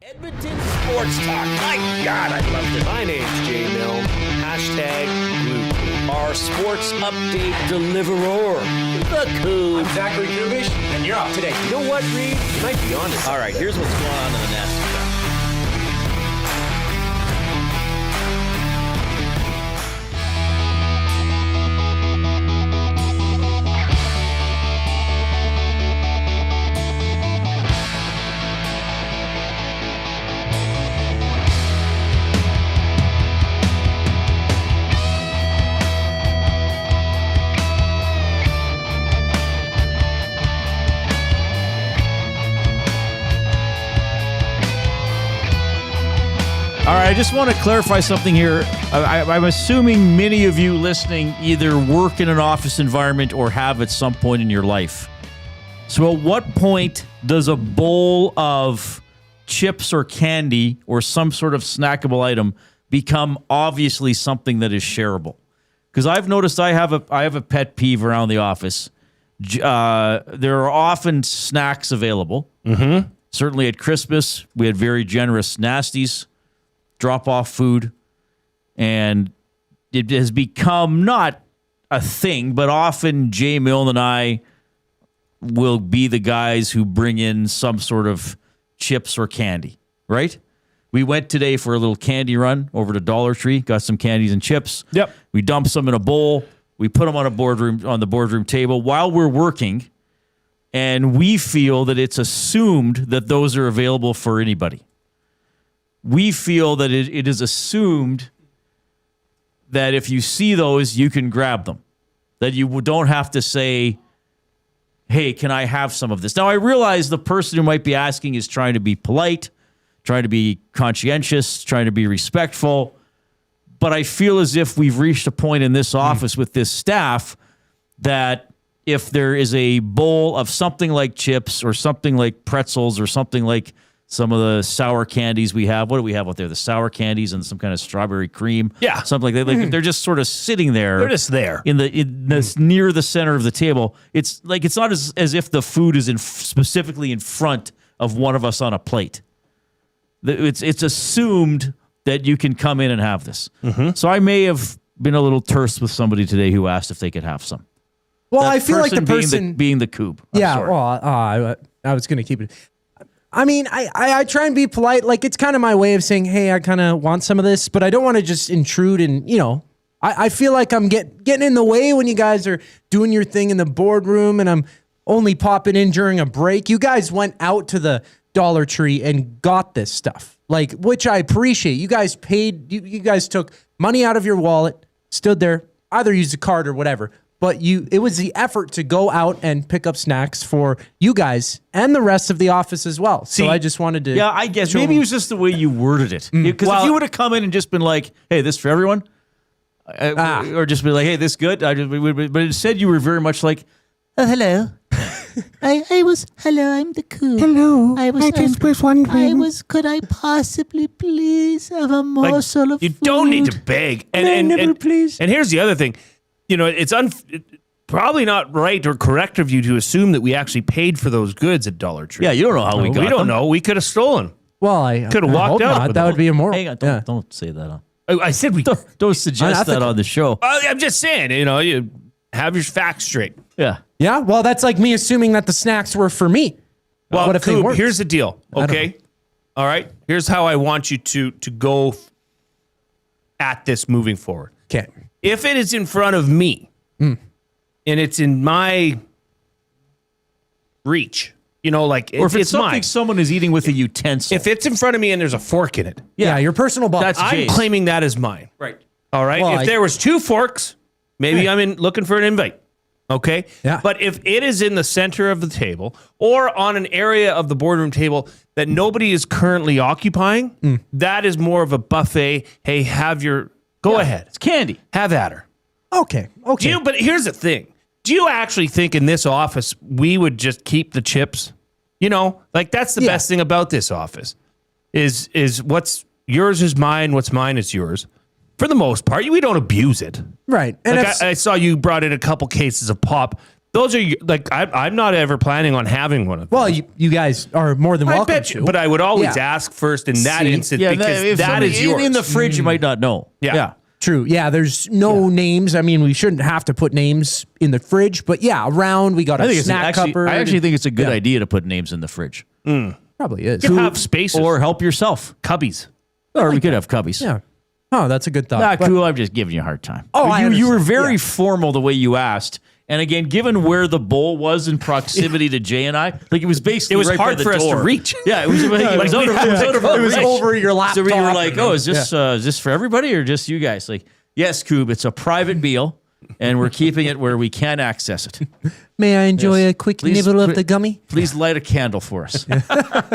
Edmonton Sports Talk. My God, I loved it. My name's Jay Milne. #Blue. Our sports update deliverer, the Coop. I'm Zachary Kubish, and you're up today. You know what, Reid? You might be on to something. All right, here's what's going on in the nest. All right, I just want to clarify something here. I'm assuming many of you listening either work in an office environment or have at some point in your life. So at what point does a bowl of chips or candy or some sort of snackable item become obviously something that is shareable? Because I've noticed I have a pet peeve around the office. There are often snacks available. Mm-hmm. Certainly at Christmas, we had very generous nasties. Drop-off food, and it has become not a thing, but often Jay Milne and I will be the guys who bring in some sort of chips or candy, right? We went today for a little candy run over to Dollar Tree, got some candies and chips. Yep. We dumped some in a bowl. We put them on the boardroom table while we're working, and we feel that it's assumed that those are available for anybody. We feel that it is assumed that if you see those, you can grab them. That you don't have to say, hey, can I have some of this? Now, I realize the person who might be asking is trying to be polite, trying to be conscientious, trying to be respectful. But I feel as if we've reached a point in this office with this staff that if there is a bowl of something like chips or something like pretzels or something like some of the sour candies we have. What do we have out there? The sour candies and some kind of strawberry cream. Yeah. Something like that. Like they're just sort of sitting there. They're just there. Near the center of the table. It's like it's not as if the food is specifically in front of one of us on a plate. It's assumed that you can come in and have this. Mm-hmm. So I may have been a little terse with somebody today who asked if they could have some. Well, That I feel like the person being the Coop. Yeah, well, I was going to keep it. I mean, I try and be polite. Like, it's kind of my way of saying, hey, I kind of want some of this, but I don't want to just intrude. And, I feel like I'm getting in the way when you guys are doing your thing in the boardroom and I'm only popping in during a break. You guys went out to the Dollar Tree and got this stuff, like, which I appreciate. You guys paid, you guys took money out of your wallet, stood there, either used a card or whatever. But it was the effort to go out and pick up snacks for you guys and the rest of the office as well. So I just wanted to... Yeah, I guess. Maybe it was just the way you worded it. Because if you would have come in and just been like, hey, this for everyone? Or just be like, hey, this good? But instead you were very much like, oh, hello. Hello, I'm the Coop. Hello, I just was wondering. Could I possibly please have a morsel of you food? You don't need to beg. And please. And here's the other thing. It's probably not right or correct of you to assume that we actually paid for those goods at Dollar Tree. Yeah, you don't know how we got them. We don't know. We could have stolen. Well, I could have walked out. Not. That would be a more. Hang on, don't say that. I said we don't suggest that on the show. I'm just saying, you have your facts straight. Yeah. Yeah, well, that's like me assuming that the snacks were for me. Well, what if they weren't? Here's the deal, okay? All right? Here's how I want you to go at this moving forward. Okay. If it is in front of me, and it's in my reach, or if it's something mine. someone is eating with a utensil. If it's in front of me and there's a fork in it, yeah, your personal box. I'm claiming that as mine. Right. All right. Well, if there was 2 forks, maybe I'm looking for an invite. Okay. Yeah. But if it is in the center of the table or on an area of the boardroom table that nobody is currently occupying, that is more of a buffet. Hey, go ahead. It's candy. Have at her. Okay. But here's the thing. Do you actually think in this office we would just keep the chips? That's the best thing about this office is what's yours is mine, what's mine is yours. For the most part, we don't abuse it. Right. And I saw you brought in a couple cases of pop. Those are like I'm not ever planning on having one of them. Well, you guys are more than welcome I bet you, to. but I would always Yeah. ask first in that instance Yeah, because if that somebody is yours. in the fridge. You might not know. Yeah. True. Yeah, there's no names. I mean, we shouldn't have to put names in the fridge, but yeah, around we got I a think snack cupboard. I actually think it's a good idea to put names in the fridge, probably is. You can have spaces or help yourself, cubbies. or we could have cubbies. Yeah. Oh, that's a good thought. Not But- cool. I'm just giving you a hard time. Oh, I you were understand. very Yeah. formal the way you asked. And again, given where the bowl was in proximity to Jay and I, like it was basically It was right by hard the for us to door. reach. Yeah, it was, it was out of, our It was reach. over your laptop. So you were like, "Oh, is this for everybody or just you guys?" Like, yes, Coob, it's a private meal, and we're keeping it where we can access it. May I enjoy Yes. a quick Please nibble of put- the gummy? Please light a candle for us.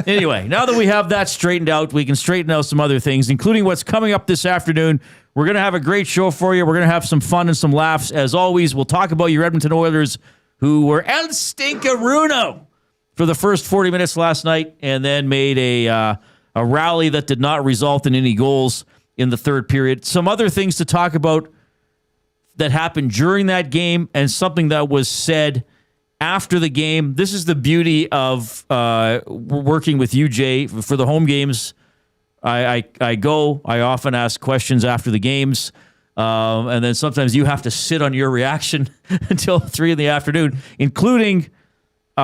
Anyway, now that we have that straightened out, we can straighten out some other things, including what's coming up this afternoon. We're going to have a great show for you. We're going to have some fun and some laughs. As always, we'll talk about your Edmonton Oilers, who were El Stinkaruno for the first 40 minutes last night and then made a rally that did not result in any goals in the third period. Some other things to talk about that happened during that game and something that was said after the game. This is the beauty of working with you, Jay. For the home games, I often ask questions after the games, and then sometimes you have to sit on your reaction until 3 p.m, including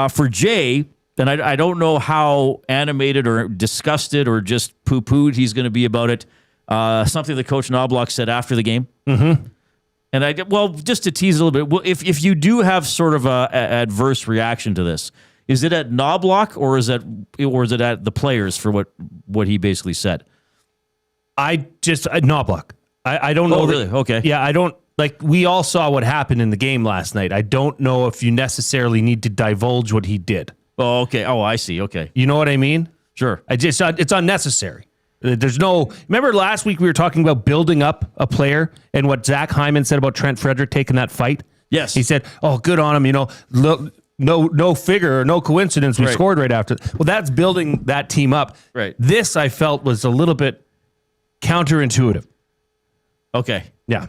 for Jay. And I don't know how animated or disgusted or just poo-pooed he's going to be about it. Something that Coach Knoblauch said after the game. Mm-hmm. And just to tease a little bit, well, if you do have sort of a adverse reaction to this, is it at Knoblauch or is it at the players for what he basically said? Knoblauch. I don't know. Oh, really? Okay. Yeah, I don't like. We all saw what happened in the game last night. I don't know if you necessarily need to divulge what he did. Oh, okay. Oh, I see. Okay. You know what I mean? Sure. It's unnecessary. There's no. Remember last week we were talking about building up a player and what Zach Hyman said about Trent Frederick taking that fight. Yes. He said, "Oh, good on him." You know, no figure or no coincidence. We scored right after. Well, that's building that team up. Right. This I felt was a little bit counterintuitive. Okay. Yeah.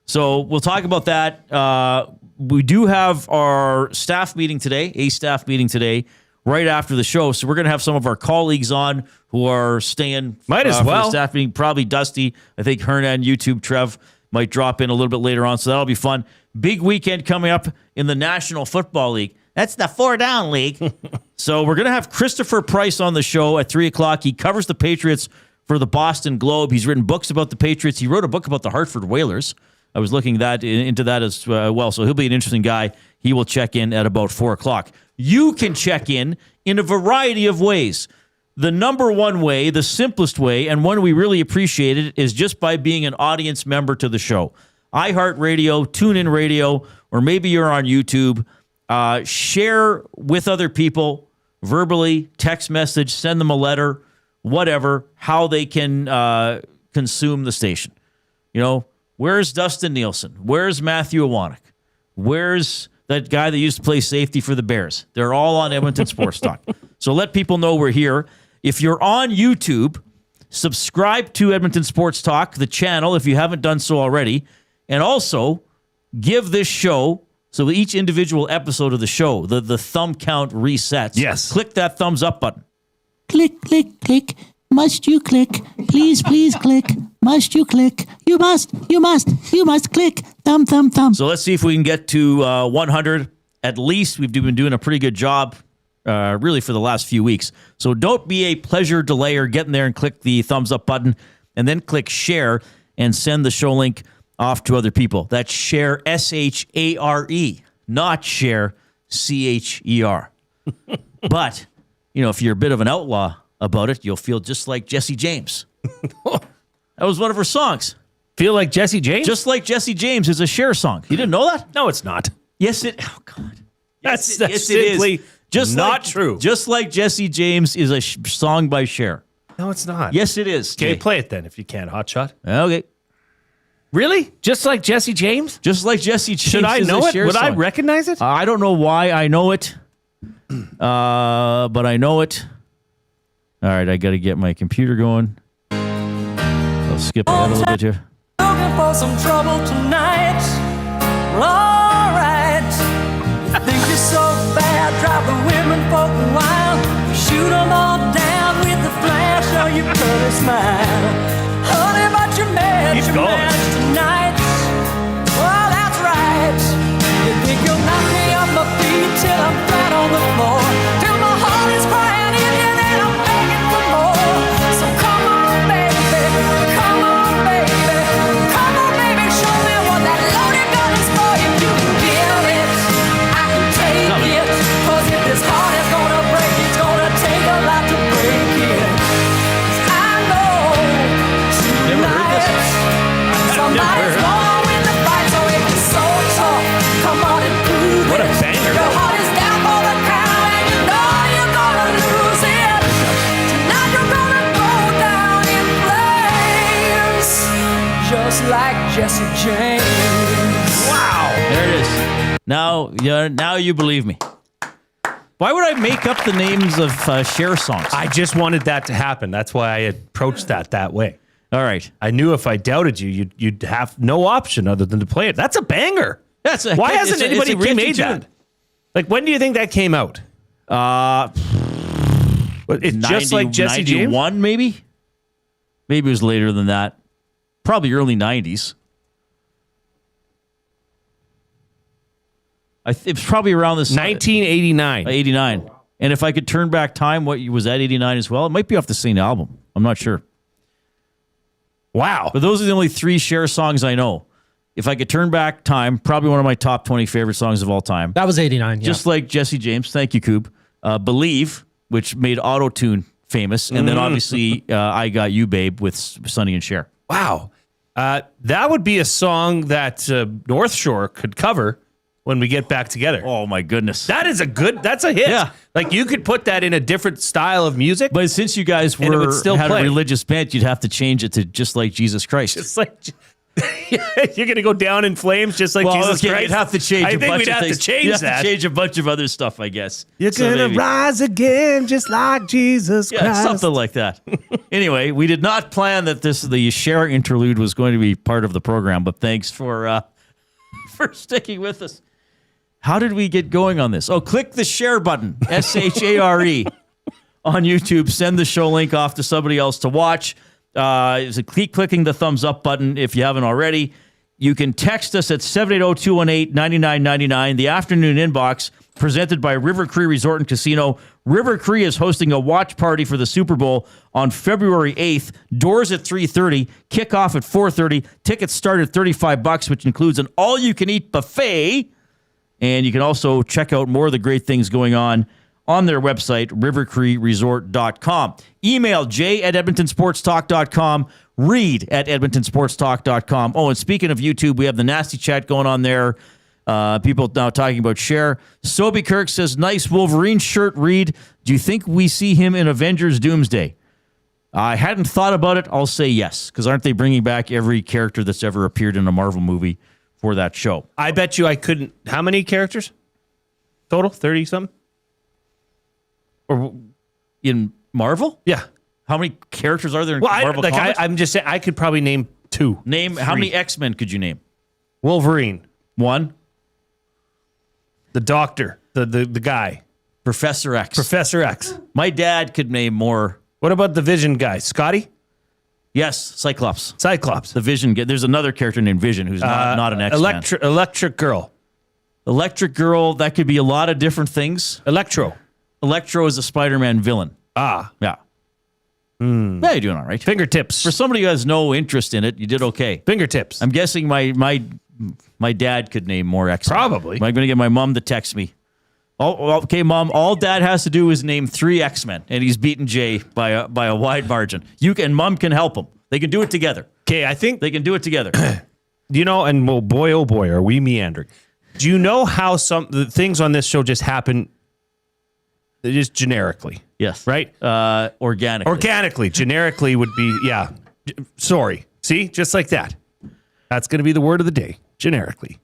So we'll talk about that. We do have our staff meeting today, right after the show. So we're going to have some of our colleagues on who are staying. Might as for well. the staff meeting. Probably Dusty. I think Hernan, YouTube, Trev might drop in a little bit later on. So that'll be fun. Big weekend coming up in the National Football League. That's the 4-down league. So we're going to have Christopher Price on the show at 3 o'clock. He covers the Patriots for the Boston Globe. He's written books about the Patriots. He wrote a book about the Hartford Whalers. I was looking into that as well. So he'll be an interesting guy. He will check in at about 4 o'clock. You can check in a variety of ways. The number one way, the simplest way, and one we really appreciate it, is just by being an audience member to the show. iHeartRadio, TuneIn Radio, or maybe you're on YouTube. Share with other people verbally, text message, send them a letter, whatever, how they can consume the station. You know, where's Dustin Nielsen? Where's Matthew Iwanek? Where's that guy that used to play safety for the Bears? They're all on Edmonton Sports Talk. So let people know we're here. If you're on YouTube, subscribe to Edmonton Sports Talk, the channel, if you haven't done so already. And also give this show, so each individual episode of the show, the thumb count resets. Yes. Click that thumbs up button. Click, click, click. Must you click? Please, please click. Must you click? You must click. Thumb, thumb, thumb. So let's see if we can get to 100. At least we've been doing a pretty good job, really, for the last few weeks. So don't be a pleasure delayer. Get in there and click the thumbs up button, and then click share and send the show link off to other people. That's share, S-H-A-R-E, not share, C-H-E-R. But, you know, if you're a bit of an outlaw about it, you'll feel just like Jesse James. That was one of her songs. Feel like Jesse James? Just Like Jesse James is a Cher song. You didn't know that? No, it's not. Yes, it. Oh God, That's yes, it simply is. Just not like, true. Just Like Jesse James is a song by Cher. No, it's not. Yes, it is. Okay, Jay. play it then if you can, Hotshot. Okay. Really? Just like Jesse James? Just Like Jesse James. Should I is know a it? Cher Would I song. recognize it? I don't know why I know it, but I know it. All right, I got to get my computer going. I'll skip ahead a little bit here. Looking for some trouble tonight. Well, alright. Think you're so bad, drive the women folk wild. Shoot them all down with the flash of your pretty smile. Honey, but you're mad, Keep you're going. mad tonight. Well, that's right. You think you'll knock me on my feet till I'm flat on the floor, till my heart is crying in you, then I'm begging for more. So come on, baby, come on, baby, come on, baby, show me what that loaded gun is for. If you can feel it, I can take it. 'Cause if this heart is gonna break, it's gonna take a lot to break it. 'Cause I know tonight somebody's gonna win the fight. So if it's so tough, come on and prove What a it. banger. Your heart is down for the count, and you know you're gonna lose it. Tonight you're gonna go down in flames, just like Jesse James. Wow. There it is. Now you believe me. Why would I make up the names of Cher songs? I just wanted that to happen. That's why I approached that way. All right. I knew if I doubted you, you'd have no option other than to play it. That's a banger. Why hasn't anybody remade that? Like, when do you think that came out? It's just like Jesse James? 91, maybe? Maybe it was later than that. Probably early 90s. It was probably around this 1989. 89. And if I could turn back time, what was that 89 as well? It might be off the same album. I'm not sure. Wow. But those are the only 3 Cher songs I know. If I could turn back time, probably one of my top 20 favorite songs of all time. That was 89. Yeah. Just like Jesse James. Thank you, Coob. Believe, which made auto-tune famous. And then obviously I Got You, Babe, with Sonny and Cher. Wow. That would be a song that North Shore could cover when we get back together. Oh, my goodness. That's a hit. Yeah. Like, you could put that in a different style of music. But since you guys And it would still had play. a religious bent, you'd have to change it to Just Like Jesus Christ. It's like, you're going to go down in flames just like Jesus Christ? You'd have to change I a think bunch we'd of have things. to change You'd have that. to change a bunch of other stuff, I guess. You're So going to maybe- rise again just like Jesus Yeah, Christ. something like that. Anyway, we did not plan that the Cher interlude was going to be part of the program, but thanks for sticking with us. How did we get going on this? Oh, click the share button, SHARE, on YouTube. Send the show link off to somebody else to watch. Keep clicking the thumbs up button if you haven't already. You can text us at 780-218-9999. The afternoon inbox presented by River Cree Resort and Casino. River Cree is hosting a watch party for the Super Bowl on February 8th. Doors at 3:30, kickoff at 4:30. Tickets start at $35, which includes an all-you-can-eat buffet. And you can also check out more of the great things going on their website, rivercreeresort.com. Email jay@edmontonsportstalk.com, reid@edmontonsportstalk.com. Oh, and speaking of YouTube, we have the nasty chat going on there. People now talking about Cher. Sobe Kirk says, nice Wolverine shirt, Reid. Do you think we see him in Avengers Doomsday? I hadn't thought about it. I'll say yes, because aren't they bringing back every character that's ever appeared in a Marvel movie for that show? I bet you I couldn't. How many characters? Total? 30-something? Or in Marvel? Yeah. How many characters are there in Well, Marvel comics? I'm just saying, I could probably name 2. How many X-Men could you name? Wolverine. 1. The Doctor. The guy. Professor X. Professor X. My dad could name more. What about the Vision guy? Scotty? Yes, Cyclops. Cyclops. The Vision. There's another character named Vision who's not an X-Man. Electric Girl. Electric Girl, that could be a lot of different things. Electro is a Spider-Man villain. Ah. Yeah. Yeah, you're doing all right. Fingertips. For somebody who has no interest in it, you did okay. Fingertips. I'm guessing my dad could name more X-Men. Probably. I'm going to get my mom to text me. Oh, okay, Mom, all Dad has to do is name 3 X-Men, and he's beaten Jay by a wide margin. Mom can help him. They can do it together. Okay, I think They can do it together. you know, and well, boy, oh boy, are we meandering. Do you know how the things on this show just happen just generically? Yes. Right? Organically. Organically. Generically would be, yeah. Sorry. See? Just like that. That's going to be the word of the day. Generically.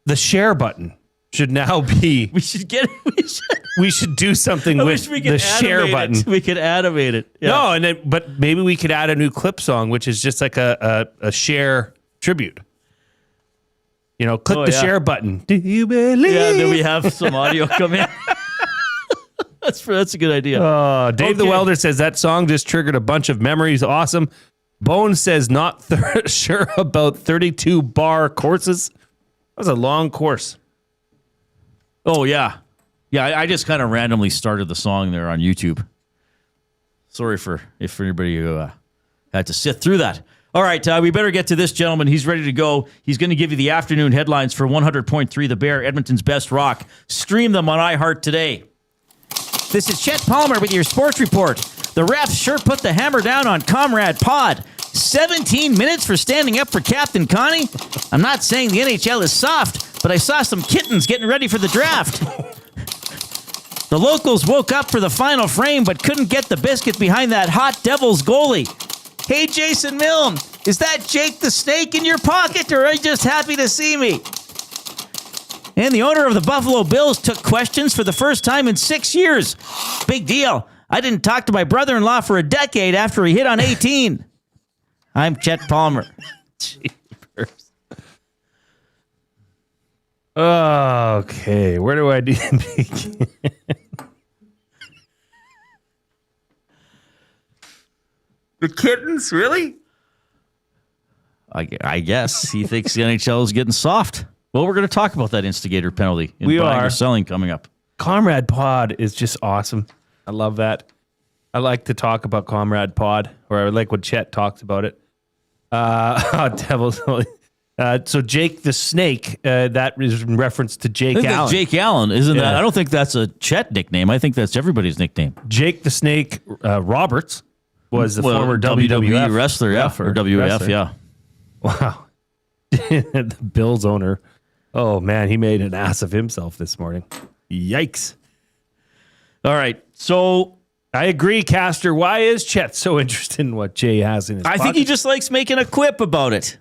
The share button should now be... We should get it. We should do something I with wish we could the share animate button. it. We could animate it. Yeah. No, but maybe we could add a new clip song, which is just like a share tribute. Click the share button. Do you believe? Yeah, then we have some audio come in. That's a good idea. Dave the Welder says that song just triggered a bunch of memories. Awesome. Bone says not sure about 32 bar courses. That was a long course. Oh, yeah. Yeah, I just kind of randomly started the song there on YouTube. Sorry for anybody who had to sit through that. All right, we better get to this gentleman. He's ready to go. He's going to give you the afternoon headlines for 100.3 The Bear, Edmonton's best rock. Stream them on iHeart today. This is Chet Palmer with your sports report. The refs sure put the hammer down on Comrade Pod. 17 minutes for standing up for Captain Connie? I'm not saying the NHL is soft, but I saw some kittens getting ready for the draft. The locals woke up for the final frame, but couldn't get the biscuit behind that hot Devils goalie. Hey, Jason Milne, is that Jake the Snake in your pocket, or are you just happy to see me? And the owner of the Buffalo Bills took questions for the first time in 6 years. Big deal. I didn't talk to my brother-in-law for a decade after he hit on 18. I'm Chet Palmer. Jeepers. Okay, where do I begin? The kittens, really? I guess he thinks the NHL is getting soft. Well, we're going to talk about that instigator penalty in buying or selling coming up. Comrade Pod is just awesome. I love that. I like to talk about Comrade Pod, or I like when Chet talks about it. Devils. So Jake the Snake, that is in reference to Jake I think Allen. that's Jake Allen, isn't that? I don't think that's a Chet nickname. I think that's everybody's nickname. Jake the Snake Roberts was the former WWF wrestler, or WWF, yeah. Wow. The Bills owner. Oh, man, he made an ass of himself this morning. Yikes. All right, so I agree, Caster. Why is Chet so interested in what Jay has in his pocket? I think he just likes making a quip about it.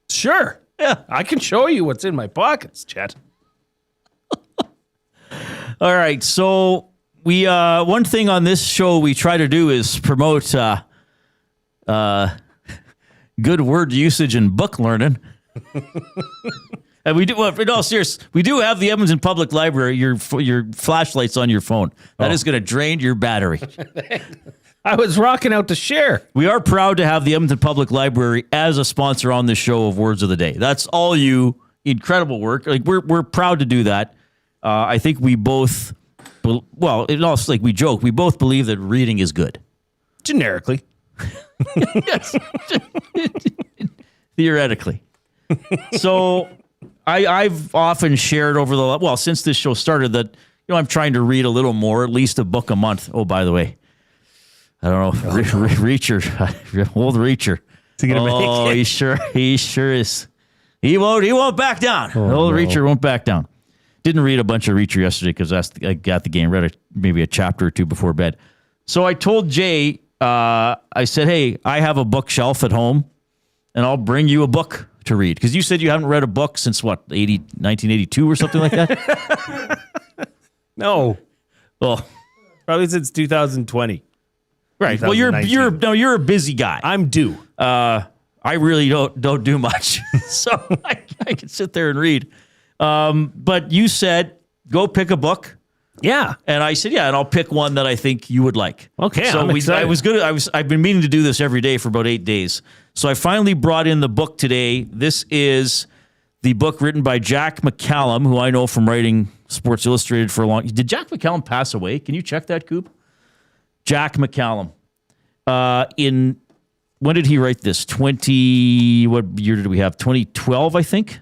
Sure. Yeah, I can show you what's in my pockets, Chet. All right, so we one thing on this show we try to do is promote good word usage and book learning. And we do, well, in all seriousness, we do have the Edmonton Public Library, your flashlights on your phone. That is going to drain your battery. I was rocking out to share. We are proud to have the Edmonton Public Library as a sponsor on this show of Words of the Day. That's all you. Incredible work. Like we're proud to do that. I think we both, well, it also like we joke. We both believe that reading is good. Generically. Yes. Theoretically. So I've often shared since this show started that, I'm trying to read a little more, at least a book a month. Oh, by the way, I don't know, Reacher, old Reacher. Is he gonna make it? He sure is. He won't back down. Old Reacher won't back down. Didn't read a bunch of Reacher yesterday because I got the game, read maybe a chapter or two before bed. So I told Jay, I said, hey, I have a bookshelf at home, and I'll bring you a book to read. Because you said you haven't read a book since, 1982 or something like that? No. Well, probably since 2020. Right. Well, you're a busy guy. I'm due. I really don't do much. So I can sit there and read. But you said, go pick a book. Yeah. And I said, yeah, and I'll pick one that I think you would like. Okay. So I'm excited. I've been meaning to do this every day for about 8 days. So I finally brought in the book today. This is the book written by Jack McCallum, who I know from writing Sports Illustrated for a long. Did Jack McCallum pass away? Can you check that, Coop? Jack McCallum. When did he write this? What year did we have? 2012, I think.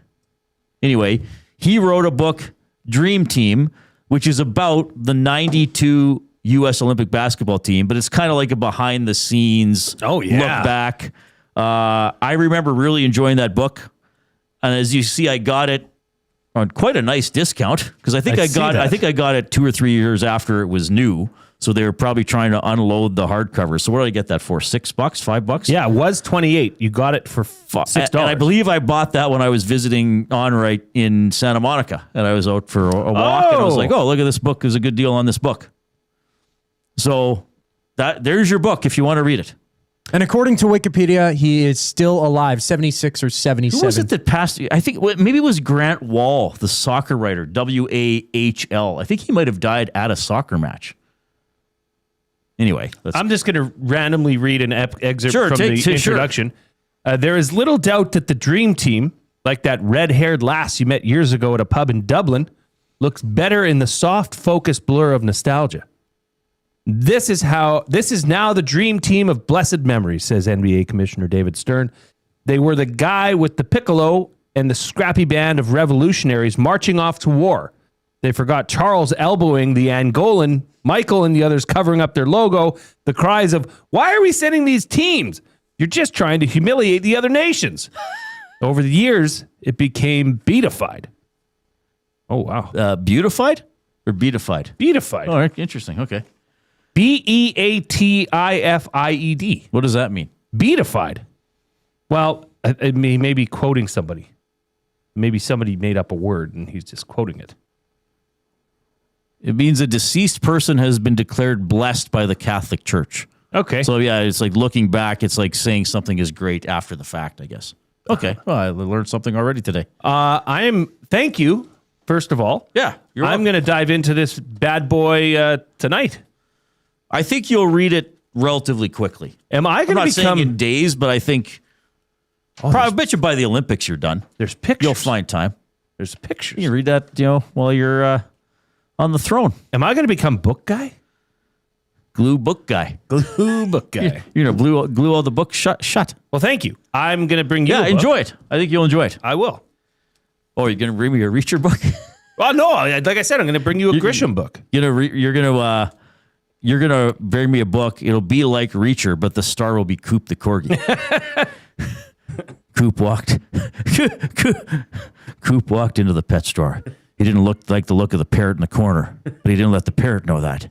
Anyway, he wrote a book, Dream Team, which is about the 92 U.S. Olympic basketball team, but it's kind of like a behind-the-scenes look back. I remember really enjoying that book, and as you see, I got it on quite a nice discount because I think I got it 2 or 3 years after it was new. So they were probably trying to unload the hardcover. So what did I get that for? $6, $5? Yeah, it was $28. You got it for $6. And I believe I bought that when I was visiting Onright in Santa Monica, and I was out for a walk, and I was like, "Oh, look at this book! There's a good deal on this book." So there's your book if you want to read it. And according to Wikipedia, he is still alive, 76 or 77. Who was it that passed? I think maybe it was Grant Wall, the soccer writer, WAHL. I think he might have died at a soccer match. Anyway, I'm just going to randomly read an excerpt Sure, from the introduction. There is little doubt that the dream team, like that red-haired lass you met years ago at a pub in Dublin, looks better in the soft, focused blur of nostalgia. This is now the dream team of blessed memories, says NBA Commissioner David Stern. They were the guy with the piccolo and the scrappy band of revolutionaries marching off to war. They forgot Charles elbowing the Angolan, Michael and the others covering up their logo, the cries of, "Why are we sending these teams? You're just trying to humiliate the other nations." Over the years, it became beatified. Oh, wow. Beautified or beatified? Beatified. Oh, interesting. Okay. Beatified. What does that mean? Beatified. Well, he may be quoting somebody. Maybe somebody made up a word and he's just quoting it. It means a deceased person has been declared blessed by the Catholic Church. Okay. So, yeah, it's like looking back. It's like saying something is great after the fact, I guess. Okay. Well, I learned something already today. Thank you, first of all. Yeah. I'm going to dive into this bad boy tonight. I think you'll read it relatively quickly. Am I going to become... saying in days, but I think... I bet you by the Olympics you're done. There's pictures. You'll find time. There's pictures. You read that, while you're on the throne. Am I going to become book guy? Glue book guy. Glue book guy. You're going to glue all the books shut. Well, thank you. I'm going to bring you a book. Enjoy it. I think you'll enjoy it. I will. Oh, you're going to bring me a Reacher book? Well, no. Like I said, I'm going to bring you a Grisham book. You're going to bring me a book. It'll be like Reacher, but the star will be Coop the Corgi. Coop walked into the pet store. He didn't look like the look of the parrot in the corner, but he didn't let the parrot know that.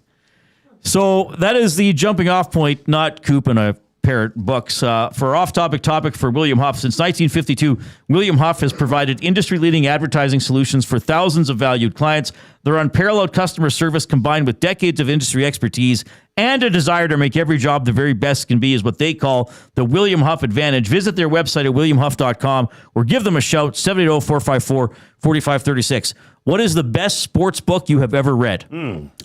So that is the jumping off point, not Coop and a parrot books. For off-topic topic for William Huff, since 1952, William Huff has provided industry-leading advertising solutions for thousands of valued clients. Their unparalleled customer service combined with decades of industry expertise and a desire to make every job the very best can be is what they call the William Huff Advantage. Visit their website at williamhuff.com or give them a shout, 780-454-4536. What is the best sports book you have ever read?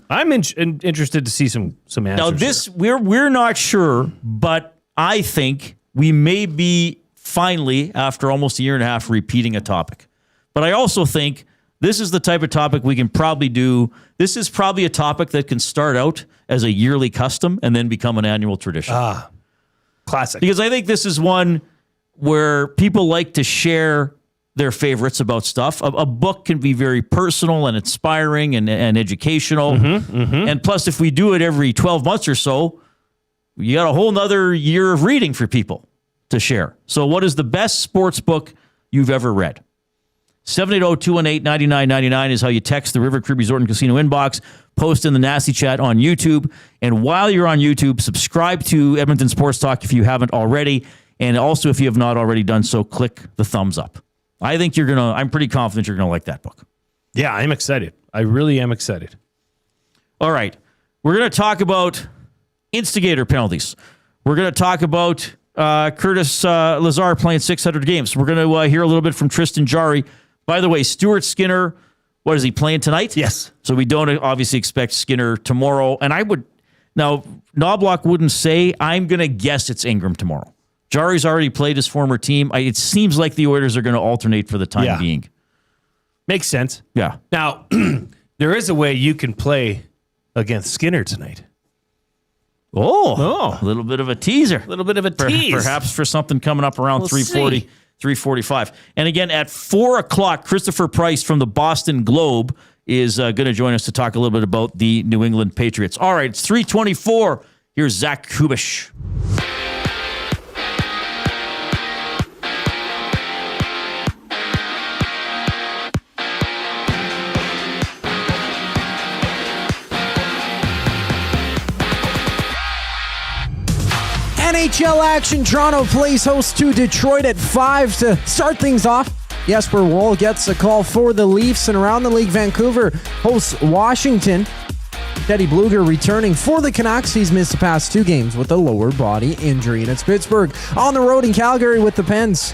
I'm interested to see some answers. Now, this, we're not sure, but I think we may be finally, after almost a year and a half, repeating a topic. But I also think this is the type of topic we can probably do. This is probably a topic that can start out as a yearly custom and then become an annual tradition. Classic. Because I think this is one where people like to share their favorites about stuff. A book can be very personal and inspiring and educational. And plus, if we do it every 12 months or so, you got a whole nother year of reading for people to share. So what is the best sports book you've ever read? 780-218-9999 is how you text the River Cree Resort and Casino inbox. Post in the Nasty Chat on YouTube. And while you're on YouTube, subscribe to Edmonton Sports Talk if you haven't already. And also, if you have not already done so, click the thumbs up. I think I'm pretty confident you're going to like that book. Yeah, I'm excited. I really am excited. All right. We're going to talk about Instigator penalties. We're going to talk about Curtis Lazar playing 600 games. We're going to hear a little bit from Tristan Jarry. By the way, Stuart Skinner, what is he playing tonight? Yes. So we don't obviously expect Skinner tomorrow. And Knoblauch wouldn't say. I'm going to guess it's Ingram tomorrow. Jarry's already played his former team. It seems like the Oilers are going to alternate for the time being. Makes sense. Yeah. Now, there is a way you can play against Skinner tonight. Oh, a little bit of a teaser. A little bit of a tease. Perhaps for something coming up around 3:40, 3:45. And again, at 4 o'clock, Christopher Price from the Boston Globe is going to join us to talk a little bit about the New England Patriots. All right, it's 3:24. Here's Zach Kubish. NHL action. Toronto plays host to Detroit at 5 to start things off. Jesper Woll gets a call for the Leafs, and around the league, Vancouver hosts Washington. Teddy Bluger returning for the Canucks. He's missed the past 2 games with a lower body injury. And it's Pittsburgh on the road in Calgary with the Pens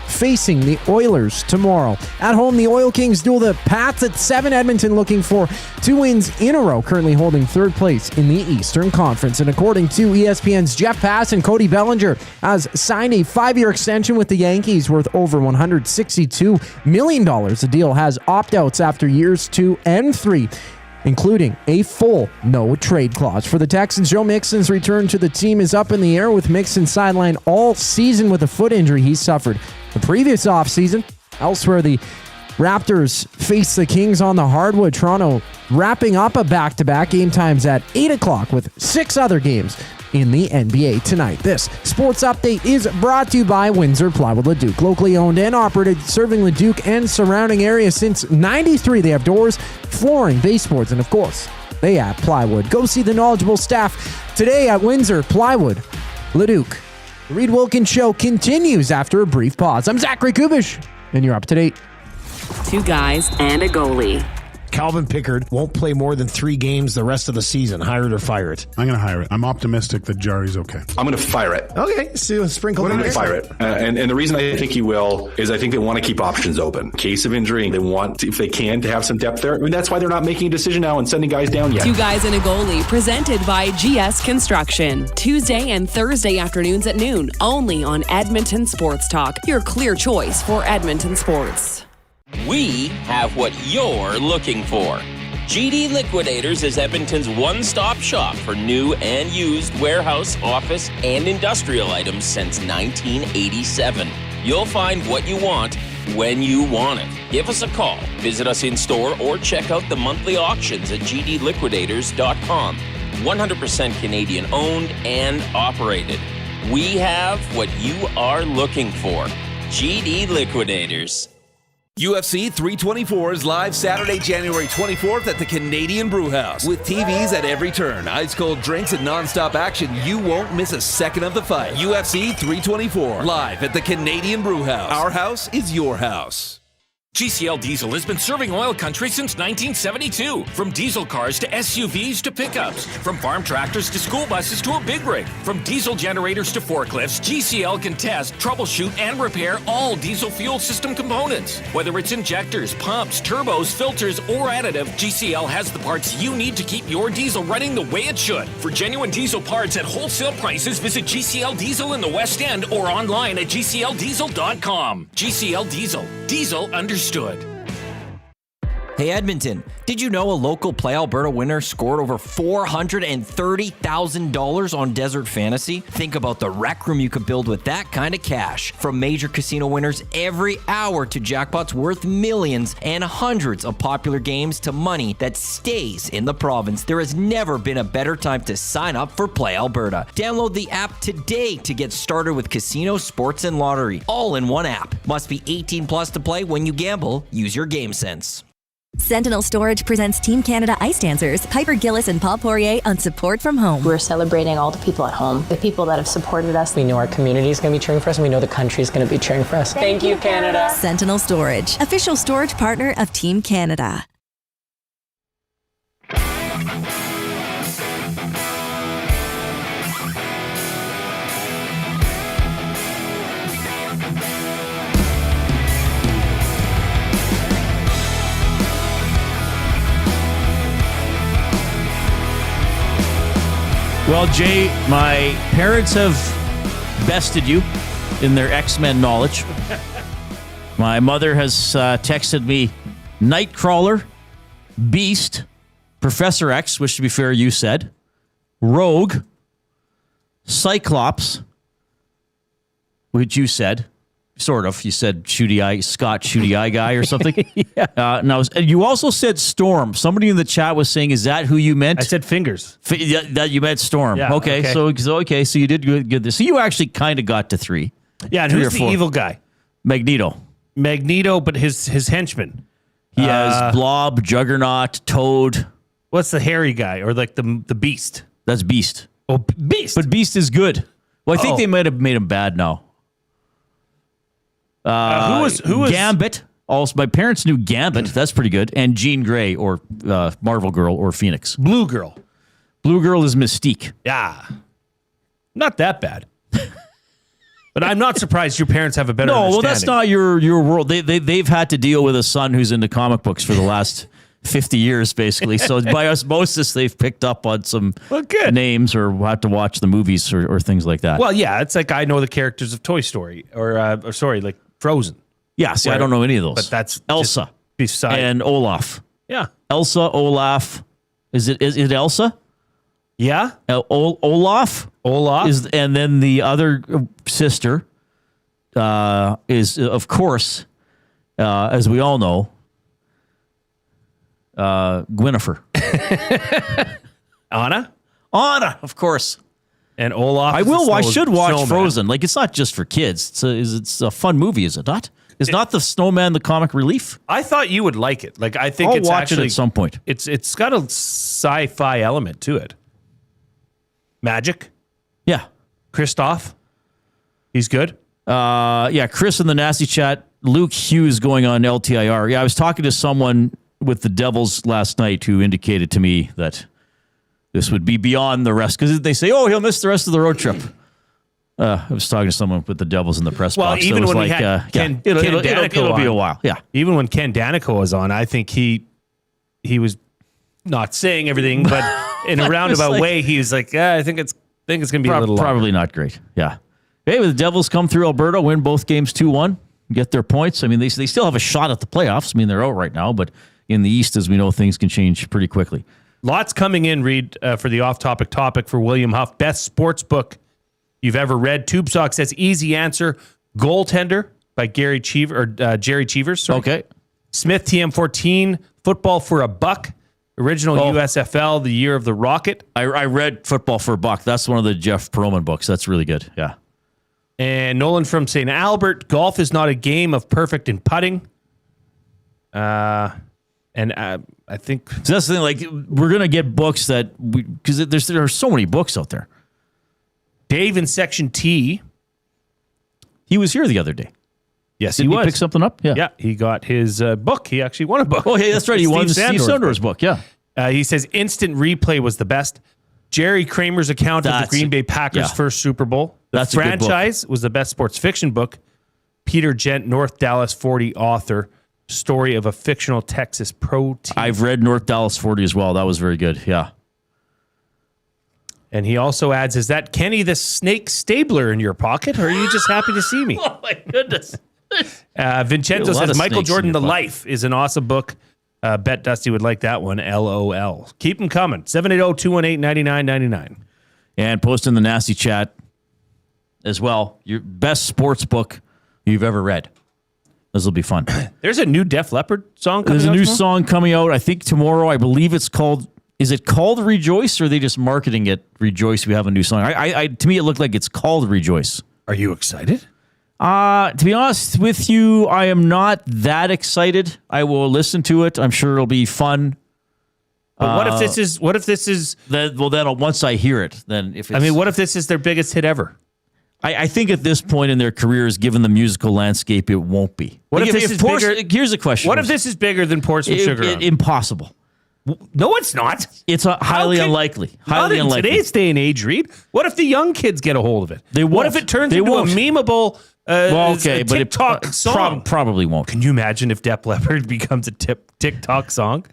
facing the Oilers tomorrow. At home, the Oil Kings duel the Pats at 7. Edmonton looking for 2 wins in a row, currently holding 3rd place in the Eastern Conference. And according to ESPN's Jeff Pass, and Cody Bellinger has signed a 5-year extension with the Yankees worth over $162 million. The deal has opt-outs after years 2 and 3. Including a full no-trade clause. For the Texans, Joe Mixon's return to the team is up in the air, with Mixon sidelined all season with a foot injury he suffered the previous offseason. Elsewhere, the Raptors face the Kings on the hardwood. Toronto wrapping up a back-to-back. Game times at 8 o'clock with 6 other games in the NBA tonight. This sports update is brought to you by Windsor Plywood Leduc. Locally owned and operated, serving Leduc and surrounding areas since '93. They have doors, flooring, baseboards, and of course, they have plywood. Go see the knowledgeable staff today at Windsor Plywood Leduc. The Reid Wilkins Show continues after a brief pause. I'm Zachary Kubish, and you're up to date. 2 guys and a goalie. Calvin Pickard won't play more than 3 games the rest of the season. Hire it or fire it. I'm going to hire it. I'm optimistic that Jari's okay. I'm going to fire it. Okay, so sprinkle I'm going to fire it. And the reason I think he will is I think they want to keep options open. Case of injury, they want, if they can, to have some depth there. I mean, that's why they're not making a decision now and sending guys down yet. 2 guys and a goalie, presented by GS Construction. Tuesday and Thursday afternoons at noon, only on Edmonton Sports Talk. Your clear choice for Edmonton sports. We have what you're looking for. GD Liquidators is Edmonton's one-stop shop for new and used warehouse, office, and industrial items since 1987. You'll find what you want when you want it. Give us a call, visit us in store, or check out the monthly auctions at gdliquidators.com. 100% Canadian owned and operated. We have what you are looking for. GD Liquidators. UFC 324 is live Saturday, January 24th at the Canadian Brewhouse. With TVs at every turn, ice-cold drinks, and non-stop action, you won't miss a second of the fight. UFC 324, live at the Canadian Brewhouse. Our house is your house. GCL Diesel has been serving oil country since 1972. From diesel cars to SUVs to pickups. From farm tractors to school buses to a big rig. From diesel generators to forklifts, GCL can test, troubleshoot, and repair all diesel fuel system components. Whether it's injectors, pumps, turbos, filters, or additive, GCL has the parts you need to keep your diesel running the way it should. For genuine diesel parts at wholesale prices, visit GCL Diesel in the West End or online at gcldiesel.com. GCL Diesel. Diesel understood. Hey Edmonton, did you know a local Play Alberta winner scored over $430,000 on Desert Fantasy? Think about the rec room you could build with that kind of cash. From major casino winners every hour to jackpots worth millions and hundreds of popular games to money that stays in the province, there has never been a better time to sign up for Play Alberta. Download the app today to get started with casino, sports, and lottery, all in one app. Must be 18 plus to play. When you gamble, use your game sense. Sentinel Storage presents Team Canada Ice Dancers, Piper Gillis and Paul Poirier on Support from Home. We're celebrating all the people at home, the people that have supported us. We know our community is going to be cheering for us, and we know the country is going to be cheering for us. Thank you, Canada. Sentinel Storage, official storage partner of Team Canada. Well, Jay, my parents have bested you in their X-Men knowledge. My mother has texted me Nightcrawler, Beast, Professor X, which to be fair, you said, Rogue, Cyclops, which you said, sort of. You said shooty eye, Scott shooty eye guy or something. Yeah. No, you also said Storm. Somebody in the chat was saying, is that who you meant? I said Fingers. That you meant Storm. Yeah, okay. So you did good there. So you actually kind of got to 3. Yeah, and who's the evil guy? Magneto, but his henchman. He has Blob, Juggernaut, Toad. What's the hairy guy or like the Beast? That's Beast. Oh, Beast. But Beast is good. Well, I think they might have made him bad now. Who was Gambit? Also, my parents knew Gambit. That's pretty good. And Jean Grey or Marvel Girl or Phoenix. Blue Girl. Blue Girl is Mystique. Yeah. Not that bad. But I'm not surprised your parents have a better No, well, understanding. that's not your world. They've had to deal with a son who's into comic books for the last 50 years, basically. So by osmosis, they've picked up on some names or had to watch the movies or things like that. Well, yeah, it's like I know the characters of Toy Story or like Frozen. Yeah, see, I don't know any of those. But that's Elsa beside and Olaf. Yeah. Elsa, Olaf. Is it Elsa? Yeah. Olaf? Olaf. And then the other sister is, of course, as we all know, Gwynnifer. Anna, of course. And Olaf. I should watch Frozen. Like, it's not just for kids. It's a fun movie, is it not? Is not the snowman the comic relief? I thought you would like it. Like, I think I'll it's watch actually it at some point. It's got a sci-fi element to it. Magic. Yeah. Kristoff. He's good. Yeah, Kris in the Nasty Chat. Luke Hughes going on LTIR. Yeah, I was talking to someone with the Devils last night who indicated to me that this would be beyond the rest. Because they say, he'll miss the rest of the road trip. I was talking to someone with the Devils in the press box. Well, even when we had it'll be a while. Yeah. Even when Ken Danico was on, I think he was not saying everything, but in a roundabout way, he was like, I think it's going to be a little probably not great. Yeah. Hey, the Devils come through Alberta, win both games 2-1, get their points. I mean, they still have a shot at the playoffs. I mean, they're out right now, but in the East, as we know, things can change pretty quickly. Lots coming in, Reid, for the off-topic topic for William Huff. Best sports book you've ever read. Tube Sock says easy answer. Goaltender by Jerry Cheevers. Sorry. Okay. Smith TM14. Football for a Buck. Original USFL. The Year of the Rocket. I read Football for a Buck. That's one of the Jeff Perlman books. That's really good. Yeah. And Nolan from St. Albert. Golf is not a game of perfect in putting. I think so. That's the thing. Like, we're gonna get books that because there are so many books out there. Dave in Section T. He was here the other day. Yes, Did he pick something up? Yeah, he got his book. He actually won a book. Oh, hey, that's right. He won the Steve Sandor's book. Yeah. He says Instant Replay was the best. Jerry Kramer's account of the Green Bay Packers' first Super Bowl. That's The Franchise was the best sports fiction book. Peter Gent, North Dallas 40 author. Story of a fictional Texas pro team. I've read North Dallas 40 as well. That was very good. Yeah. And he also adds, is that Kenny the Snake Stabler in your pocket, or are you just happy to see me? Oh, my goodness. Vincenzo says, Michael Jordan, The Life is an awesome book. Bet Dusty would like that one. LOL. Keep them coming. 780-218-9999. And post in the Nasty Chat as well, your best sports book you've ever read. This will be fun. There's a new Def Leppard song coming out. There's a new song coming out, I think tomorrow. I believe it's called, is it called Rejoice, or are they just marketing it Rejoice? We have a new song. To me, it looked like it's called Rejoice. Are you excited? To be honest with you, I am not that excited. I will listen to it. I'm sure it'll be fun. But what if this is then once I hear it, then if it's, what if this is their biggest hit ever? I think at this point in their careers, given the musical landscape, it won't be. What if this is bigger? Here's a question. What if this is bigger than Pour Some Sugar On? Impossible. No, it's not. It's highly unlikely. Highly not in unlikely. Today's day and age, Reid. What if the young kids get a hold of it? They won't. What if it turns into a memeable TikTok song? Probably won't. Can you imagine if Def Leppard becomes a TikTok song?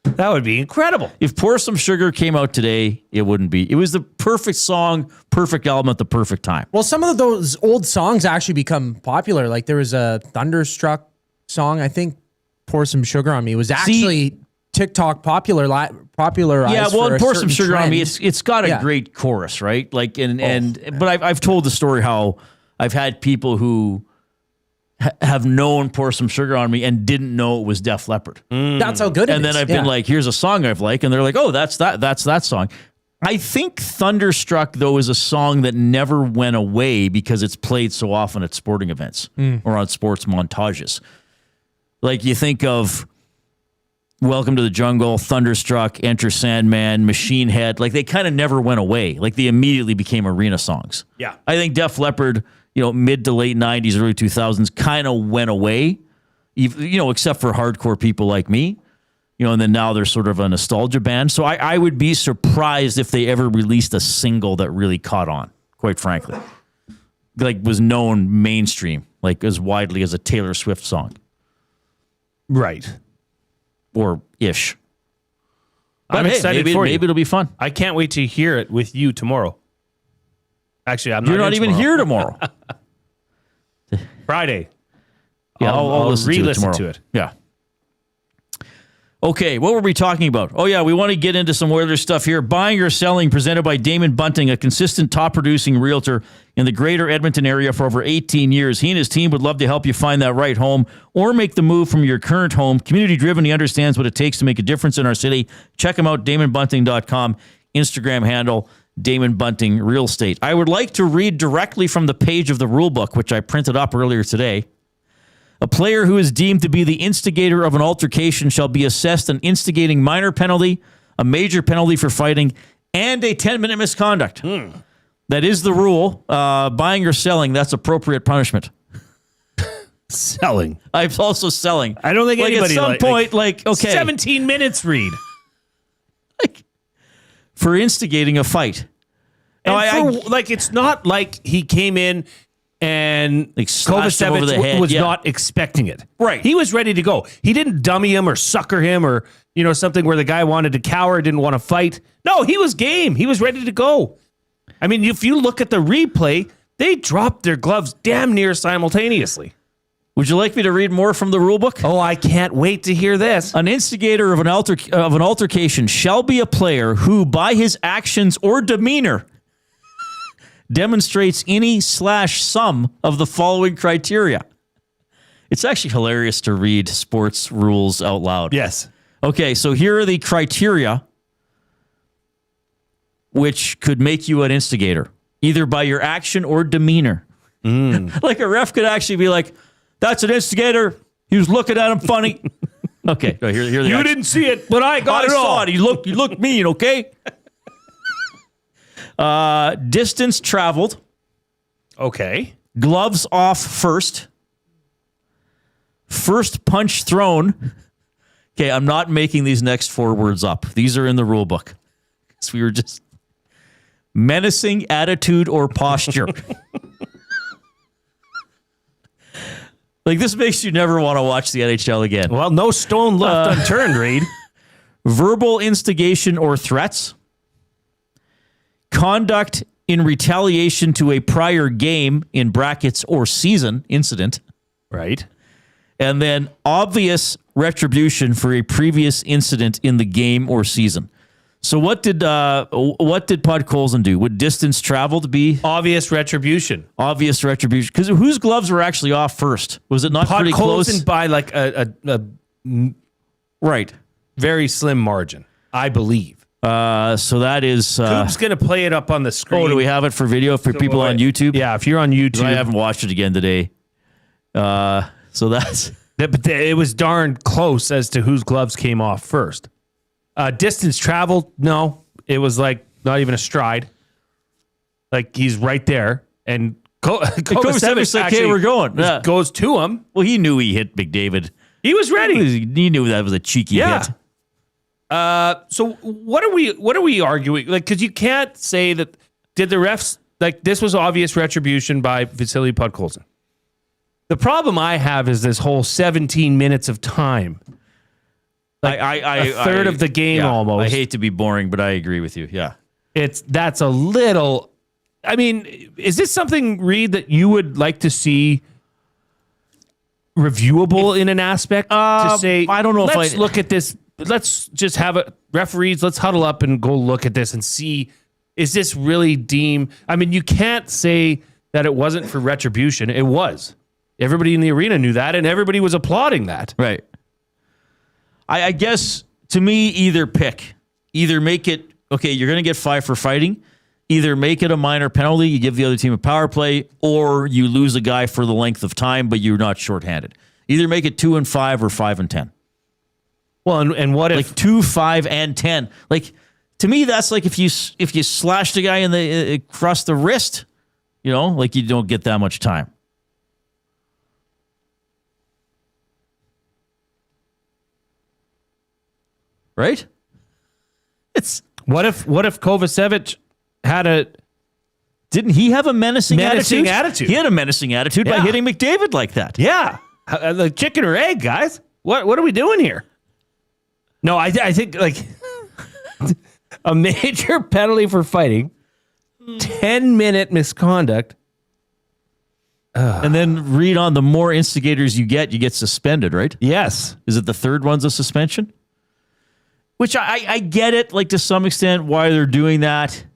That would be incredible. If Pour Some Sugar came out today, it wouldn't be. It was the perfect song, perfect album at the perfect time. Well, some of those old songs actually become popular. Like there was a Thunderstruck song, I think, Pour Some Sugar on Me. It was actually TikTok popularized. Yeah, well, Pour Some Sugar on Me, it's got a Yeah. great chorus, right? Like, but I've told the story how I've had people who have known Pour Some Sugar on Me and didn't know it was Def Leppard. That's how good it is. And then I've been like, here's a song I've liked, and they're like, oh, that's that song. I think Thunderstruck, though, is a song that never went away because it's played so often at sporting events or on sports montages. Like, you think of Welcome to the Jungle, Thunderstruck, Enter Sandman, Machine Head. Like, they kind of never went away. Like, they immediately became arena songs. Yeah. I think Def Leppard, mid to late 90s, early 2000s, kind of went away except for hardcore people like me. And then now they're sort of a nostalgia band. So I would be surprised if they ever released a single that really caught on, quite frankly. Like was known mainstream, like as widely as a Taylor Swift song. Right. Or ish. But I'm excited for you. Maybe it'll be fun. I can't wait to hear it with you tomorrow. Actually, I'm not. You're not even here tomorrow. Friday. Yeah, I'll re-listen to it. Yeah. Okay, what were we talking about? Oh, yeah, we want to get into some Oilers stuff here. Buying or selling, presented by Damon Bunting, a consistent top-producing realtor in the greater Edmonton area for over 18 years. He and his team would love to help you find that right home or make the move from your current home. Community-driven, he understands what it takes to make a difference in our city. Check him out, DamonBunting.com, Instagram handle, Damon Bunting Real Estate. I would like to read directly from the page of the rulebook, which I printed up earlier today. A player who is deemed to be the instigator of an altercation shall be assessed an instigating minor penalty, a major penalty for fighting, and a 10-minute misconduct. That is the rule. Buying or selling, that's appropriate punishment. Selling. I'm also selling. I don't think anybody... At some point, okay. 17 minutes, Reid. For instigating a fight. And it's not like he came in and Kovacevic was not expecting it. Right. He was ready to go. He didn't dummy him or sucker him or, something where the guy wanted to cower, didn't want to fight. No, he was game. He was ready to go. I mean, if you look at the replay, they dropped their gloves damn near simultaneously. Would you like me to read more from the rulebook? Oh, I can't wait to hear this. An instigator of an altercation shall be a player who, by his actions or demeanor, demonstrates any/some of the following criteria. It's actually hilarious to read sports rules out loud. Yes. Okay, so here are the criteria which could make you an instigator, either by your action or demeanor. Like a ref could actually be like, that's an instigator. He was looking at him funny. Okay, so here you didn't see it, but I got it all. I saw it. You looked mean, okay? Distance traveled. Okay. Gloves off first. First punch thrown. Okay, I'm not making these next 4 words up. These are in the rule book. Because we were just menacing attitude or posture. This makes you never want to watch the NHL again. Well, no stone left unturned, Reid. Verbal instigation or threats. Conduct in retaliation to a prior game, in brackets, or season incident. Right. And then obvious retribution for a previous incident in the game or season. So what did Podkolzin do? Would distance traveled be? Obvious retribution. Obvious retribution. Because whose gloves were actually off first? Was it not pretty close? Podkolzin by a right. Very slim margin, I believe. So that is... Coop's going to play it up on the screen. Oh, do we have it for video for people on YouTube? Yeah, if you're on YouTube. I haven't watched it again today. So that's... But it was darn close as to whose gloves came off first. Distance traveled, no. It was not even a stride. He's right there. And Kovacevic like, hey, we're going. Goes to him. Well, he knew he hit McDavid. He was ready. He knew that was a cheeky hit. So what are we arguing? Because you can't say that did the refs this was obvious retribution by Vasily Podkolzin. The problem I have is this whole 17 minutes of time. A third of the game almost. I hate to be boring, but I agree with you. Yeah. That's a little. I mean, is this something, Reid, that you would like to see reviewable in an aspect? To say, I don't know if let's look at this. Let's just have referees. Let's huddle up and go look at this and see, is this really deemed? I mean, you can't say that it wasn't for retribution. It was. Everybody in the arena knew that, and everybody was applauding that. Right. I guess, to me, either pick. Either make it, okay, you're going to get 5 for fighting. Either make it a minor penalty, you give the other team a power play, or you lose a guy for the length of time, but you're not shorthanded. Either make it 2 and 5 or 5 and 10. Well, and what if 2, 5, and 10? To me, that's like if you slashed a guy across the wrist, you don't get that much time. right? What if Kovacevic had a... Didn't he have a menacing attitude? He had a menacing attitude by Yeah. hitting McDavid like that. Yeah. The chicken or egg, guys. What are we doing here? No, I think like a major penalty for fighting, 10-minute misconduct. And then read on, the more instigators you get suspended, right? Yes. Is it the third one's a suspension? Which I get it, like to some extent, why they're doing that.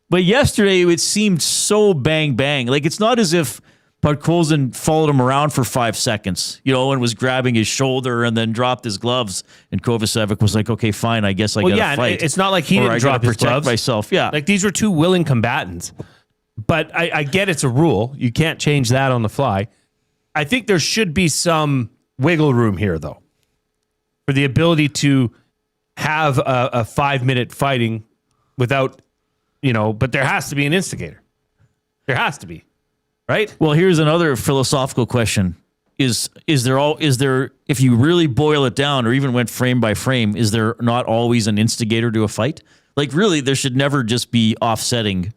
But yesterday, it seemed so bang. Like, it's not as if Podkolzin followed him around for 5 seconds, and was grabbing his shoulder and then dropped his gloves. And Kovacevic was like, okay, fine, I guess I got to fight. It's not like he didn't drop his gloves. Myself. Yeah. Like, these were two willing combatants. But I get it's a rule. You can't change that on the fly. I think there should be some wiggle room here, though, for the ability to have a 5-minute fighting without... but there has to be an instigator. There has to be, right? Well, here's another philosophical question: Is there if you really boil it down, or even went frame by frame, is there not always an instigator to a fight? Like, really, there should never just be offsetting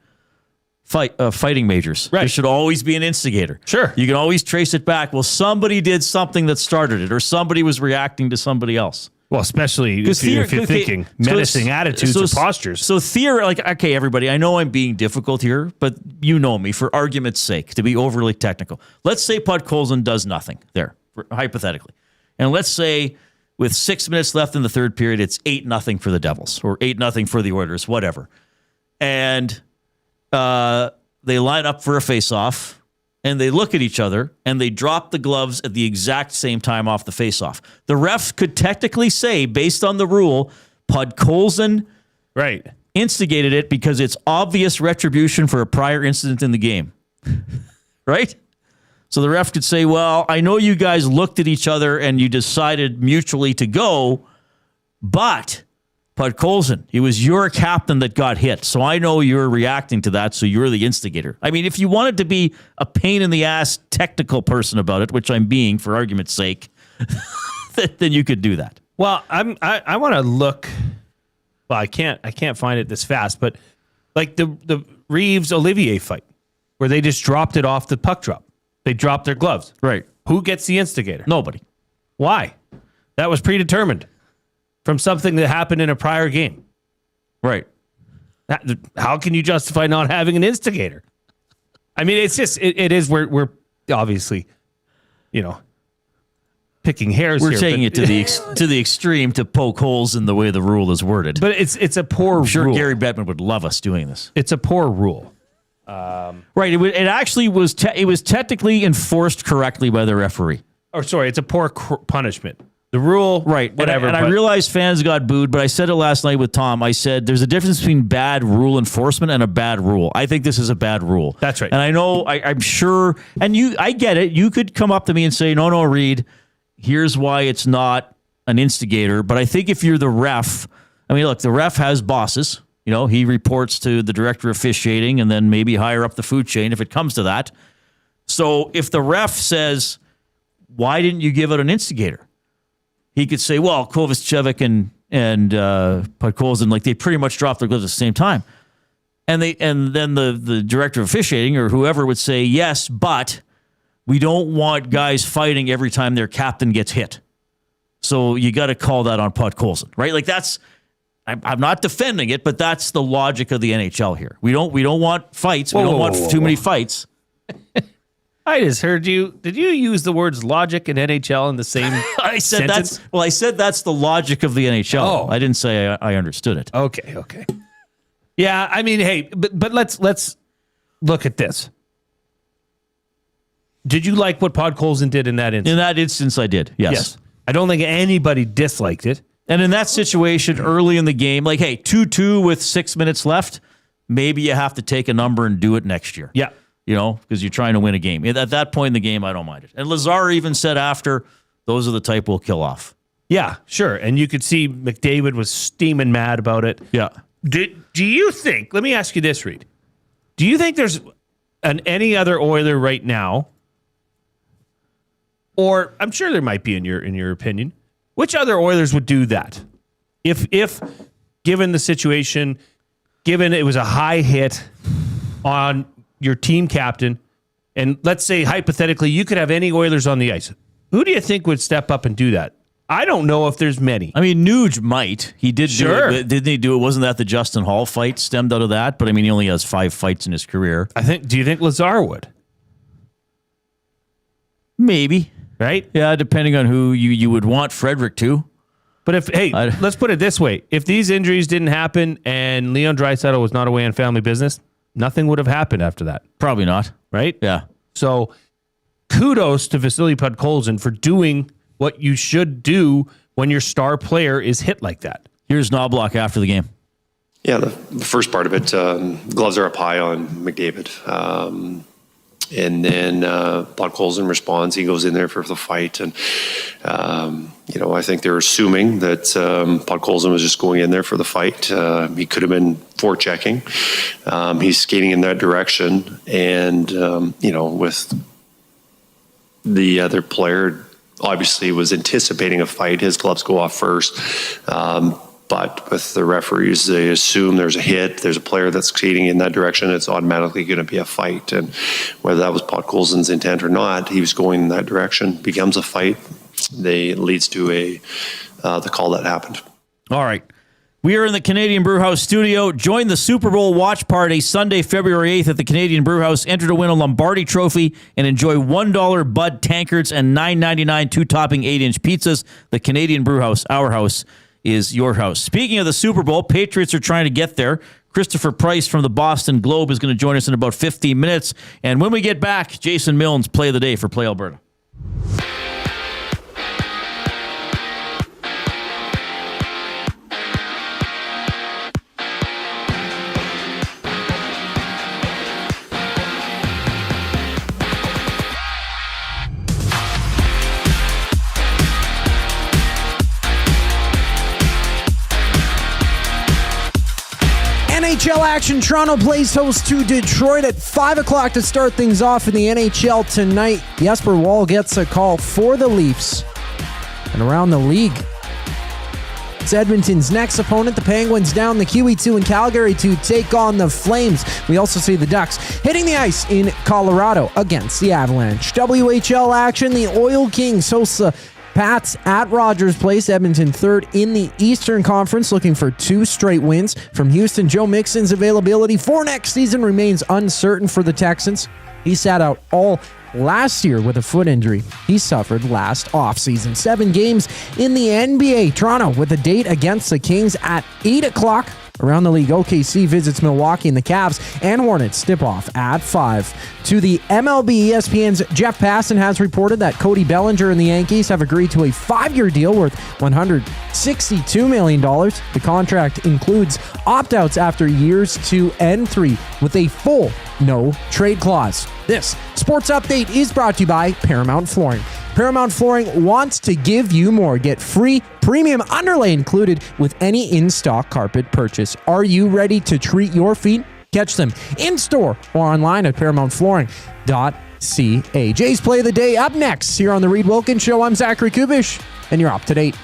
fighting majors. Right. There should always be an instigator. Sure, you can always trace it back. Well, somebody did something that started it, or somebody was reacting to somebody else. Well, especially if you're thinking menacing attitudes or postures. So okay, everybody, I know I'm being difficult here, but you know me, for argument's sake, to be overly technical. Let's say Podkolzin does nothing there, hypothetically. And let's say with 6 minutes left in the third period, it's 8-0 for the Devils, or 8-0 for the Oilers, whatever. And they line up for a face-off, and they look at each other, and they drop the gloves at the exact same time off the face-off. The refs could technically say, based on the rule, Podkolzin instigated it because it's obvious retribution for a prior incident in the game. Right? So the ref could say, well, I know you guys looked at each other and you decided mutually to go, but... Podkolzin, it was your captain that got hit, so I know you're reacting to that, so you're the instigator. I mean, if you wanted to be a pain-in-the-ass technical person about it, which I'm being for argument's sake, then you could do that. Well, I want to look. Well, I can't find it this fast, but like the Reeves-Olivier fight, where they just dropped it off the puck drop. They dropped their gloves. Right. Who gets the instigator? Nobody. Why? That was predetermined from something that happened in a prior game. Right. How can you justify not having an instigator? I mean, it's just, it is, we're obviously, picking hairs We're here. We're taking it to the extreme to poke holes in the way the rule is worded. But it's a poor rule. I'm sure Gary Bettman would love us doing this. It's a poor rule. Right. It actually was, it was technically enforced correctly by the referee. Or sorry, it's a poor punishment. The rule, right? Whatever. And I realize fans got booed, but I said it last night with Tom. I said there's a difference between bad rule enforcement and a bad rule. I think this is a bad rule. That's right. And I know, I'm sure, and I get it. You could come up to me and say, no, Reid, here's why it's not an instigator. But I think if you're the ref, I mean, look, the ref has bosses. He reports to the director of officiating and then maybe higher up the food chain if it comes to that. So if the ref says, why didn't you give it an instigator? He could say, well, Kovacevic and Podkolzin, like, they pretty much dropped their gloves at the same time. And then the director of officiating or whoever would say, yes, but we don't want guys fighting every time their captain gets hit. So you got to call that on Podkolzin, right? Like, that's, I'm not defending it, but that's the logic of the NHL here. We don't want fights. We don't want too many fights. I just heard you. Did you use the words logic and NHL in the same I said sentence? I said that's the logic of the NHL. Oh. I didn't say I understood it. Okay. Yeah, I mean, hey, but let's look at this. Did you like what Podkolzin did in that instance? In that instance, I did. Yes. I don't think anybody disliked it. And in that situation, early in the game, like, hey, 2-2 with 6 minutes left, maybe you have to take a number and do it next year. Yeah. Because you're trying to win a game. At that point in the game, I don't mind it. And Lazar even said after, those are the type we'll kill off. Yeah, sure. And you could see McDavid was steaming mad about it. Yeah. Do you think, let me ask you this, Reid. Do you think there's any other Oiler right now, or I'm sure there might be in your opinion, Which other Oilers would do that? If given the situation, given it was a high hit on your team captain, and let's say hypothetically you could have any Oilers on the ice, who do you think would step up and do that? I don't know if there's many. I mean, Nuge might. He did Sure. do it. Didn't he do it? Wasn't that the Justin Hall fight stemmed out of that? But I mean, he only has 5 fights in his career. Do you think Lazar would? Maybe. Right? Yeah, depending on who you would want Frederick to. But let's put it this way. If these injuries didn't happen and Leon Draisaitl was not away on family business, nothing would have happened after that. Probably not. Right? Yeah. So kudos to Vasily Podkolzin for doing what you should do when your star player is hit like that. Here's Knoblauch after the game. Yeah, the first part of it, gloves are up high on McDavid. And then Podkolzin responds. He goes in there for the fight. And, I think they're assuming that Podkolzin was just going in there for the fight. He could have been forechecking. He's skating in that direction. And, with the other player, obviously was anticipating a fight. His gloves go off first. But with the referees, they assume there's a hit, there's a player that's skating in that direction, it's automatically going to be a fight. And whether that was Podkolzin's intent or not, he was going in that direction, becomes a fight. Leads to the call that happened. All right. We are in the Canadian Brewhouse studio. Join the Super Bowl watch party Sunday, February 8th at the Canadian Brewhouse. Enter to win a Lombardi trophy and enjoy $1 Bud tankards and $9.99 2-topping 8-inch pizzas. The Canadian Brewhouse, our house, is your house. Speaking of the Super Bowl, Patriots are trying to get there. Christopher Price from the Boston Globe is going to join us in about 15 minutes. And when we get back, Jason Milne's Play of the Day for Play Alberta. NHL action. Toronto plays host to Detroit at 5 o'clock to start things off in the NHL tonight. Jesper Wall gets a call for the Leafs. And around the league, it's Edmonton's next opponent. The Penguins down the QE2 in Calgary to take on the Flames. We also see the Ducks hitting the ice in Colorado against the Avalanche. WHL action. The Oil Kings host the Pats at Rogers Place. Edmonton third in the Eastern Conference, looking for 2 straight wins. From Houston, Joe Mixon's availability for next season remains uncertain for the Texans. He sat out all last year with a foot injury he suffered last offseason. 7 games in the NBA. Toronto with a date against the Kings at 8 o'clock. Around the league, OKC visits Milwaukee, and the Cavs and Hornets tip off at 5. To the MLB, ESPN's Jeff Passan has reported that Cody Bellinger and the Yankees have agreed to a 5-year deal worth $162 million. The contract includes opt-outs after years 2 and 3 with a full no-trade clause. This sports update is brought to you by Paramount Flooring. Paramount Flooring wants to give you more. Get free premium underlay included with any in-stock carpet purchase. Are you ready to treat your feet? Catch them in-store or online at ParamountFlooring.ca. Jay's Play of the Day up next here on the Reid Wilkins Show. I'm Zachary Kubish, and you're up to date.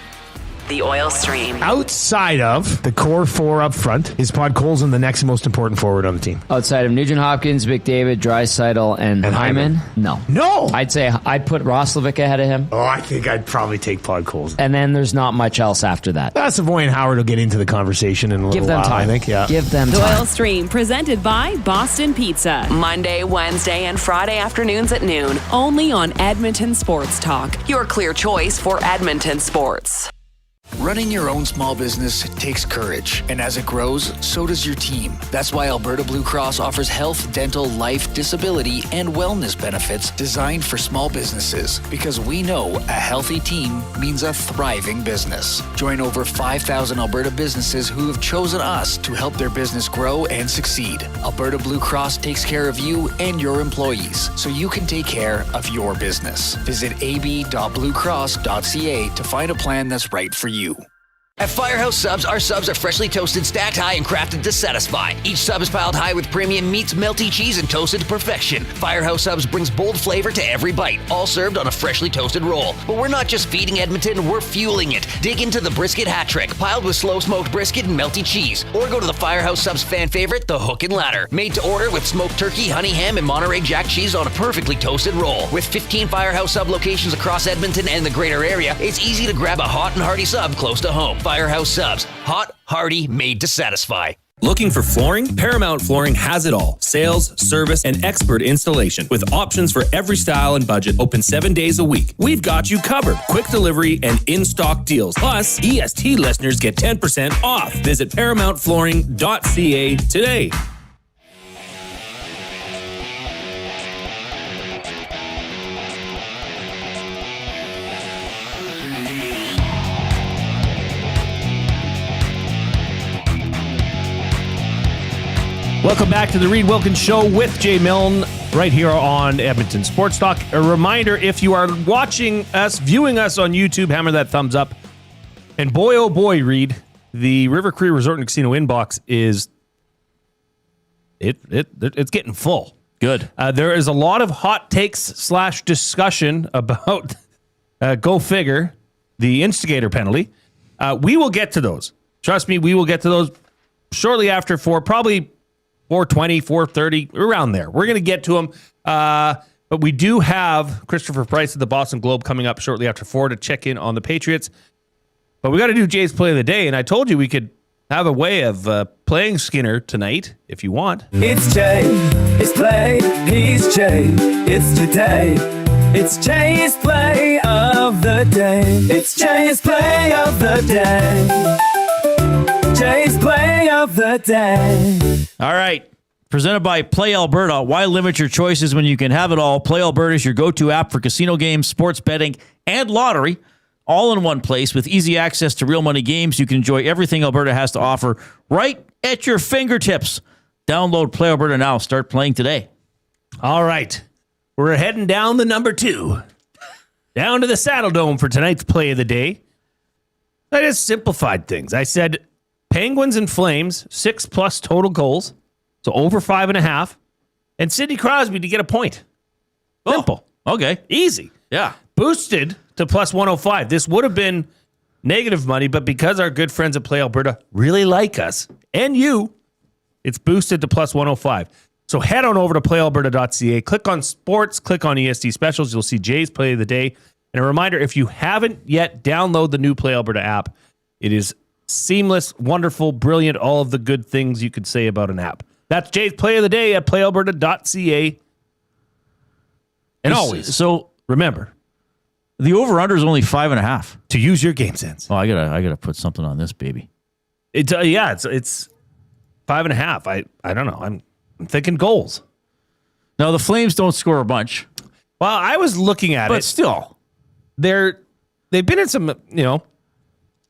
The Oil Stream. Outside of the core 4 up front, is Podkolzin the next most important forward on the team? Outside of Nugent Hopkins, McDavid, Draisaitl, and Hyman? No. I'd say I'd put Roslovic ahead of him. Oh, I think I'd probably take Podkolzin. And then there's not much else after that. Savoie and Howard will get into the conversation in a little while, I think. Yeah. Give them The time. Oil Stream, presented by Boston Pizza. Monday, Wednesday, and Friday afternoons at noon. Only on Edmonton Sports Talk. Your clear choice for Edmonton sports. Running your own small business takes courage, and as it grows, so does your team. That's why Alberta Blue Cross offers health, dental, life, disability, and wellness benefits designed for small businesses, because we know a healthy team means a thriving business. Join over 5,000 Alberta businesses who have chosen us to help their business grow and succeed. Alberta Blue Cross takes care of you and your employees, so you can take care of your business. Visit ab.bluecross.ca to find a plan that's right for you. At Firehouse Subs, our subs are freshly toasted, stacked high, and crafted to satisfy. Each sub is piled high with premium meats, melty cheese, and toasted to perfection. Firehouse Subs brings bold flavor to every bite, all served on a freshly toasted roll. But we're not just feeding Edmonton, we're fueling it. Dig into the brisket hat trick, piled with slow-smoked brisket and melty cheese. Or go to the Firehouse Subs fan favorite, the Hook and Ladder. Made to order with smoked turkey, honey ham, and Monterey Jack cheese on a perfectly toasted roll. With 15 Firehouse Sub locations across Edmonton and the greater area, it's easy to grab a hot and hearty sub close to home. Firehouse Subs. Hot, hearty, made to satisfy. Looking for flooring? Paramount Flooring has it all. Sales, service, and expert installation. With options for every style and budget, open 7 days a week. We've got you covered. Quick delivery and in-stock deals. Plus, EST listeners get 10% off. Visit ParamountFlooring.ca today. Welcome back to the Reid Wilkins Show with Jay Milne right here on Edmonton Sports Talk. A reminder, if you are watching us, viewing us on YouTube, hammer that thumbs up. And boy, oh boy, Reid, the River Cree Resort and Casino inbox is it's getting full. Good. There is a lot of hot takes / discussion about, go figure, the Instigator penalty. We will get to those. Trust me, we will get to those shortly after 4, probably 4:20, 4:30, around there. We're going to get to them. But we do have Christopher Price of the Boston Globe coming up shortly after 4 to check in on the Patriots. But we got to do Jay's play of the day. And I told you we could have a way of playing Skinner tonight if you want. It's Jay, it's play, he's Jay, it's today. It's Jay's play of the day. It's Jay's play of the day. Jay's play of the day. All right. Presented by Play Alberta. Why limit your choices when you can have it all? Play Alberta is your go-to app for casino games, sports betting, and lottery. All in one place with easy access to real money games. You can enjoy everything Alberta has to offer right at your fingertips. Download Play Alberta now. Start playing today. All right. We're heading down the number 2. Down to the Saddle Dome for tonight's play of the day. I just simplified things. I said Penguins and Flames, 6+ total goals. So over 5.5. And Sidney Crosby to get a point. Simple. Okay. Easy. Yeah. Boosted to plus 105. This would have been negative money, but because our good friends at Play Alberta really like us and you, it's boosted to plus 105. So head on over to playalberta.ca, click on sports, click on ESD specials. You'll see Jay's play of the day. And a reminder, if you haven't yet, download the new Play Alberta app. It is seamless, wonderful, brilliant, all of the good things you could say about an app. That's Jay's play of the day at playalberta.ca. And always, so remember, the over-under is only 5.5. To use your game sense. Oh, I gotta put something on this baby. It's 5.5. I don't know. I'm thinking goals. Now the Flames don't score a bunch. Well, I was looking at it, but still, they've been in some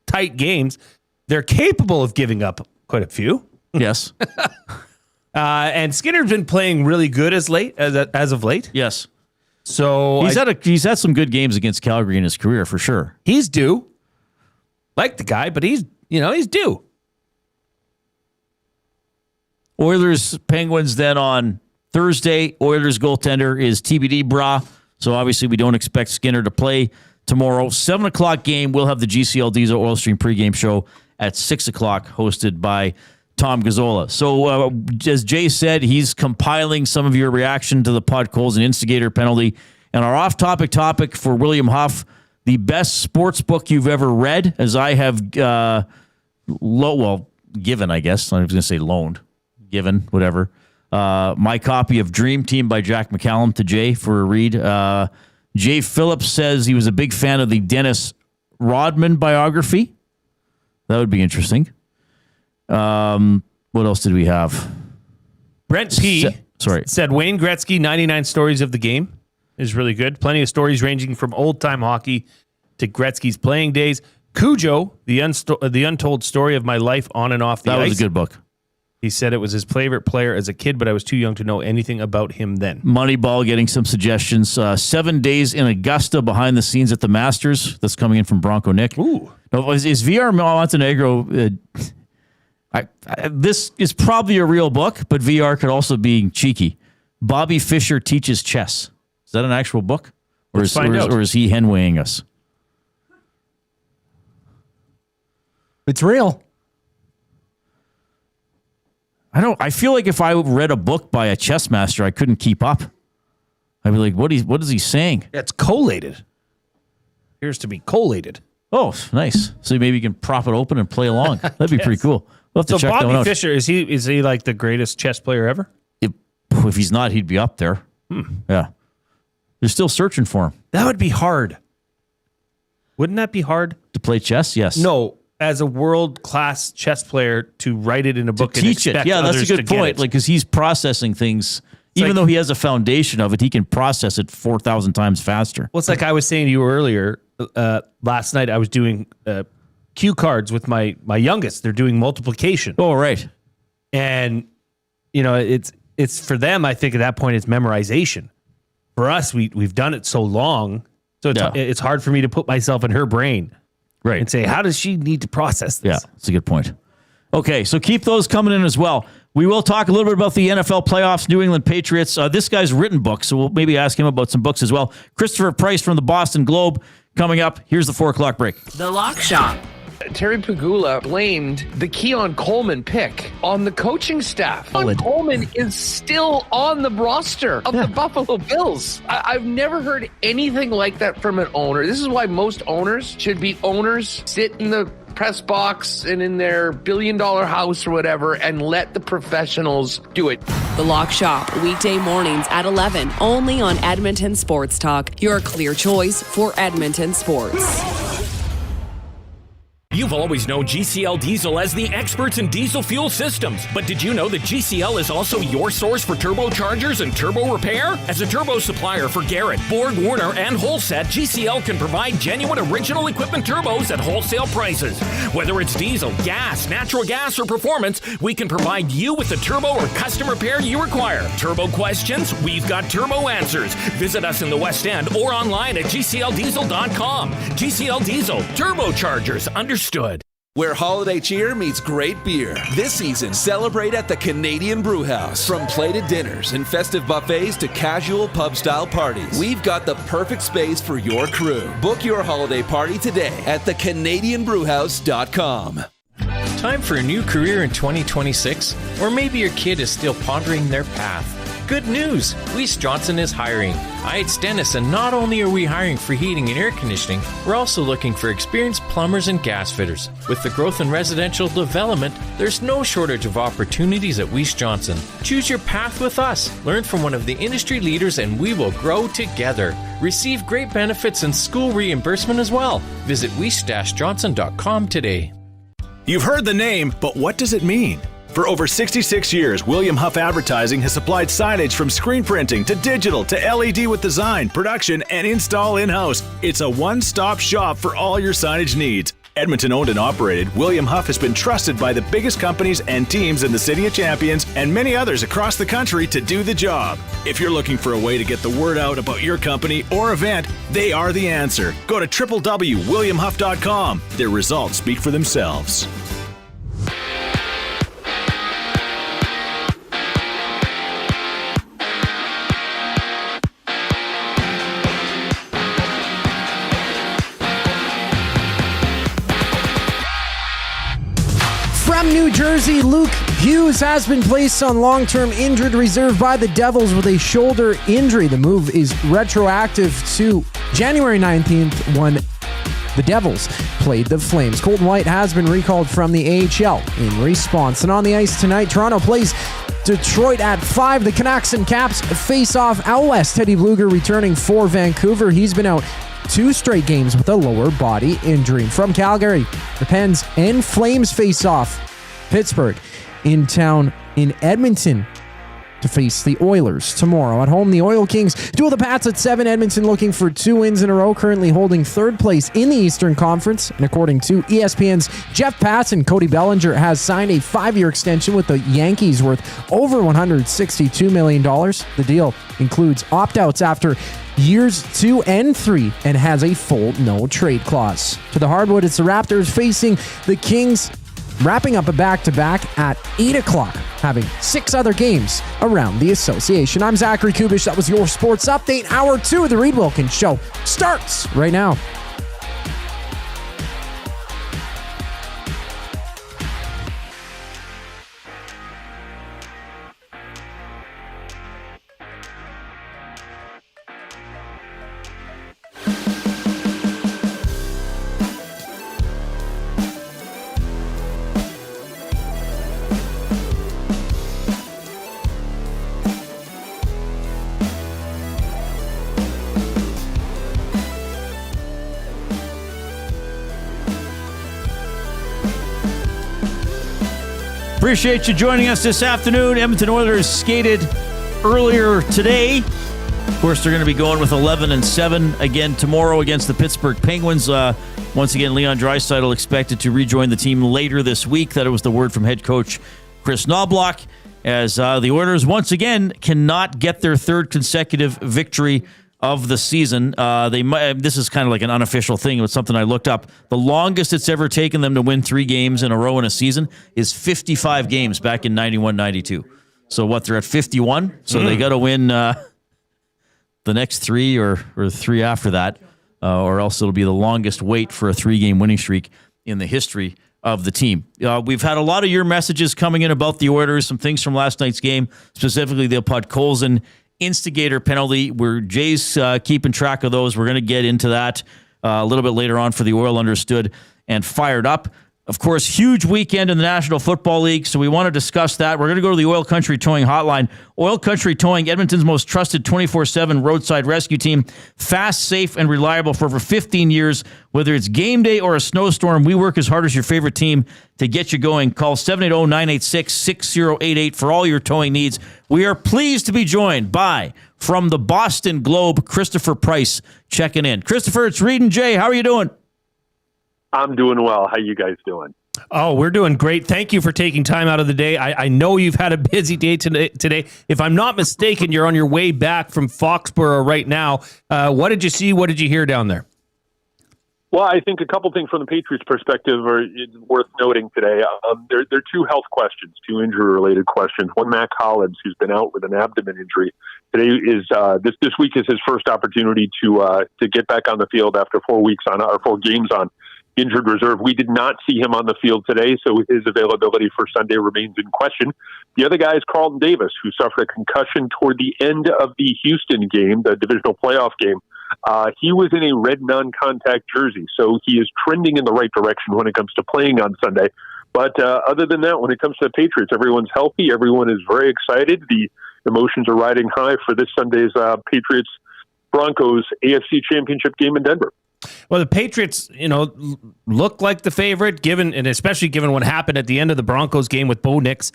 tight games. They're capable of giving up quite a few. Yes. And Skinner's been playing really good as of late. Yes. So he's had some good games against Calgary in his career for sure. He's due. Like the guy, but he's due. Oilers Penguins then on Thursday. Oilers goaltender is TBD Bra. So obviously we don't expect Skinner to play tomorrow. 7:00 game. We'll have the GCL Diesel Oil Stream pregame show at 6:00, hosted by Tom Gazzola. So as Jay said, he's compiling some of your reaction to the Podkolzin Instigator penalty. And our off-topic topic for William Huff, the best sports book you've ever read, as I have given, I guess. I was going to say loaned. Given, whatever. My copy of Dream Team by Jack McCallum to Jay for a read. Jay Phillips says he was a big fan of the Dennis Rodman biography. That would be interesting. What else did we have? Brent P. said Wayne Gretzky, 99 Stories of the Game is really good. Plenty of stories ranging from old-time hockey to Gretzky's playing days. Cujo, the untold story of my life on and off the ice. That was a good book. He said it was his favorite player as a kid, but I was too young to know anything about him then. Moneyball getting some suggestions. 7 days in Augusta behind the scenes at the Masters. That's coming in from Bronco Nick. Ooh. No, is VR Montenegro... this is probably a real book, but VR could also be cheeky. Bobby Fischer Teaches Chess. Is that an actual book? Or is he henwaying us? It's real. I feel like if I read a book by a chess master, I couldn't keep up. I'd be like, what is he saying? Yeah, it's collated. Appears to be collated. Oh, nice. So maybe you can prop it open and play along. That'd be pretty cool. We'll have to check that one out. Bobby Fischer, is he like the greatest chess player ever? If he's not, he'd be up there. Yeah. They're still searching for him. That would be hard. Wouldn't that be hard? To play chess? Yes. No. As a world-class chess player, to write it in a book to and teach it. Yeah, that's a good point. Like, because he's processing things, even though he has a foundation of it, he can process it 4,000 times faster. Well, it's like I was saying to you earlier. Last night I was doing cue cards with my youngest. They're doing multiplication. Oh, right. And it's for them. I think at that point it's memorization. For us, we've done it so long, so it's hard for me to put myself in her brain. Right. And say, how does she need to process this? Yeah, that's a good point. Okay, so keep those coming in as well. We will talk a little bit about the NFL playoffs, New England Patriots. This guy's written books, so we'll maybe ask him about some books as well. Christopher Price from the Boston Globe coming up. Here's the 4 o'clock break. The Lock Shop. Terry Pegula blamed the Keon Coleman pick on the coaching staff. Keon Coleman is still on the roster of the Buffalo Bills. I've never heard anything like that from an owner. This is why most owners should be owners, sit in the press box and in their billion-dollar house or whatever and let the professionals do it. The Lock Shop, weekday mornings at 11, only on Edmonton Sports Talk, your clear choice for Edmonton sports. You've always known GCL Diesel as the experts in diesel fuel systems, but did you know that GCL is also your source for turbochargers and turbo repair? As a turbo supplier for Garrett, Borg Warner, and Holset, GCL can provide genuine original equipment turbos at wholesale prices. Whether it's diesel, gas, natural gas, or performance, we can provide you with the turbo or custom repair you require. Turbo questions? We've got turbo answers. Visit us in the West End or online at GCLDiesel.com. GCL Diesel, turbochargers, understood. Where holiday cheer meets great beer. This season, celebrate at the Canadian Brewhouse. From plated dinners and festive buffets to casual pub-style parties, we've got the perfect space for your crew. Book your holiday party today at thecanadianbrewhouse.com. Time for a new career in 2026? Or maybe your kid is still pondering their path. Good news! Weiss Johnson is hiring. It's Dennis, and not only are we hiring for heating and air conditioning, we're also looking for experienced plumbers and gas fitters. With the growth in residential development, there's no shortage of opportunities at Weiss Johnson. Choose your path with us. Learn from one of the industry leaders, and we will grow together. Receive great benefits and school reimbursement as well. Visit weiss-johnson.com today. You've heard the name, but what does it mean? For over 66 years, William Huff Advertising has supplied signage from screen printing to digital to LED with design, production, and install in-house. It's a one-stop shop for all your signage needs. Edmonton owned and operated, William Huff has been trusted by the biggest companies and teams in the City of Champions and many others across the country to do the job. If you're looking for a way to get the word out about your company or event, they are the answer. Go to www.williamhuff.com. Their results speak for themselves. From New Jersey, Luke Hughes has been placed on long-term injured reserve by the Devils with a shoulder injury. The move is retroactive to January 19th when the Devils played the Flames. Colton White has been recalled from the AHL in response. And on the ice tonight, Toronto plays Detroit at 5. The Canucks and Caps face off out west. Teddy Bluger returning for Vancouver. He's been out 2 straight games with a lower body injury. From Calgary, the Pens and Flames face off. Pittsburgh in town in Edmonton to face the Oilers tomorrow. At home, the Oil Kings duel the Pats at 7. Edmonton looking for 2 wins in a row, currently holding 3rd place in the Eastern Conference. And according to ESPN's Jeff Passan, Cody Bellinger has signed a 5-year extension with the Yankees worth over $162 million. The deal includes opt-outs after years 2 and 3 and has a full no-trade clause. To the hardwood, it's the Raptors facing the Kings, wrapping up a back-to-back at 8 o'clock, having 6 other games around the association. I'm Zachary Kubish. That was your sports update. Hour 2 of the Reid Wilkins Show starts right now. Appreciate you joining us this afternoon. Edmonton Oilers skated earlier today. Of course, they're going to be going with 11-7 again tomorrow against the Pittsburgh Penguins. Once again, Leon Draisaitl expected to rejoin the team later this week. That was the word from head coach Kris Knoblauch, as the Oilers once again cannot get their 3rd consecutive victory of the season. This is kind of like an unofficial thing. It was something I looked up. The longest it's ever taken them to win 3 games in a row in a season is 55 games back in 91-92. So they're at 51. So they got to win the next 3 or 3 after that, or else it'll be the longest wait for a 3-game winning streak in the history of the team. We've had a lot of your messages coming in about the Oilers, some things from last night's game, specifically the Podkolzin Instigator penalty, where Jay's keeping track of those. We're going to get into that a little bit later on for the Oil Understood and Fired Up. Of course, huge weekend in the National Football League, so we want to discuss that. We're going to go to the Oil Country Towing Hotline. Oil Country Towing, Edmonton's most trusted 24/7 roadside rescue team. Fast, safe, and reliable for over 15 years. Whether it's game day or a snowstorm, we work as hard as your favorite team to get you going. Call 780-986-6088 for all your towing needs. We are pleased to be joined by, from the Boston Globe, Christopher Price checking in. Christopher, it's Reid and Jay. How are you doing? I'm doing well. How you guys doing? Oh, we're doing great. Thank you for taking time out of the day. I know you've had a busy day today. If I'm not mistaken, you're on your way back from Foxborough right now. What did you see? What did you hear down there? Well, I think a couple things from the Patriots' perspective are worth noting today. There are 2 health questions, 2 injury-related questions. One, Matt Collins, who's been out with an abdomen injury. Today is this week is his first opportunity to get back on the field after 4 games on injured reserve. We did not see him on the field today, so his availability for Sunday remains in question. The other guy is Carlton Davis, who suffered a concussion toward the end of the Houston game, the divisional playoff game. He was in a red non-contact jersey, so he is trending in the right direction when it comes to playing on Sunday. But other than that, when it comes to the Patriots, everyone's healthy. Everyone is very excited. The emotions are riding high for this Sunday's Patriots-Broncos AFC Championship game in Denver. Well, the Patriots, look like the favorite, and especially given what happened at the end of the Broncos game with Bo Nix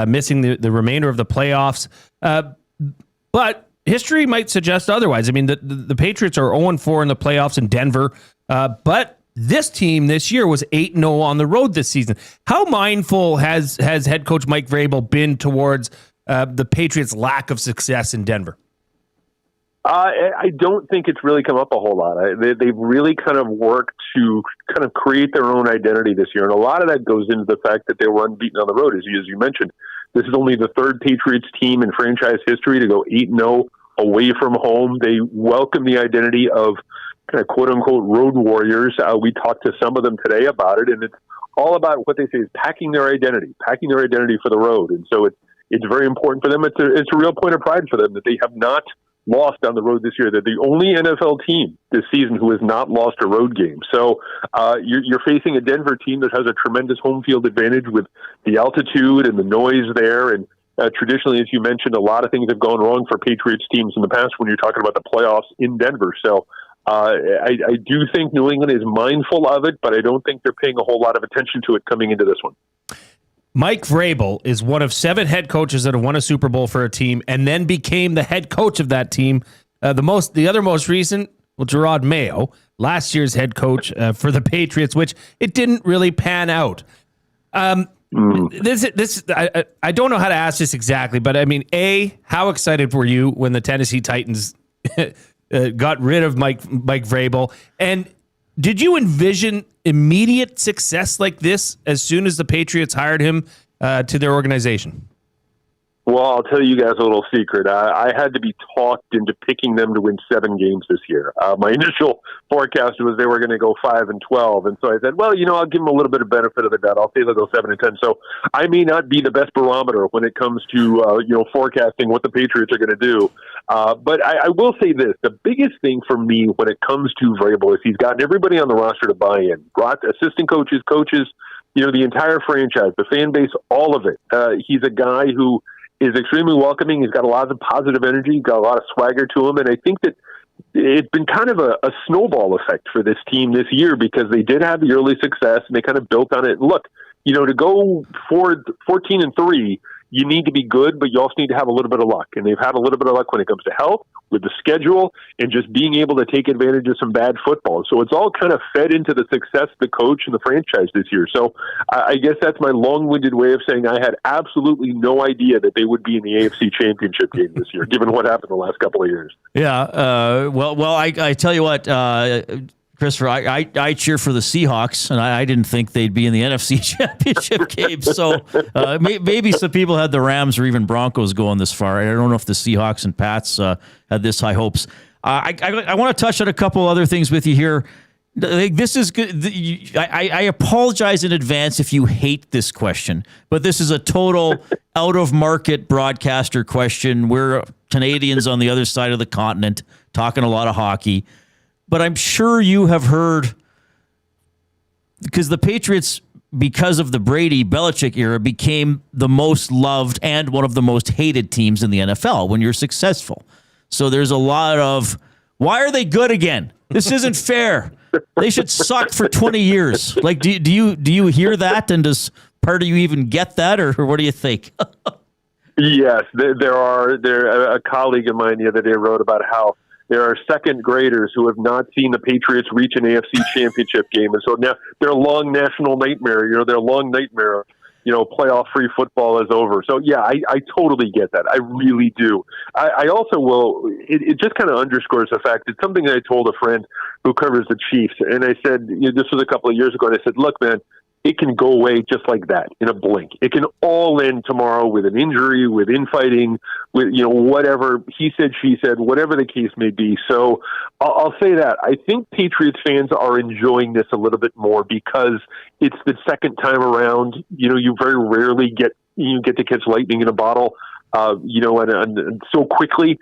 missing the remainder of the playoffs. But history might suggest otherwise. I mean, the Patriots are 0-4 in the playoffs in Denver, but this team this year was 8-0 on the road this season. How mindful has head coach Mike Vrabel been towards the Patriots' lack of success in Denver? I don't think it's really come up a whole lot. They've really kind of worked to kind of create their own identity this year. And a lot of that goes into the fact that they were unbeaten on the road. As you mentioned, this is only the 3rd Patriots team in franchise history to go 8-0 away from home. They welcome the identity of kind of quote-unquote road warriors. We talked to some of them today about it, and it's all about what they say is packing their identity for the road. And so it's very important for them. It's a real point of pride for them that they have not lost on the road this year. They're the only NFL team this season who has not lost a road game. So you're facing a Denver team that has a tremendous home field advantage with the altitude and the noise there. And traditionally, as you mentioned, a lot of things have gone wrong for Patriots teams in the past when you're talking about the playoffs in Denver. So I do think New England is mindful of it, but I don't think they're paying a whole lot of attention to it coming into this one. Mike Vrabel is one of 7 head coaches that have won a Super Bowl for a team and then became the head coach of that team. The other most recent, Gerard Mayo, last year's head coach for the Patriots, which it didn't really pan out. I don't know how to ask this exactly, but I mean, how excited were you when the Tennessee Titans got rid of Mike Vrabel? And did you envision immediate success like this as soon as the Patriots hired him to their organization? Well, I'll tell you guys a little secret. I had to be talked into picking them to win 7 games this year. My initial forecast was they were going to go 5-12, and so I said, well, I'll give them a little bit of benefit of the doubt. I'll say they'll go 7-10. So I may not be the best barometer when it comes to forecasting what the Patriots are going to do. But I will say this: the biggest thing for me when it comes to Vrabel is he's gotten everybody on the roster to buy in. Brought assistant coaches, the entire franchise, the fan base, all of it. He's a guy who is extremely welcoming. He's got a lot of positive energy, got a lot of swagger to him. And I think that it's been kind of a snowball effect for this team this year because they did have the early success and they kind of built on it. And look, to go 14-3, you need to be good, but you also need to have a little bit of luck. And they've had a little bit of luck when it comes to health, with the schedule, and just being able to take advantage of some bad football. So it's all kind of fed into the success of the coach and the franchise this year. So I guess that's my long-winded way of saying I had absolutely no idea that they would be in the AFC Championship game this year, given what happened the last couple of years. Yeah. Well, I tell you what, Christopher, I cheer for the Seahawks, and I didn't think they'd be in the NFC Championship game. So maybe some people had the Rams or even Broncos going this far. I don't know if the Seahawks and Pats had this high hopes. I want to touch on a couple other things with you here. This is good. I apologize in advance if you hate this question, but this is a total out-of-market broadcaster question. We're Canadians on the other side of the continent talking a lot of hockey. But I'm sure you have heard, because the Patriots, because of the Brady-Belichick era, became the most loved and one of the most hated teams in the NFL when you're successful. So there's a lot of, why are they good again? This isn't fair. They should suck for 20 years. Like, do you hear that? And does part of you even get that? Or what do you think? Yes, there a colleague of mine the other day wrote about how there are second graders who have not seen the Patriots reach an AFC Championship game. And so now their long national nightmare, their long nightmare, playoff free football is over. So yeah, I totally get that. I really do. I also will, it just kind of underscores the fact, it's something that I told a friend who covers the Chiefs. And I said, this was a couple of years ago. And I said, look, man, it can go away just like that in a blink. It can all end tomorrow with an injury, with infighting, with, whatever he said, she said, whatever the case may be. So I'll say that. I think Patriots fans are enjoying this a little bit more because it's the second time around. You very rarely get to catch lightning in a bottle. And so quickly,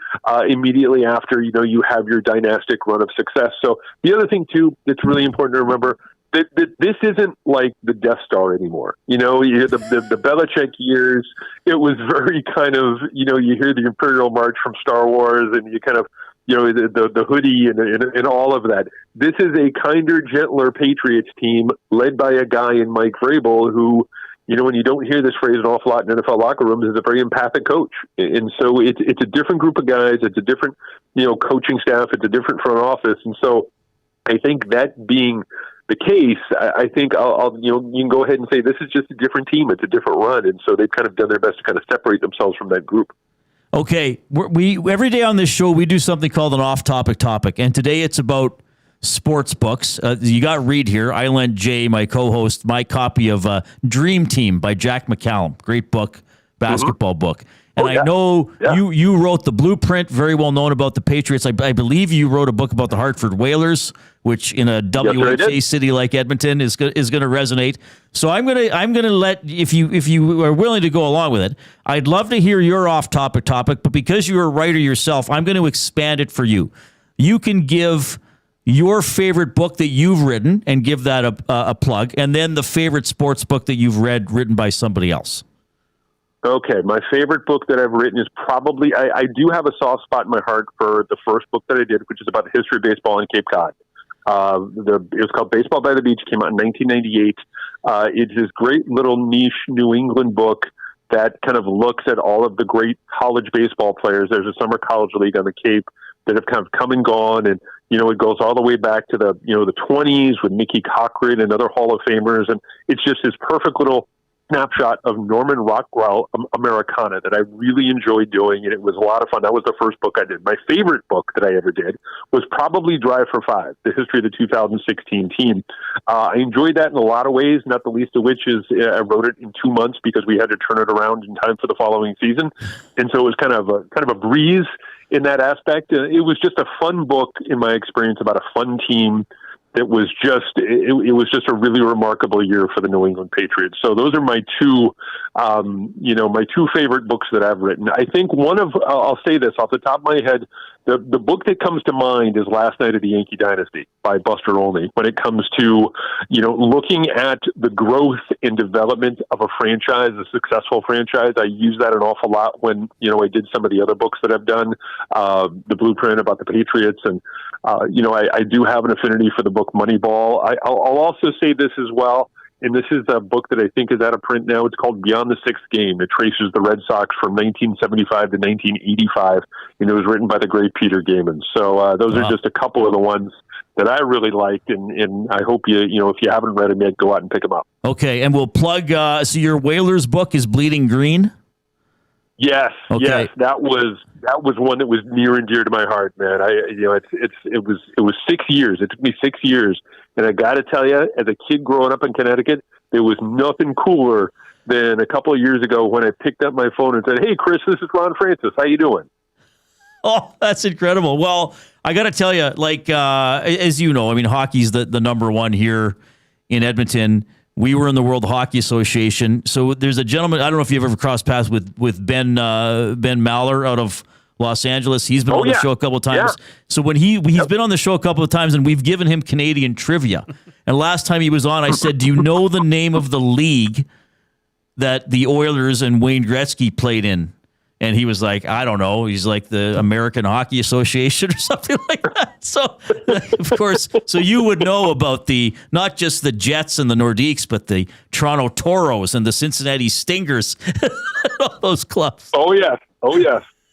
immediately after, you have your dynastic run of success. So the other thing too, that's really important to remember, this isn't like the Death Star anymore. You hear the Belichick years. It was very kind of, you hear the Imperial March from Star Wars and you kind of, the hoodie and all of that. This is a kinder, gentler Patriots team led by a guy in Mike Vrabel who, when you don't hear this phrase an awful lot in NFL locker rooms, is a very empathic coach. And so it's a different group of guys. It's a different, coaching staff. It's a different front office. And so I think that being the case, I think you can go ahead and say this is just a different team. It's a different run. And so they've kind of done their best to kind of separate themselves from that group. Okay. We every day on this show, we do something called an off-topic topic. And today it's about sports books. You got Reid here. I lent Jay, my co-host, my copy of Dream Team by Jack McCallum. Great book, basketball book. And I know you wrote the blueprint, very well known about the Patriots. I believe you wrote a book about the Hartford Whalers, which in a WHA city like Edmonton is going to resonate. So I'm gonna let, if you are willing to go along with it, I'd love to hear your off-topic topic. But because you're a writer yourself, I'm going to expand it for you. You can give your favorite book that you've written and give that a plug, and then the favorite sports book that you've read written by somebody else. Okay, my favorite book that I've written is probably, I do have a soft spot in my heart for the first book that I did, which is about the history of baseball in Cape Cod. It was called Baseball by the Beach. Came out in 1998. It's this great little niche New England book that kind of looks at all of the great college baseball players. There's a summer college league on the Cape that have kind of come and gone, and it goes all the way back to the 20s with Mickey Cochran and other Hall of Famers, and it's just this perfect little snapshot of Norman Rockwell Americana that I really enjoyed doing, and it was a lot of fun. That was the first book I did. My favorite book that I ever did was probably Drive for Five, the history of the 2016 team. I enjoyed that in a lot of ways, not the least of which is I wrote it in 2 months because we had to turn it around in time for the following season, and so it was kind of a breeze in that aspect. It was just a fun book in my experience about a fun team. It was just a really remarkable year for the New England Patriots. So those are my two, my two favorite books that I've written. I think I'll say this off the top of my head, the book that comes to mind is Last Night of the Yankee Dynasty by Buster Olney. When it comes to, looking at the growth and development of a franchise, a successful franchise, I use that an awful lot when, I did some of the other books that I've done, the Blueprint about the Patriots, and I do have an affinity for the book Moneyball. I'll also say this as well, and this is a book that I think is out of print now. It's called Beyond the Sixth Game. It traces the Red Sox from 1975 to 1985, and it was written by the great Peter Gaiman. So those are just a couple of the ones that I really liked, and I hope if you haven't read them yet, go out and pick them up. Okay, and we'll plug. So your Whalers book is Bleeding Green. Yes, okay. Yes, that was one that was near and dear to my heart, man. It was 6 years. It took me 6 years, and I got to tell you, as a kid growing up in Connecticut, there was nothing cooler than a couple of years ago when I picked up my phone and said, "Hey, Kris, this is Ron Francis. How you doing?" Oh, that's incredible. Well, I got to tell you, as you know, hockey's the number one here in Edmonton. We were in the World Hockey Association. So there's a gentleman, I don't know if you've ever crossed paths with Ben Maller out of Los Angeles. He's been on the show a couple of times. Yeah. So when he's been on the show a couple of times, and we've given him Canadian trivia. And last time he was on, I said, "Do you know the name of the league that the Oilers and Wayne Gretzky played in?" And he was like, "I don't know." He's like, the American Hockey Association or something like that. So, of course, so you would know about not just the Jets and the Nordiques, but the Toronto Toros and the Cincinnati Stingers, all those clubs. Oh, yes.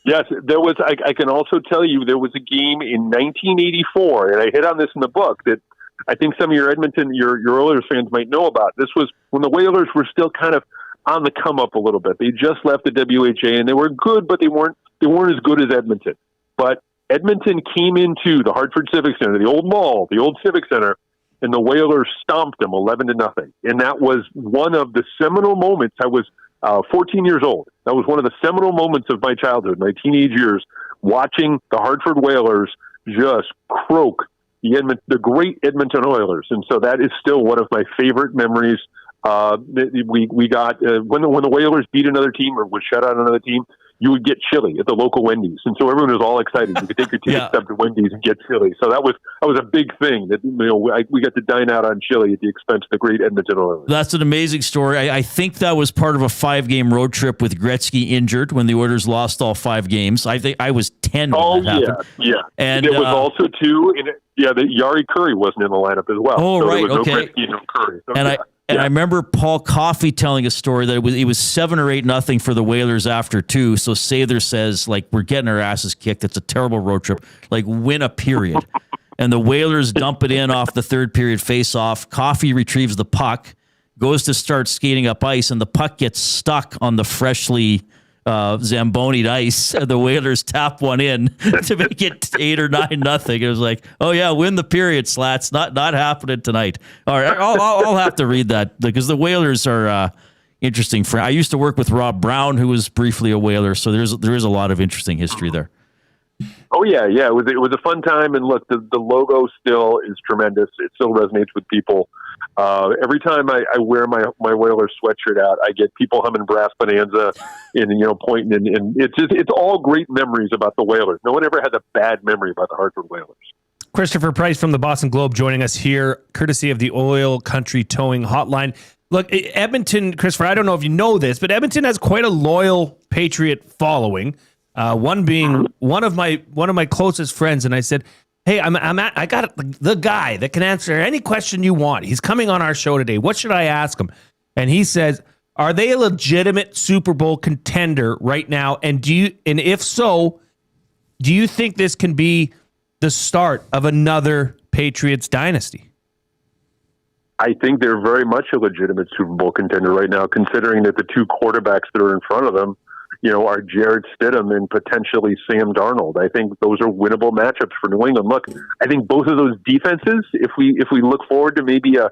Yes, there was. I can also tell you there was a game in 1984, and I hit on this in the book, that I think some of your Edmonton, your Oilers fans might know about. This was when the Whalers were still kind of on the come up a little bit. They just left the WHA, and they were good, but they weren't as good as Edmonton. But Edmonton came into the Hartford Civic Center, the old mall, the old Civic Center, and the Whalers stomped them 11-0. And that was one of the seminal moments. I was 14 years old. That was one of the seminal moments of my childhood, my teenage years, watching the Hartford Whalers just croak the great Edmonton Oilers. And so that is still one of my favorite memories. We got when the Whalers beat another team or would shut out another team, you would get chili at the local Wendy's, and so everyone was all excited. You could take your tickets up to Wendy's and get chili. So that was a big thing. That we got to dine out on chili at the expense of the great Edmonton Oilers. That's an amazing story. I think that was part of a 5-game road trip with Gretzky injured when the Oilers lost all 5 games. I think I was 10 when that happened. Yeah. And it was also too. That Yari Curry wasn't in the lineup as well. Oh, so right. There was Okay. no Gretzky, no Curry. So, I remember Paul Coffey telling a story that it was 7 or 8-0 for the Whalers after 2. So Sather says, we're getting our asses kicked. It's a terrible road trip. Win a period. And the Whalers dump it in off the third period face-off. Coffey retrieves the puck, goes to start skating up ice, and the puck gets stuck on the freshly Zamboni'd ice. The Whalers tap one in to make it 8 or 9-0. It was like, oh yeah, win the period, Slats. Not happening tonight. All right, I'll have to read that because the Whalers are interesting. I used to work with Rob Brown, who was briefly a Whaler, so there is a lot of interesting history there. Oh yeah. It was a fun time, and look, the logo still is tremendous. It still resonates with people. Every time I wear my Whalers sweatshirt out, I get people humming Brass Bonanza and pointing, and it's all great memories about the Whalers. No one ever has a bad memory about the Hartford Whalers. Christopher Price from the Boston Globe joining us here, courtesy of the Oil Country Towing Hotline. Look, Edmonton, Christopher, I don't know if you know this, but Edmonton has quite a loyal Patriot following. One being one of my closest friends, and I said, hey, I got the guy that can answer any question you want. He's coming on our show today. What should I ask him? And he says, are they a legitimate Super Bowl contender right now? And if so, do you think this can be the start of another Patriots dynasty? I think they're very much a legitimate Super Bowl contender right now, considering that the two quarterbacks that are in front of them, are Jarrett Stidham and potentially Sam Darnold. I think those are winnable matchups for New England. Look, I think both of those defenses, if we look forward to maybe a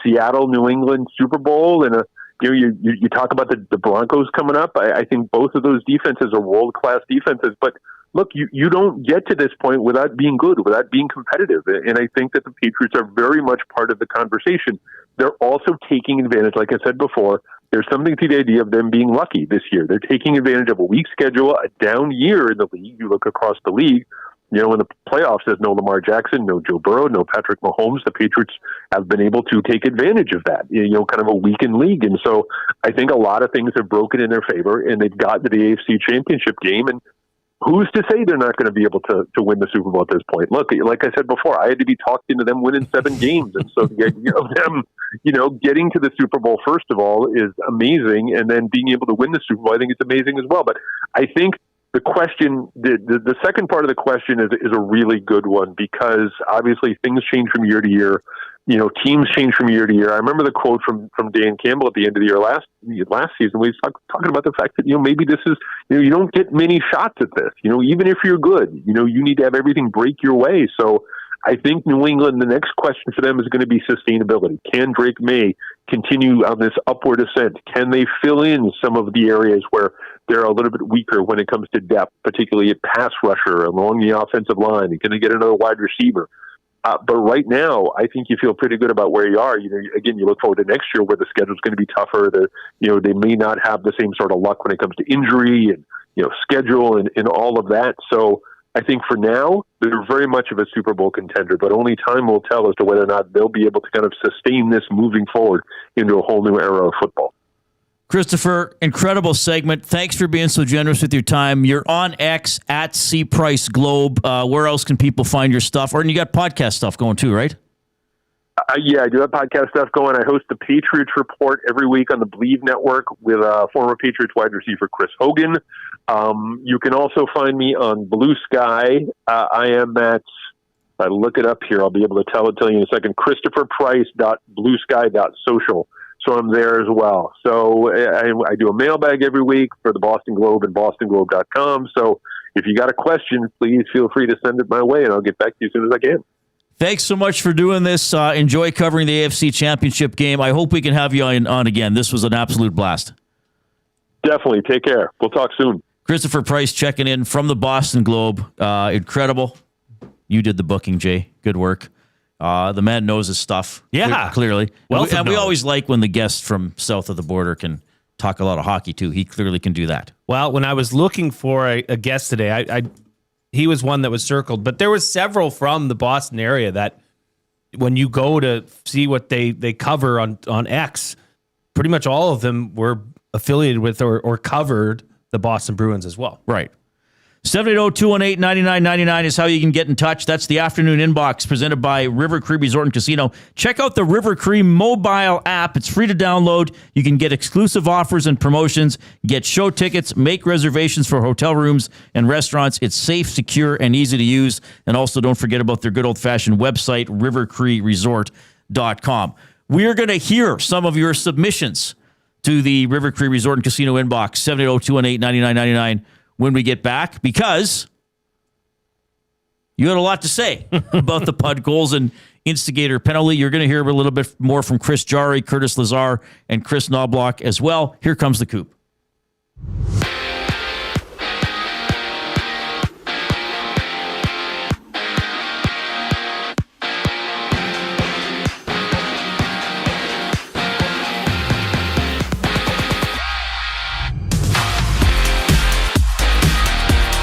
Seattle New England Super Bowl and you talk about the Broncos coming up, I think both of those defenses are world-class defenses. But look, you don't get to this point without being good, without being competitive. And I think that the Patriots are very much part of the conversation. They're also taking advantage, like I said before, there's something to the idea of them being lucky this year. They're taking advantage of a weak schedule, a down year in the league. You look across the league, in the playoffs, there's no Lamar Jackson, no Joe Burrow, no Patrick Mahomes. The Patriots have been able to take advantage of that, kind of a weakened league. And so I think a lot of things have broken in their favor, and they've gotten to the AFC Championship game. And who's to say they're not going to be able to win the Super Bowl at this point? Look, like I said before, I had to be talked into them winning 7 games. And so the idea of them, getting to the Super Bowl, first of all, is amazing. And then being able to win the Super Bowl, I think it's amazing as well. But I think the question, the second part of the question is a really good one, because obviously things change from year to year. Teams change from year to year. I remember the quote from Dan Campbell at the end of the year last season. We were talking about the fact that, maybe this is, you don't get many shots at this. Even if you're good, you need to have everything break your way. So I think New England, the next question for them is going to be sustainability. Can Drake Maye continue on this upward ascent? Can they fill in some of the areas where they're a little bit weaker when it comes to depth, particularly at pass rusher along the offensive line? You're going to get another wide receiver. But right now, I think you feel pretty good about where you are. Again, you look forward to next year where the schedule's going to be tougher. They may not have the same sort of luck when it comes to injury and, schedule and all of that. So I think for now, they're very much of a Super Bowl contender, but only time will tell as to whether or not they'll be able to kind of sustain this moving forward into a whole new era of football. Christopher, incredible segment. Thanks for being so generous with your time. You're on X at CPriceGlobe. Where else can people find your stuff? And you got podcast stuff going too, right? Yeah, I do have podcast stuff going. I host the Patriots Report every week on the Believe Network with former Patriots wide receiver Chris Hogan. You can also find me on Blue Sky. I am at, if I look it up here, I'll be able to tell you in a second, ChristopherPrice.bluesky.social. So I'm there as well. So I do a mailbag every week for the Boston Globe and bostonglobe.com. So if you got a question, please feel free to send it my way, and I'll get back to you as soon as I can. Thanks so much for doing this. Enjoy covering the AFC Championship game. I hope we can have you on again. This was an absolute blast. Definitely. Take care. We'll talk soon. Christopher Price checking in from the Boston Globe. Incredible. You did the booking, Jay. Good work. The man knows his stuff. Yeah. Clearly. And we knowledge. always like when the guests from south of the border can talk a lot of hockey, too. He clearly can do that. Well, when I was looking for a guest today, he was one that was circled, but there was several from the Boston area that when you go to see what they cover on X, pretty much all of them were affiliated with or covered the Boston Bruins as well. Right. 780-218-9999 is how you can get in touch. That's the afternoon inbox presented by River Cree Resort and Casino. Check out the River Cree mobile app. It's free to download. You can get exclusive offers and promotions, get show tickets, make reservations for hotel rooms and restaurants. It's safe, secure, and easy to use. And also don't forget about their good old-fashioned website, rivercreeresort.com. We are going to hear some of your submissions to the River Cree Resort and Casino inbox, 780-218-9999. When we get back, because you had a lot to say about the Podkolzin Instigator penalty. You're going to hear a little bit more from Chris Jarry, Curtis Lazar, and Kris Knoblauch as well. Here comes the Coop.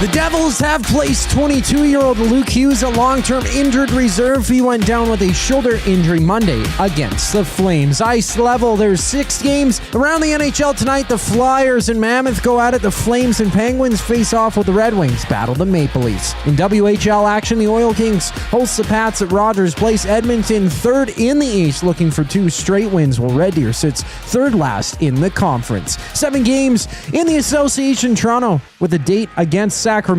The Devils have placed 22-year-old Luke Hughes, a long-term injured reserve. He went down with a shoulder injury Monday against the Flames. Ice level, there's 6 games around the NHL tonight. The Flyers and Mammoth go at it. The Flames and Penguins face off with the Red Wings, battle the Maple Leafs. In WHL action, the Oil Kings host the Pats at Rogers Place. Edmonton, third in the East, looking for 2 straight wins, while Red Deer sits third last in the conference. 7 games in the Association. Toronto with a date against Sacramento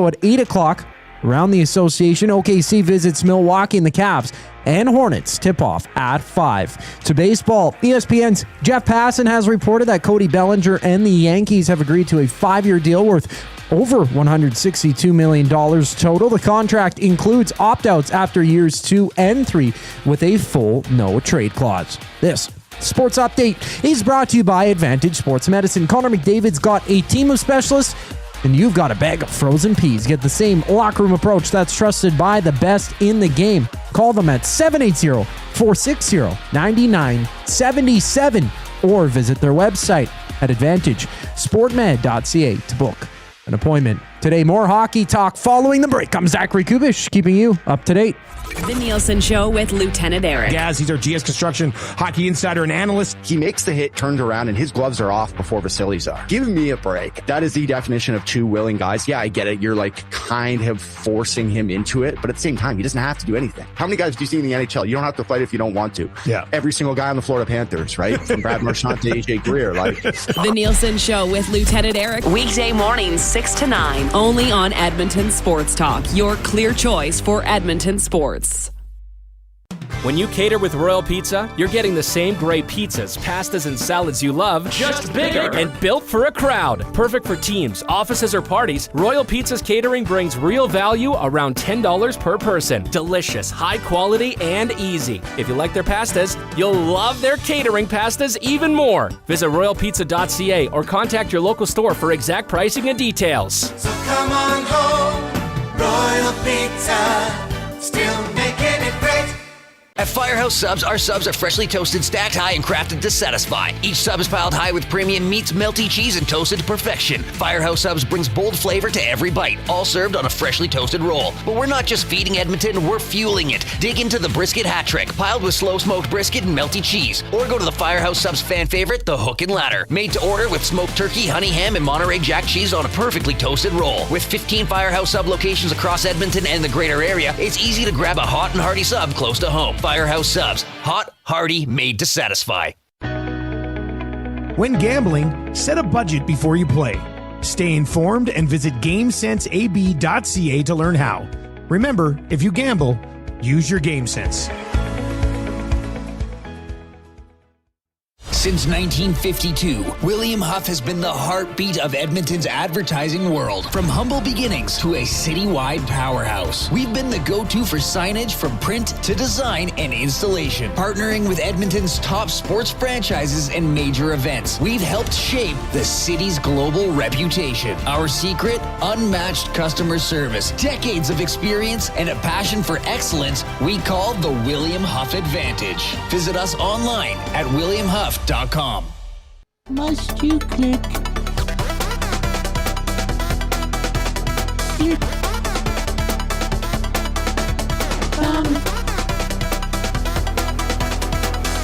at 8 o'clock. Around the Association, OKC visits Milwaukee, and the Cavs and Hornets tip off at 5. To baseball, ESPN's Jeff Passan has reported that Cody Bellinger and the Yankees have agreed to a 5-year deal worth over $162 million total. The contract includes opt-outs after years 2 and 3 with a full no-trade clause. This Sports Update is brought to you by Advantage Sports Medicine. Connor McDavid's got a team of specialists, and you've got a bag of frozen peas. Get the same locker room approach that's trusted by the best in the game. Call them at 780-460-9977 or visit their website at advantagesportmed.ca to book an appointment. Today, more hockey talk following the break. I'm Zachary Kubish, keeping you up to date. The Nielsen Show with Lieutenant Eric. Gaz, he's our GS Construction hockey insider and analyst. He makes the hit, turns around, and his gloves are off before Vasily's are. Give me a break. That is the definition of 2 willing guys. Yeah, I get it. You're like kind of forcing him into it, but at the same time, he doesn't have to do anything. How many guys do you see in the NHL? You don't have to fight if you don't want to. Yeah. Every single guy on the Florida Panthers, right? From Brad Marchand to AJ Greer. The Nielsen Show with Lieutenant Eric. Weekday mornings 6 to 9. Only on Edmonton Sports Talk. Your clear choice for Edmonton sports. When you cater with Royal Pizza, you're getting the same great pizzas, pastas, and salads you love, just bigger and built for a crowd. Perfect for teams, offices, or parties, Royal Pizza's catering brings real value around $10 per person. Delicious, high quality, and easy. If you like their pastas, you'll love their catering pastas even more. Visit royalpizza.ca or contact your local store for exact pricing and details. So come on home, Royal Pizza, still making it great. At Firehouse Subs, our subs are freshly toasted, stacked high, and crafted to satisfy. Each sub is piled high with premium meats, melty cheese, and toasted to perfection. Firehouse Subs brings bold flavor to every bite, all served on a freshly toasted roll. But we're not just feeding Edmonton, we're fueling it. Dig into the brisket hat trick, piled with slow-smoked brisket and melty cheese. Or go to the Firehouse Subs fan favorite, the Hook and Ladder. Made to order with smoked turkey, honey ham, and Monterey Jack cheese on a perfectly toasted roll. With 15 Firehouse Sub locations across Edmonton and the greater area, it's easy to grab a hot and hearty sub close to home. Firehouse Subs. Hot, hearty, made to satisfy. When gambling, set a budget before you play. Stay informed and visit GameSenseAB.ca to learn how. Remember, if you gamble, use your game sense. Since 1952, William Huff has been the heartbeat of Edmonton's advertising world. From humble beginnings to a citywide powerhouse, we've been the go-to for signage from print to design and installation. Partnering with Edmonton's top sports franchises and major events, we've helped shape the city's global reputation. Our secret? Unmatched customer service, decades of experience, and a passion for excellence we call the William Huff Advantage. Visit us online at williamhuff.com. Must you click? Click.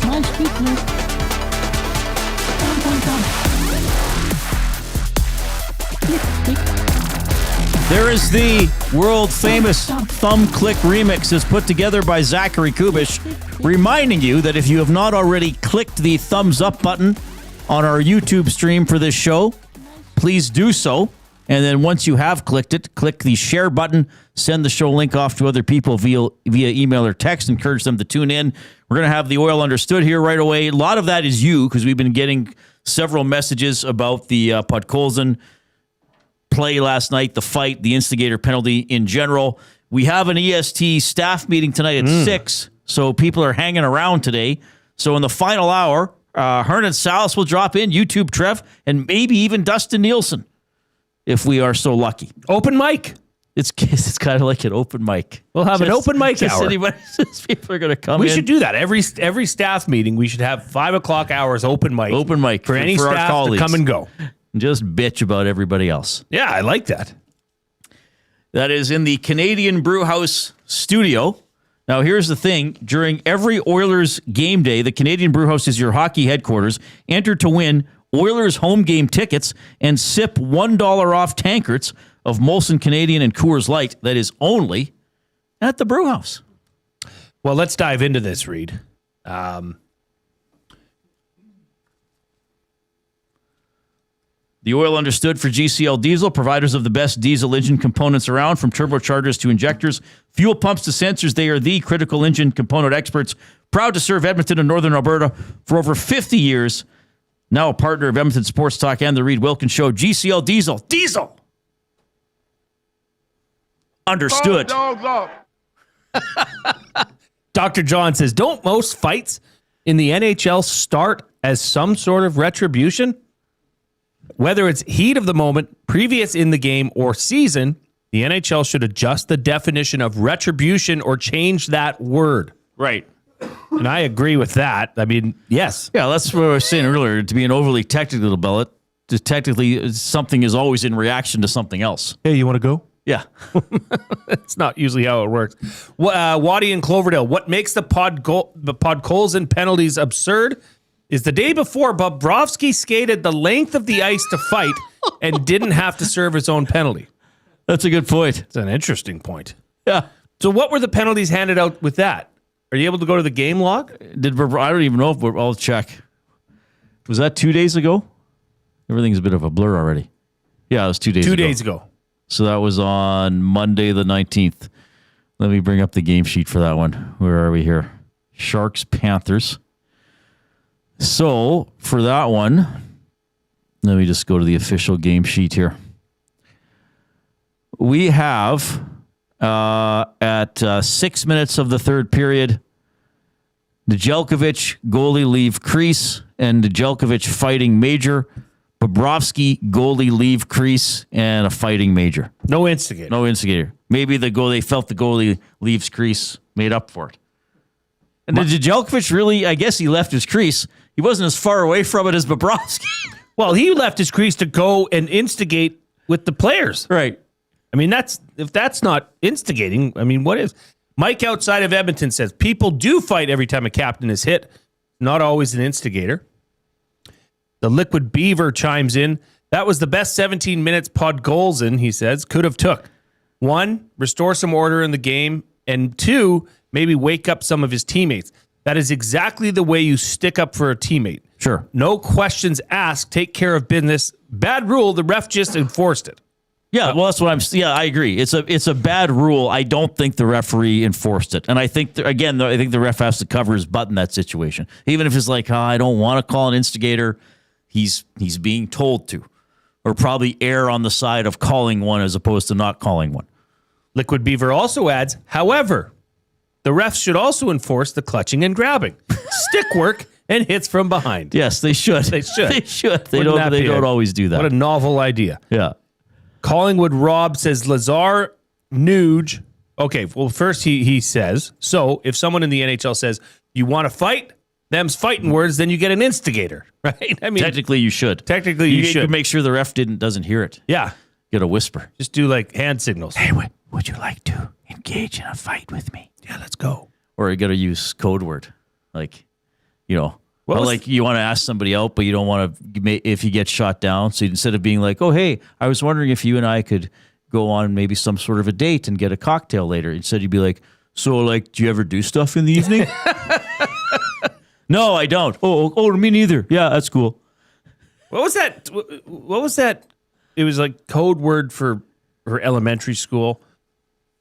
Must you click? There is the world famous Thumb Click remix is put together by Zachary Kubish, reminding you that if you have not already clicked the thumbs up button on our YouTube stream for this show, please do so. And then once you have clicked it, click the share button, send the show link off to other people via email or text, encourage them to tune in. We're going to have the oil understood here right away. A lot of that is you, because we've been getting several messages about the Podkolzin play last night, the fight, the instigator penalty in general. We have an EST staff meeting tonight at 6, so people are hanging around today. So in the final hour, Hernan Salas will drop in, YouTube Trev, and maybe even Dustin Nielsen, if we are so lucky. Open mic. It's kind of like an open mic. We'll have an open mic hour. People are going to come in. We should do that. Every staff meeting, we should have 5 o'clock hours open mic. Open mic for any staff to come and go. Just bitch about everybody else. Yeah, I like that. that is in the Canadian Brewhouse studio. Now, here's the thing. During every Oilers game day, the Canadian Brewhouse is your hockey headquarters. Enter to win Oilers home game tickets and sip $1 off tankards of Molson Canadian and Coors Light. That is only at the Brewhouse. Well, let's dive into this, Reid. The oil understood for GCL Diesel, providers of the best diesel engine components around, from turbochargers to injectors, fuel pumps to sensors. They are the critical engine component experts. Proud to serve Edmonton and Northern Alberta for over 50 years. Now a partner of Edmonton Sports Talk and the Reid Wilkins Show. GCL Diesel. Diesel! Understood. Dr. John says, don't most fights in the NHL start as some sort of retribution? Whether it's heat of the moment, previous in the game, or season, the NHL should adjust the definition of retribution or change that word. Right. And I agree with that. I mean, yes. Yeah, that's what I was saying earlier. To be an overly technical about it, just technically something is always in reaction to something else. Hey, you want to go? Yeah. It's not usually how it works. Waddy and Cloverdale, what makes the Podkolzin penalties absurd is the day before, Bobrovsky skated the length of the ice to fight and didn't have to serve his own penalty. That's a good point. It's an interesting point. Yeah. So what were the penalties handed out with that? Are you able to go to the game log? I don't even know if I'll check. Was that 2 days ago? Everything's a bit of a blur already. Yeah, it was 2 days ago. 2 days ago. So that was on Monday the 19th. Let me bring up the game sheet for that one. Where are we here? Sharks, Panthers. So for that one, let me just go to the official game sheet here. We have at 6 minutes of the third period, Nedeljkovic goalie leave crease and Nedeljkovic fighting major. Bobrovsky goalie leave crease and a fighting major. No instigator. No instigator. Maybe they felt the goalie leaves crease made up for it. And did Nedeljkovic really, I guess he left his crease. He wasn't as far away from it as Bobrovsky. Well, he left his crease to go and instigate with the players. Right. I mean, if that's not instigating, I mean, what is? Mike outside of Edmonton says, people do fight every time a captain is hit. Not always an instigator. The Liquid Beaver chimes in. That was the best 17 minutes Podkolzin, he says, could have took. 1, restore some order in the game. And 2, maybe wake up some of his teammates. That is exactly the way you stick up for a teammate. Sure. No questions asked. Take care of business. Bad rule. The ref just enforced it. Yeah, well, that's what I agree. It's a bad rule. I don't think the referee enforced it. And I think, I think the ref has to cover his butt in that situation. Even if it's like, I don't want to call an instigator, he's being told to. Or probably err on the side of calling one as opposed to not calling one. Liquid Beaver also adds, however, the refs should also enforce the clutching and grabbing, stick work, and hits from behind. Yes, they should. They should. They should. They don't always do that. What a novel idea. Yeah. Collingwood Rob says Lazar, Nuge. Okay, well, first he says, so if someone in the NHL says, you want to fight? Them's fighting words, then you get an instigator, right? I mean, technically you should. Technically you should. Make sure the ref doesn't hear it. Yeah. Get a whisper. Just do like hand signals. Hey, would you like to engage in a fight with me? Yeah, let's go. Or you got to use code word. Like, like you want to ask somebody out, but you don't want to, if you get shot down. So instead of being like, oh, hey, I was wondering if you and I could go on maybe some sort of a date and get a cocktail later. Instead, you'd be like, so like, do you ever do stuff in the evening? No, I don't. Oh, me neither. Yeah, that's cool. What was that? It was like code word for elementary school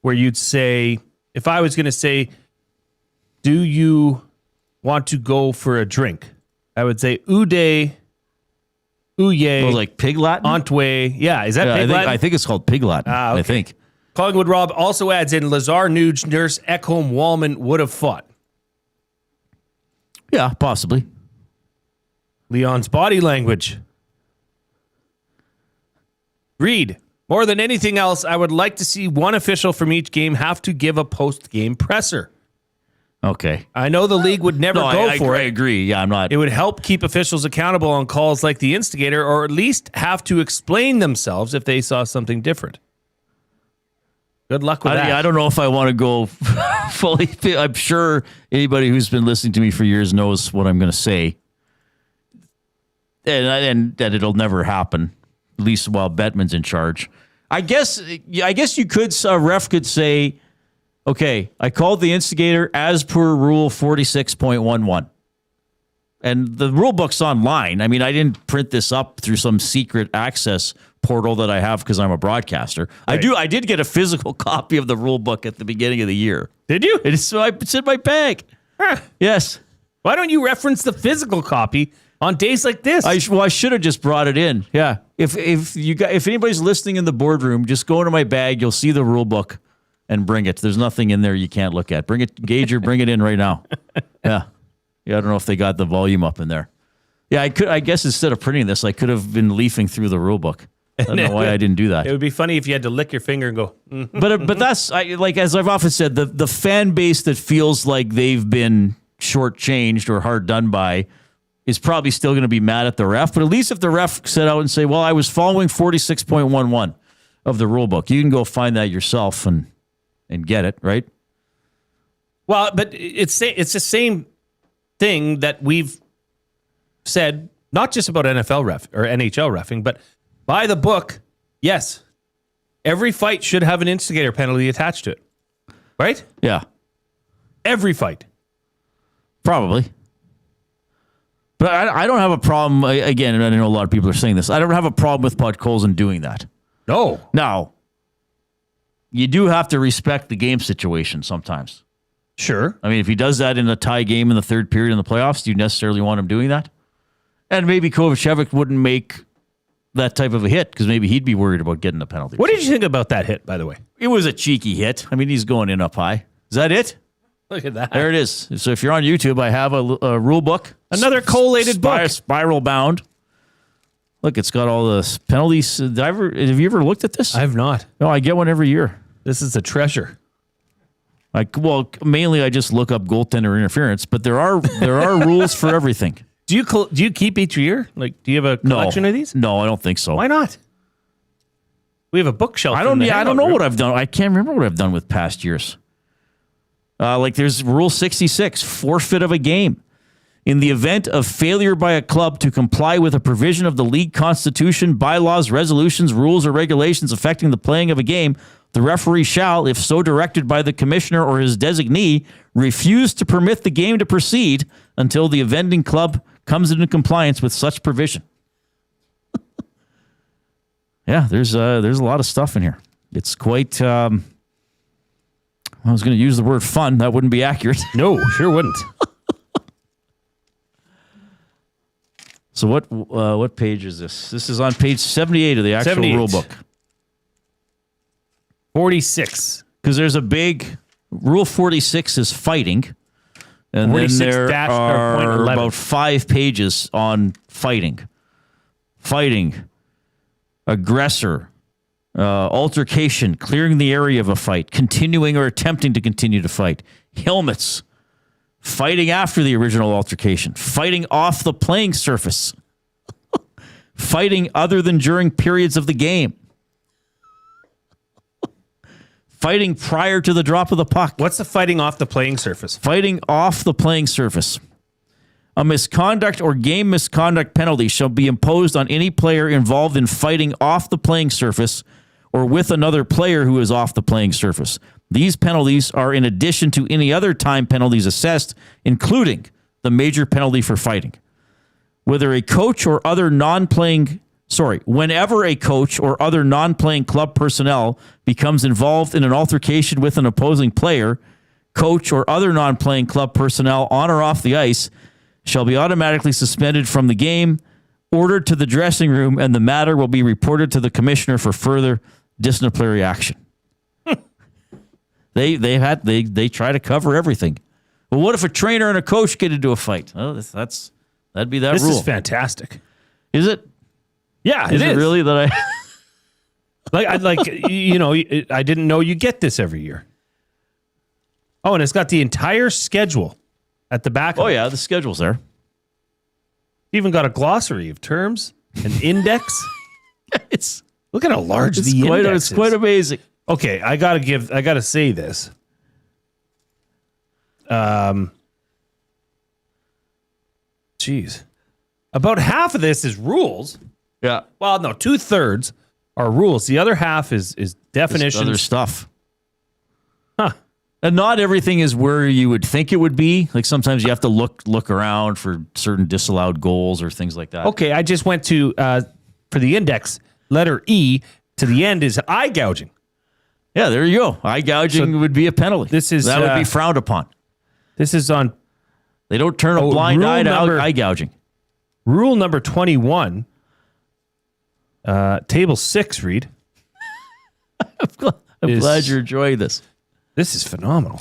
where you'd say, if I was going to say, do you want to go for a drink? I would say, ude, uye. Oh, like pig Latin? Antwe. Yeah, is that pig Latin? I think it's called pig Latin. Okay. I think. Collingwood Rob also adds in, Lazar, Nuge, Nurse, Ekholm, Wallman would have fought. Yeah, possibly. Leon's body language. Reid, more than anything else, I would like to see one official from each game have to give a post-game presser. Okay. I know the league would never go for it. I agree. Yeah, I'm not. It would help keep officials accountable on calls like the instigator, or at least have to explain themselves if they saw something different. Good luck with that. I don't know if I want to go fully. I'm sure anybody who's been listening to me for years knows what I'm going to say. And that it'll never happen, at least while Bettman's in charge. I guess you could, a ref could say, okay, I called the instigator as per Rule 46.11. And the rule book's online. I mean, I didn't print this up through some secret access portal that I have because I'm a broadcaster. Right. I did get a physical copy of the rule book at the beginning of the year. Did you? It's in my bag. Huh. Yes. Why don't you reference the physical copy on days like this? I should have just brought it in. Yeah. If anybody's listening in the boardroom, just go into my bag. You'll see the rule book and bring it. There's nothing in there you can't look at. Bring it, Gager. Bring it in right now. Yeah. Yeah. I don't know if they got the volume up in there. Yeah. I guess instead of printing this, I could have been leafing through the rule book. I don't know why I didn't do that. It would be funny if you had to lick your finger and go. But that's as I've often said, the fan base that feels like they've been shortchanged or hard done by is probably still going to be mad at the ref. But at least if the ref set out and say, well, I was following 46.11 of the rule book, you can go find that yourself and get it, right? Well, but it's the same thing that we've said, not just about NFL ref or NHL reffing, but by the book, yes, every fight should have an instigator penalty attached to it, right? Yeah. Every fight. Probably. But I don't have a problem, again, and I know a lot of people are saying this, I don't have a problem with Podkolzin doing that. No. Now, you do have to respect the game situation sometimes. Sure. I mean, if he does that in a tie game in the third period in the playoffs, do you necessarily want him doing that? And maybe Kovacevic wouldn't make that type of a hit because maybe he'd be worried about getting a penalty. What did you think about that hit, by the way? It was a cheeky hit. I mean, he's going in up high. Is that it? Look at that. There it is. So if you're on YouTube, I have a rule book. Another collated book. Spiral bound. Look, it's got all the penalties. Have you ever looked at this? I have not. No, I get one every year. This is a treasure. Mainly I just look up goaltender interference, but there are rules for everything. Do you keep each year? Like, do you have a collection of these? No, I don't think so. Why not? We have a bookshelf. I don't know what I've done. I can't remember what I've done with past years. There's Rule 66, forfeit of a game. In the event of failure by a club to comply with a provision of the league constitution, bylaws, resolutions, rules, or regulations affecting the playing of a game, the referee shall, if so directed by the commissioner or his designee, refuse to permit the game to proceed until the offending club comes into compliance with such provision. Yeah, there's a lot of stuff in here. It's quite... I was going to use the word fun. That wouldn't be accurate. No, sure wouldn't. So what page is this? This is on page 78 of the actual rule book. 46. Because there's a big... Rule 46 is fighting. And then there are about 5 pages on fighting. Fighting. Aggressor. Altercation. Clearing the area of a fight. Continuing or attempting to continue to fight. Helmets. Fighting after the original altercation. Fighting off the playing surface. Fighting other than during periods of the game. Fighting prior to the drop of the puck. What's the fighting off the playing surface? Fighting off the playing surface. A misconduct or game misconduct penalty shall be imposed on any player involved in fighting off the playing surface or with another player who is off the playing surface. These penalties are in addition to any other time penalties assessed, including the major penalty for fighting. Whenever a coach or other non-playing club personnel becomes involved in an altercation with an opposing player, coach or other non-playing club personnel on or off the ice shall be automatically suspended from the game, ordered to the dressing room, and the matter will be reported to the commissioner for further disciplinary action. They try to cover everything. Well, what if a trainer and a coach get into a fight? Oh, that'd be that rule. This is fantastic. Is it? Yeah, is it really that I didn't know you get this every year. Oh, and it's got the entire schedule at the back. Oh, yeah, the schedule's there. Even got a glossary of terms, an index. Look at how large the index is. It's quite amazing. Okay, I gotta say this. Jeez. About half of this is rules. Yeah. Well, no, 2/3 are rules. The other half is definitions. Other stuff. Huh. And not everything is where you would think it would be. Like sometimes you have to look around for certain disallowed goals or things like that. Okay, I just went to, for the index, letter E to the end is eye gouging. Yeah, there you go. Eye gouging would be a penalty. That would be frowned upon. This is on... They don't turn a blind eye to eye gouging. Rule number 21, table 6, Reid. I'm glad you're enjoying this. This is phenomenal.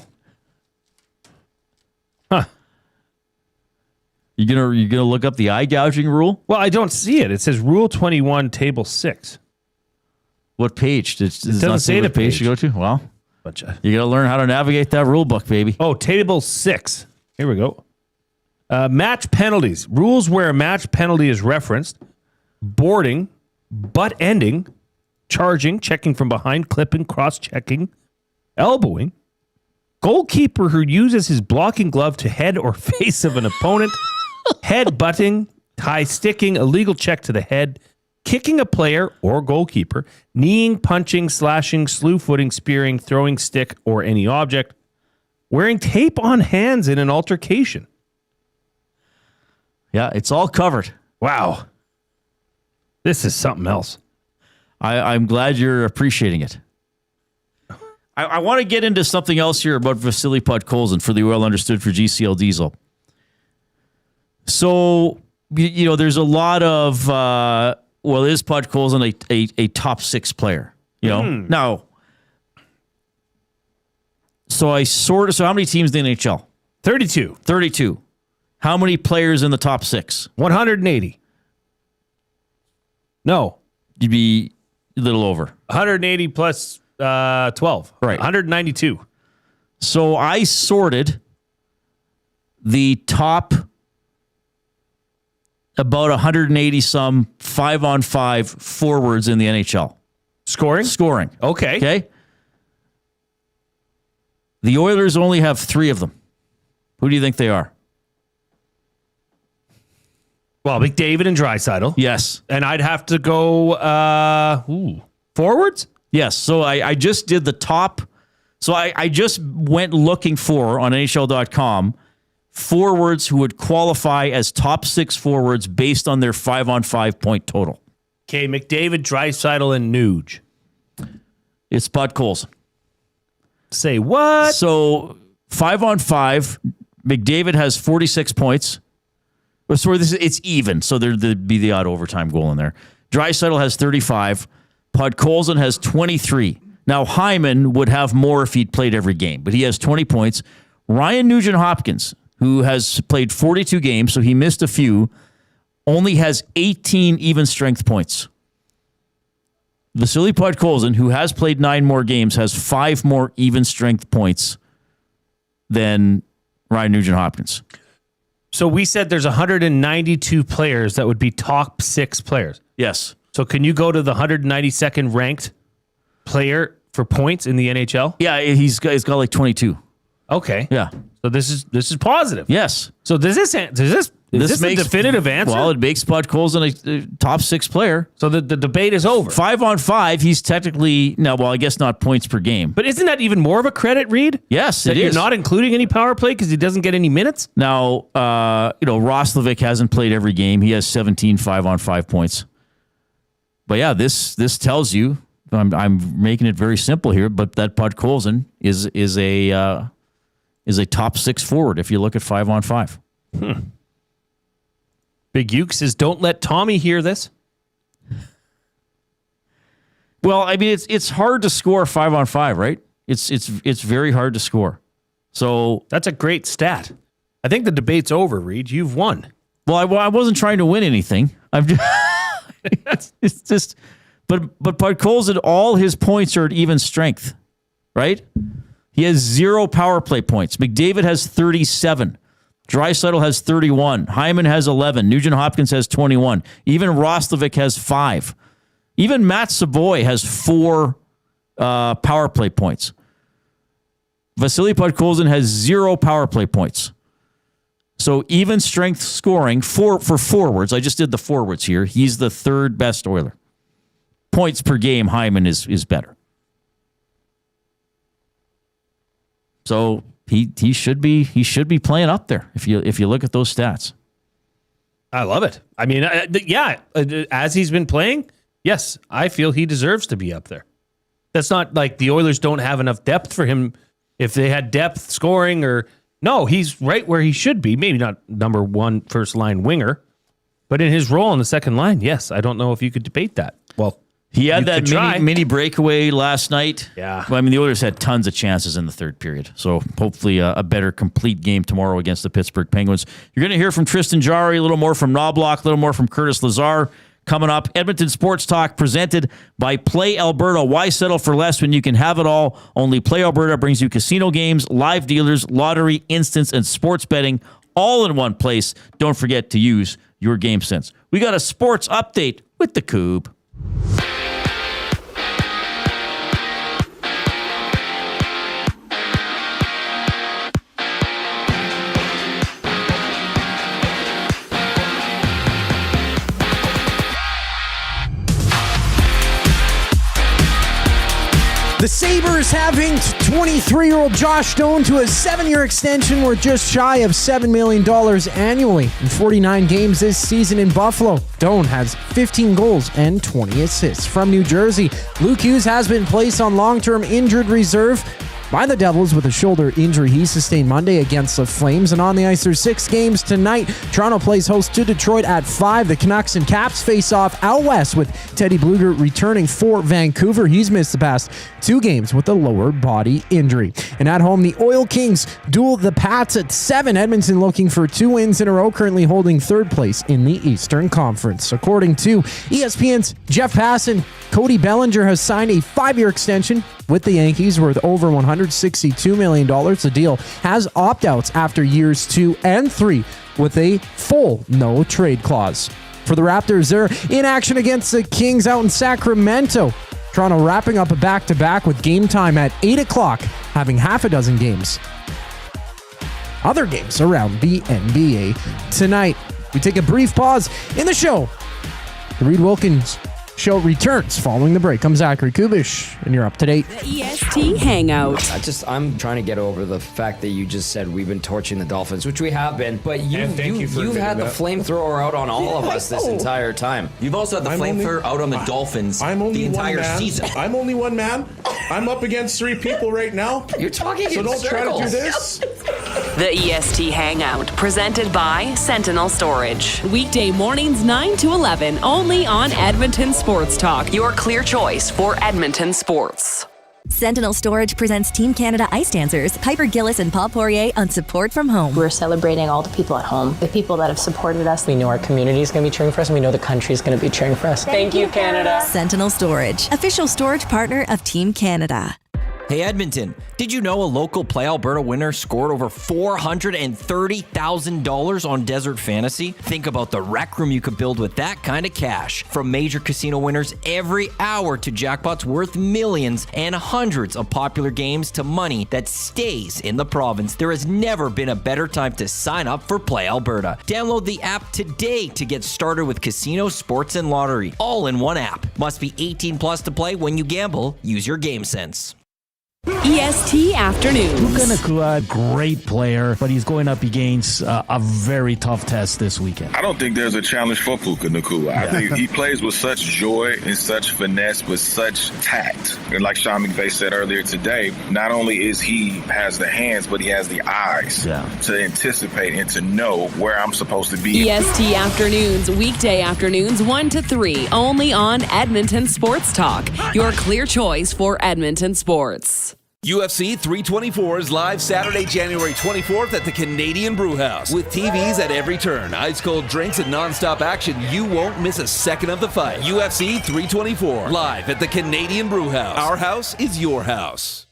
Huh. You gonna look up the eye gouging rule? Well, I don't see it. It says Rule 21, Table 6. What page? Does it doesn't say the page to go to? Well, you got to learn how to navigate that rule book, baby. Oh, Table 6. Here we go. Match penalties. Rules where a match penalty is referenced. Boarding, butt ending, charging, checking from behind, clipping, cross-checking, elbowing. Goalkeeper who uses his blocking glove to head or face of an opponent. Head butting, tie sticking, illegal check to the head, kicking a player or goalkeeper, kneeing, punching, slashing, slew-footing, spearing, throwing stick or any object, wearing tape on hands in an altercation. Yeah, it's all covered. Wow. This is something else. I'm glad you're appreciating it. I want to get into something else here about Vasily Podkolzin for the Oil Understood for GCL Diesel. So, there's a lot of, is Podkolzin a top 6 player? Now, so how many teams in the NHL? 32. 32. How many players in the top 6? 180. No. You'd be a little over. 180 plus 12. Right. 192. So I sorted the top about 180 some 5-on-5 forwards in the NHL. Scoring. Okay. The Oilers only have 3 of them. Who do you think they are? Well, McDavid and Draisaitl. Yes. And I'd have to go forwards? Yes. So I just did the top. So I just went looking for, on NHL.com, forwards who would qualify as top 6 forwards based on their 5-on-5 point total. Okay, McDavid, Draisaitl, and Nuge. It's Podkolzin. Say what? So 5-on-5, McDavid has 46 points. Sorry, it's even, so there'd be the odd overtime goal in there. Draisaitl has 35. Podkolzin has 23. Now, Hyman would have more if he'd played every game, but he has 20 points. Ryan Nugent-Hopkins, who has played 42 games, so he missed a few, only has 18 even-strength points. Vasily Podkolzin, who has played 9 more games, has 5 more even-strength points than Ryan Nugent-Hopkins. So we said there's 192 players that would be top 6 players. Yes. So can you go to the 192nd ranked player for points in the NHL? Yeah, he's got like 22. Okay. Yeah. So this is positive. Yes. So does this makes a definitive answer? Well, it makes Podkolzin a top 6 player. So the debate is over. 5-on-5, he's technically I guess not points per game. But isn't that even more of a credit, Reid? Yes, that it you're is. not including any power play because he doesn't get any minutes? Now, Roslovic hasn't played every game. He has 17 5-on-5 points. But yeah, this tells you, I'm making it very simple here, but that Podkolzin is a top 6 forward if you look at 5-on-5. Big Uke says, don't let Tommy hear this. Well, I mean, it's hard to score 5-on-5, right? It's very hard to score. So that's a great stat. I think the debate's over, Reid. You've won. Well, I wasn't trying to win anything. I'm just, it's just, but Podkolzin, all his points are at even strength, right? He has 0 power play points. McDavid has 37. Draisaitl has 31. Hyman has 11. Nugent-Hopkins has 21. Even Roslovic has 5. Even Matt Savoie has 4 power play points. Vasily Podkolzin has 0 power play points. So even strength scoring for forwards, I just did the forwards here, he's the 3rd best Oiler. Points per game, Hyman is better. So he should be playing up there if you look at those stats. I love it. I mean, as he's been playing, yes, I feel he deserves to be up there. That's not like the Oilers don't have enough depth for him. If they had depth scoring no, he's right where he should be. Maybe not number 1 first line winger, but in his role on the second line, yes, I don't know if you could debate that. Well, he had that mini breakaway last night. Yeah. Well, I mean, the Oilers had tons of chances in the 3rd period. So hopefully a better complete game tomorrow against the Pittsburgh Penguins. You're going to hear from Tristan Jarry, a little more from Knoblauch, a little more from Curtis Lazar coming up. Edmonton Sports Talk presented by Play Alberta. Why settle for less when you can have it all? Only Play Alberta brings you casino games, live dealers, lottery, instants, and sports betting all in one place. Don't forget to use your game sense. We got a sports update with the Coob. The Sabres have inked 23-year-old Josh Doan to a 7-year extension worth just shy of $7 million annually. In 49 games this season in Buffalo, Doan has 15 goals and 20 assists. From New Jersey, Luke Hughes has been placed on long-term injured reserve by the Devils with a shoulder injury he sustained Monday against the Flames. And on the ice, there's 6 games tonight. Toronto plays host to Detroit at 5. The Canucks and Caps face off out west with Teddy Bluger returning for Vancouver. He's missed the past 2 games with a lower body injury. And at home, the Oil Kings duel the Pats at 7. Edmonton looking for 2 wins in a row, currently holding 3rd place in the Eastern Conference. According to ESPN's Jeff Passan, Cody Bellinger has signed a 5-year extension with the Yankees worth over $162 million. The deal has opt-outs after years 2 and 3 with a full no-trade clause. For the Raptors, they're in action against the Kings out in Sacramento. Toronto wrapping up a back-to-back with game time at 8 o'clock, having half a dozen games. Other games around the NBA tonight. We take a brief pause in the show. The Reid Wilkins Show returns following the break. I'm Zachary Kubish, and you're up to date. The EST Hangout. I'm trying to get over the fact that you just said we've been torching the Dolphins, which we have been, but you've had the flamethrower out on all of us this entire time. You've also had the flamethrower out on the Dolphins the entire season. I'm only one man. I'm up against 3 people right now. You're talking so in don't circles. Try to do this. The EST Hangout, presented by Sentinel Storage. Weekday mornings 9 to 11, only on Edmonton Sports Talk, your clear choice for Edmonton sports. Sentinel Storage presents Team Canada Ice Dancers, Piper Gillis and Paul Poirier on Support from Home. We're celebrating all the people at home, the people that have supported us. We know our community is going to be cheering for us, and we know the country is going to be cheering for us. Thank you, Canada. Sentinel Storage, official storage partner of Team Canada. Hey Edmonton, did you know a local Play Alberta winner scored over $430,000 on Desert Fantasy? Think about the rec room you could build with that kind of cash. From major casino winners every hour to jackpots worth millions and hundreds of popular games to money that stays in the province, there has never been a better time to sign up for Play Alberta. Download the app today to get started with casino, sports, and lottery, all in one app. Must be 18 plus to play. When you gamble, use your game sense. EST Afternoons. Puka Nacua, great player, but he's going up against a very tough test this weekend. I don't think there's a challenge for Puka Nacua. I think he plays with such joy and such finesse, with such tact. And like Sean McVay said earlier today, not only is he has the hands, but he has the eyes to anticipate and to know where I'm supposed to be. EST Afternoons, weekday afternoons 1 to 3, only on Edmonton Sports Talk, your clear choice for Edmonton sports. UFC 324 is live Saturday, January 24th at the Canadian Brewhouse. With TVs at every turn, ice-cold drinks, and non-stop action, you won't miss a second of the fight. UFC 324, live at the Canadian Brewhouse. Our house is your house.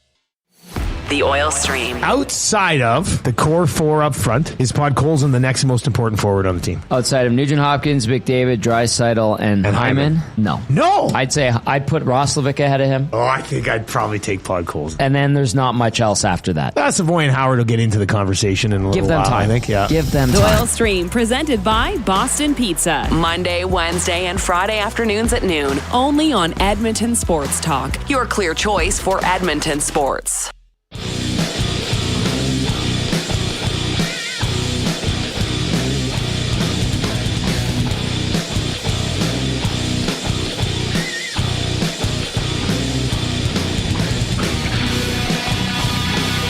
The Oil Stream. Outside of the core four up front, is Podkolzin the next most important forward on the team? Outside of Nugent-Hopkins, McDavid, Draisaitl, and Hyman? No. No! I'd say I'd put Roslovic ahead of him. Oh, I think I'd probably take Podkolzin. And then there's not much else after that. Savoie and Howard will get into the conversation in a little Give them while, time. I think. Yeah. Give them The time. Oil Stream, presented by Boston Pizza. Monday, Wednesday, and Friday afternoons at noon. Only on Edmonton Sports Talk. Your clear choice for Edmonton sports.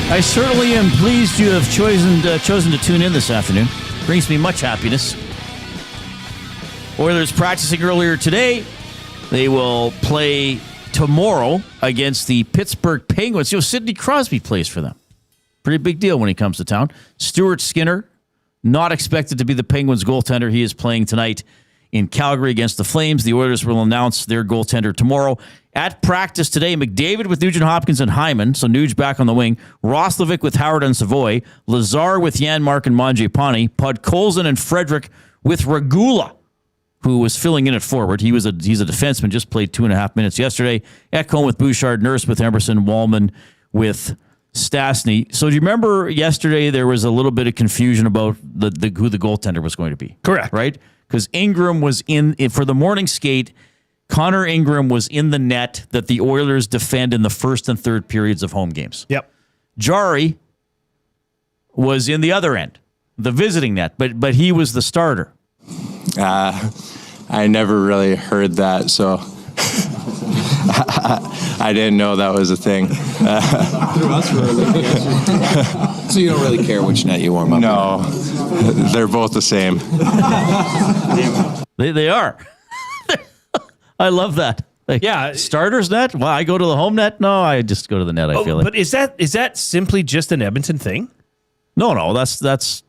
I certainly am pleased you have chosen to tune in this afternoon. Brings me much happiness. Oilers practicing earlier today. They will play tomorrow against the Pittsburgh Penguins. Sidney Crosby plays for them. Pretty big deal when he comes to town. Stuart Skinner, not expected to be the Penguins goaltender. He is playing tonight in Calgary against the Flames. The Oilers will announce their goaltender tomorrow. At practice today, McDavid with Nugent-Hopkins and Hyman, so Nuge back on the wing. Roslovic with Howard and Savoie. Lazar with Janmark and Mangiapane. Podkolzin and Frederick with Regula, who was filling in at forward. He's a defenseman, just played 2.5 minutes yesterday. Ekholm with Bouchard, Nurse with Emerson, Wallman with Stastny. So do you remember yesterday there was a little bit of confusion about who the goaltender was going to be? Correct. Right? Because Ingram was for the morning skate. Connor Ingram was in the net that the Oilers defend in the first and third periods of home games. Yep. Jari was in the other end, the visiting net, but he was the starter. I never really heard that, so I didn't know that was a thing. So you don't really care which net you warm up? No, they're both the same. They are. I love that. Starters net? Well, I go to the home net? No, I just go to the net, I feel like. But is that simply just an Edmonton thing? No, that's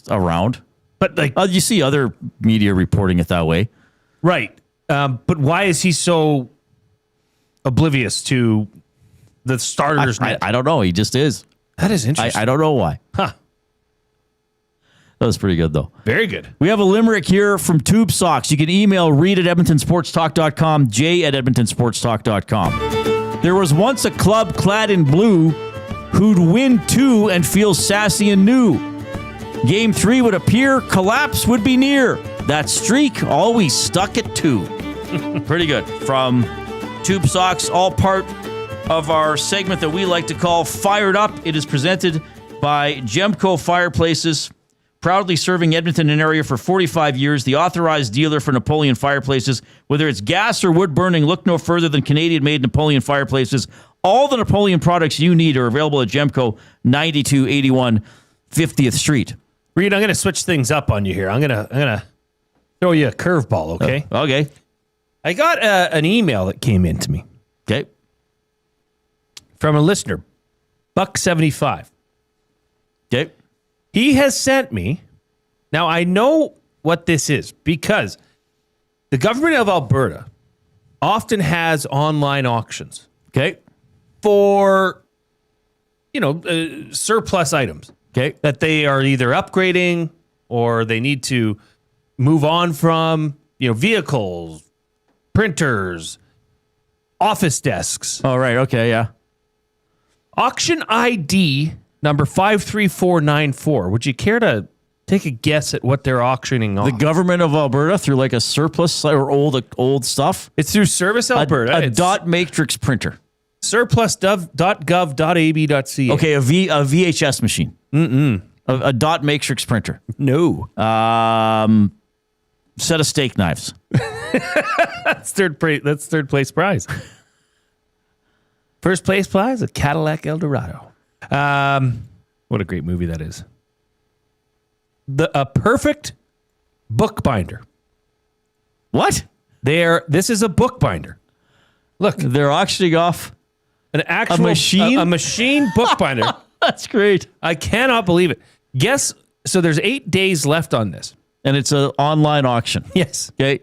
around. But you see other media reporting it that way. Right. But why is he so oblivious to the starters net? I don't know. He just is. That is interesting. I don't know why. Huh. That was pretty good, though. Very good. We have a limerick here from Tube Socks. You can email Reid at EdmontonSportsTalk.com, Jay at EdmontonSportsTalk.com. There was once a club clad in blue who'd win 2 and feel sassy and new. Game 3 would appear, collapse would be near. That streak always stuck at 2. Pretty good. From Tube Socks, all part of our segment that we like to call Fired Up. It is presented by Gemco Fireplaces, proudly serving Edmonton and area for 45 years, the authorized dealer for Napoleon fireplaces. Whether it's gas or wood burning, look no further than Canadian-made Napoleon fireplaces. All the Napoleon products you need are available at Gemco, 9281 50th Street. Reid, I'm going to switch things up on you here. I'm gonna throw you a curveball, okay? Okay. I got an email that came in to me. Okay. From a listener, Buck75. Okay. He has sent me. Now, I know what this is because the government of Alberta often has online auctions. Okay. For, surplus items. Okay. That they are either upgrading or they need to move on from, vehicles, printers, office desks. Oh, right. Okay. Yeah. Auction ID number 53494. Would you care to take a guess at what they're auctioning off? The government of Alberta through like a surplus or old stuff? It's through Service Alberta. A dot matrix printer. Surplus.gov.ab.ca. Okay, a VHS machine. Mm-mm. A dot matrix printer. No. Set of steak knives. That's third place prize. First place prize, a Cadillac Eldorado. What a great movie that is. A perfect bookbinder. What? This is a bookbinder. Look, they're auctioning off an actual machine bookbinder. That's great. I cannot believe it. Guess. So there's 8 days left on this, and it's an online auction. Yes. Okay.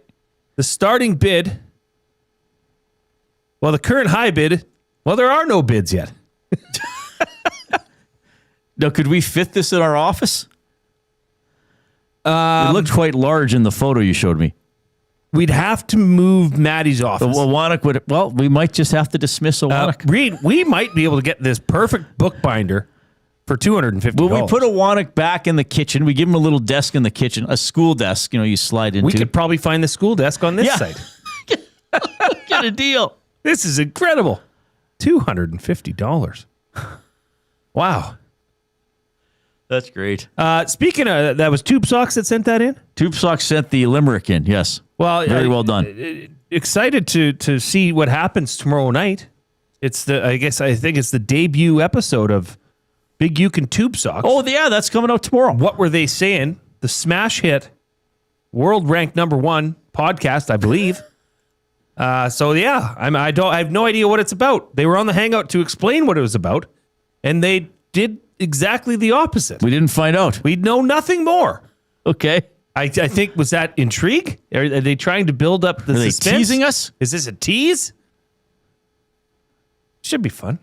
The starting bid. Well, the current high bid. Well, there are no bids yet. Now, could we fit this in our office? It looked quite large in the photo you showed me. We'd have to move Maddie's office. We might just have to dismiss Awanek. Reid, we might be able to get this perfect bookbinder for $250. Well, we put Awanek back in the kitchen. We give him a little desk in the kitchen, a school desk, you slide into. We could probably find the school desk on this site. Get a deal. This is incredible. $250. Wow. That's great. Speaking of, that was Tube Socks that sent that in? Tube Socks sent the limerick in, yes. Well, very well done. Excited to see what happens tomorrow night. It's I think it's the debut episode of Big Uke and Tube Socks. Oh, yeah, that's coming out tomorrow. What were they saying? The smash hit, world ranked #1 podcast, I believe. I have no idea what it's about. They were on the Hangout to explain what it was about, and they did exactly the opposite. We didn't find out. We know nothing more. Okay. I think, was that intrigue? Are they trying to build up the suspense? Are they teasing us? Is this a tease? Should be fun.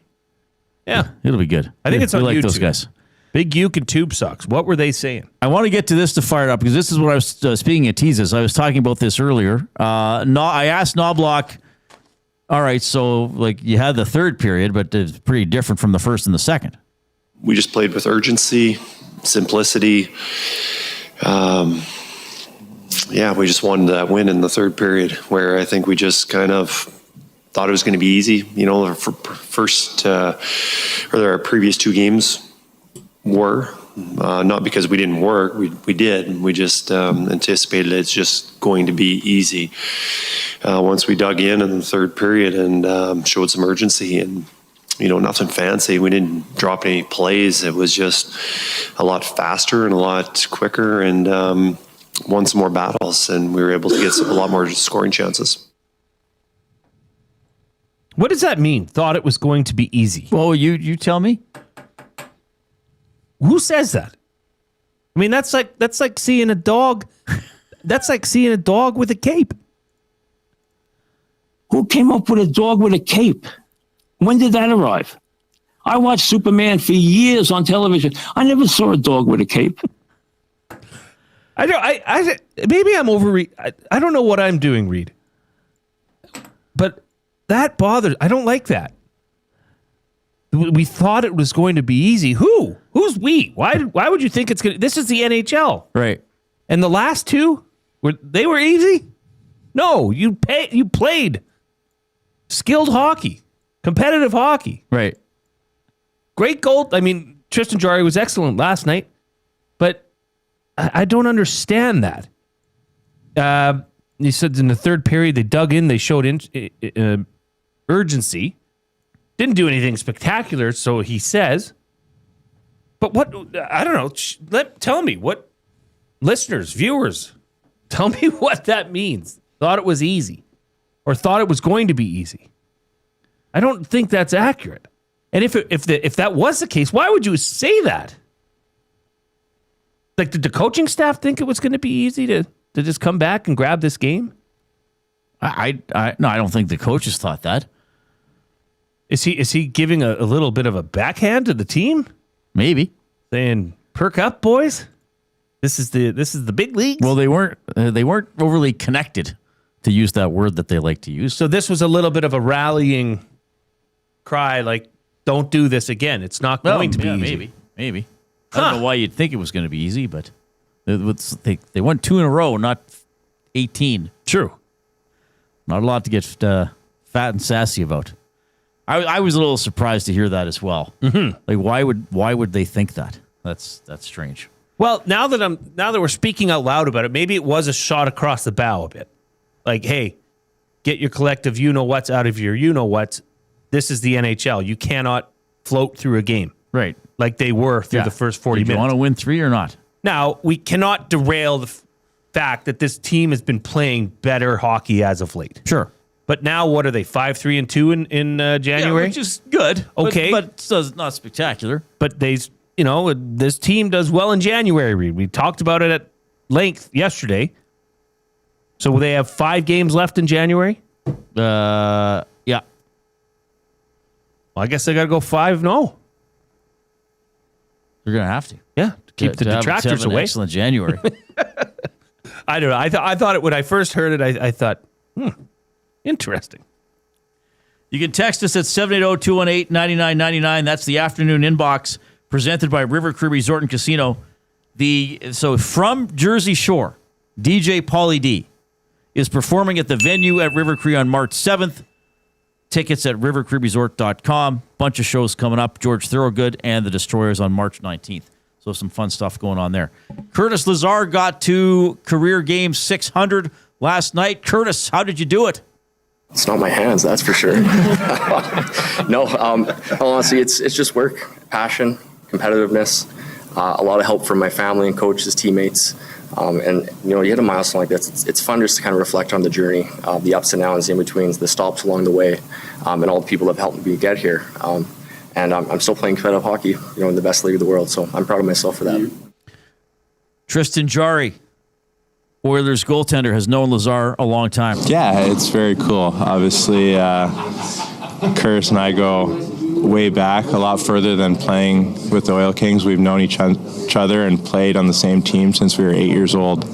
Yeah. It'll be good. I think it's on YouTube. YouTube. Those guys. Big Uke and Tube Socks. What were they saying? I want to get to this to fire it up because this is what I was speaking of teases. I was talking about this earlier. I asked Knoblauch, all right, so you had the third period, but it's pretty different from the first and the second. We just played with urgency, simplicity. We just wanted that win in the third period where I think we just kind of thought it was going to be easy. Our previous two games were not because we didn't work. We did. We just anticipated it's just going to be easy. Once we dug in the third period and showed some urgency and nothing fancy. We didn't drop any plays. It was just a lot faster and a lot quicker and won some more battles, and we were able to get a lot more scoring chances. What does that mean? Thought it was going to be easy. Well, you tell me. Who says that? I mean, that's like seeing a dog. That's like seeing a dog with a cape. Who came up with a dog with a cape? When did that arrive? I watched Superman for years on television. I never saw a dog with a cape. Maybe I'm I don't know what I'm doing, Reid. But that bothers. I don't like that. We thought it was going to be easy. Who? Who's we? Why would you think it's going to... This is the NHL. Right. And the last two, were easy? No, you played skilled hockey, competitive hockey. Right. Great goal. I mean, Tristan Jarry was excellent last night, but I don't understand that. He said in the third period, they dug in, they showed urgency. Didn't do anything spectacular, so he says. But what, I don't know, tell me, what, listeners, viewers, tell me what that means. Thought it was easy, or thought it was going to be easy. I don't think that's accurate. And if that was the case, why would you say that? Like, did the coaching staff think it was going to be easy to just come back and grab this game? No, I don't think the coaches thought that. Is he giving a little bit of a backhand to the team? Maybe, saying, "Perk up, boys. This is the big leagues." Well, they weren't overly connected, to use that word that they like to use. So this was a little bit of a rallying cry, like, "Don't do this again. It's not going to be easy." Maybe. I don't know why you'd think it was going to be easy, but they won 2 in a row, not 18. True. Not a lot to get fat and sassy about. I was a little surprised to hear that as well. Mm-hmm. Like, why would they think that? That's strange. Well, now that we're speaking out loud about it, maybe it was a shot across the bow a bit. Like, hey, get your collective you-know-whats out of your you-know-whats. This is the NHL. You cannot float through a game. Right. Like they were through the first 40 minutes. Do you want to win 3 or not? Now, we cannot derail the fact that this team has been playing better hockey as of late. Sure. But now, what are they, 5-3-2 in January? Yeah, which is good. Okay. But it's not spectacular. But this team does well in January, Reid. We talked about it at length yesterday. So will they have 5 games left in January? Yeah. Well, I guess they got to go 5-0. They're going to have to. Yeah, to keep the detractors away. Excellent January. I don't know. I thought it when I first heard it. I thought, interesting. You can text us at 780-218-9999. That's the afternoon inbox presented by River Cree Resort and Casino. So from Jersey Shore, DJ Pauly D is performing at the venue at River Cree on March 7th. Tickets at rivercreeresort.com. Bunch of shows coming up. George Thorogood and the Destroyers on March 19th. So some fun stuff going on there. Curtis Lazar got to career game 600 last night. Curtis, how did you do it? It's not my hands, that's for sure. No, honestly, it's just work, passion, competitiveness, a lot of help from my family and coaches, teammates. And, you hit a milestone like this, it's fun just to kind of reflect on the journey, the ups and downs, the in-betweens, the stops along the way, and all the people that have helped me get here. And I'm still playing competitive hockey, in the best league of the world, so I'm proud of myself for that. Tristan Jarry, Oilers goaltender, has known Lazar a long time. Yeah, it's very cool. Obviously, Kris and I go way back, a lot further than playing with the Oil Kings. We've known each other and played on the same team since we were 8 years old.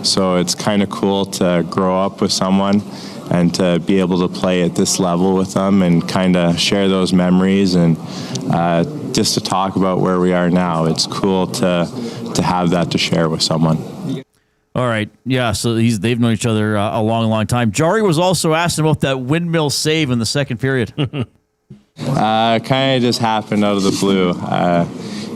So it's kind of cool to grow up with someone and to be able to play at this level with them and kind of share those memories and just to talk about where we are now. It's cool to have that to share with someone. All right. Yeah, so they've known each other a long, long time. Jarry was also asking about that windmill save in the second period. Kind of just happened out of the blue.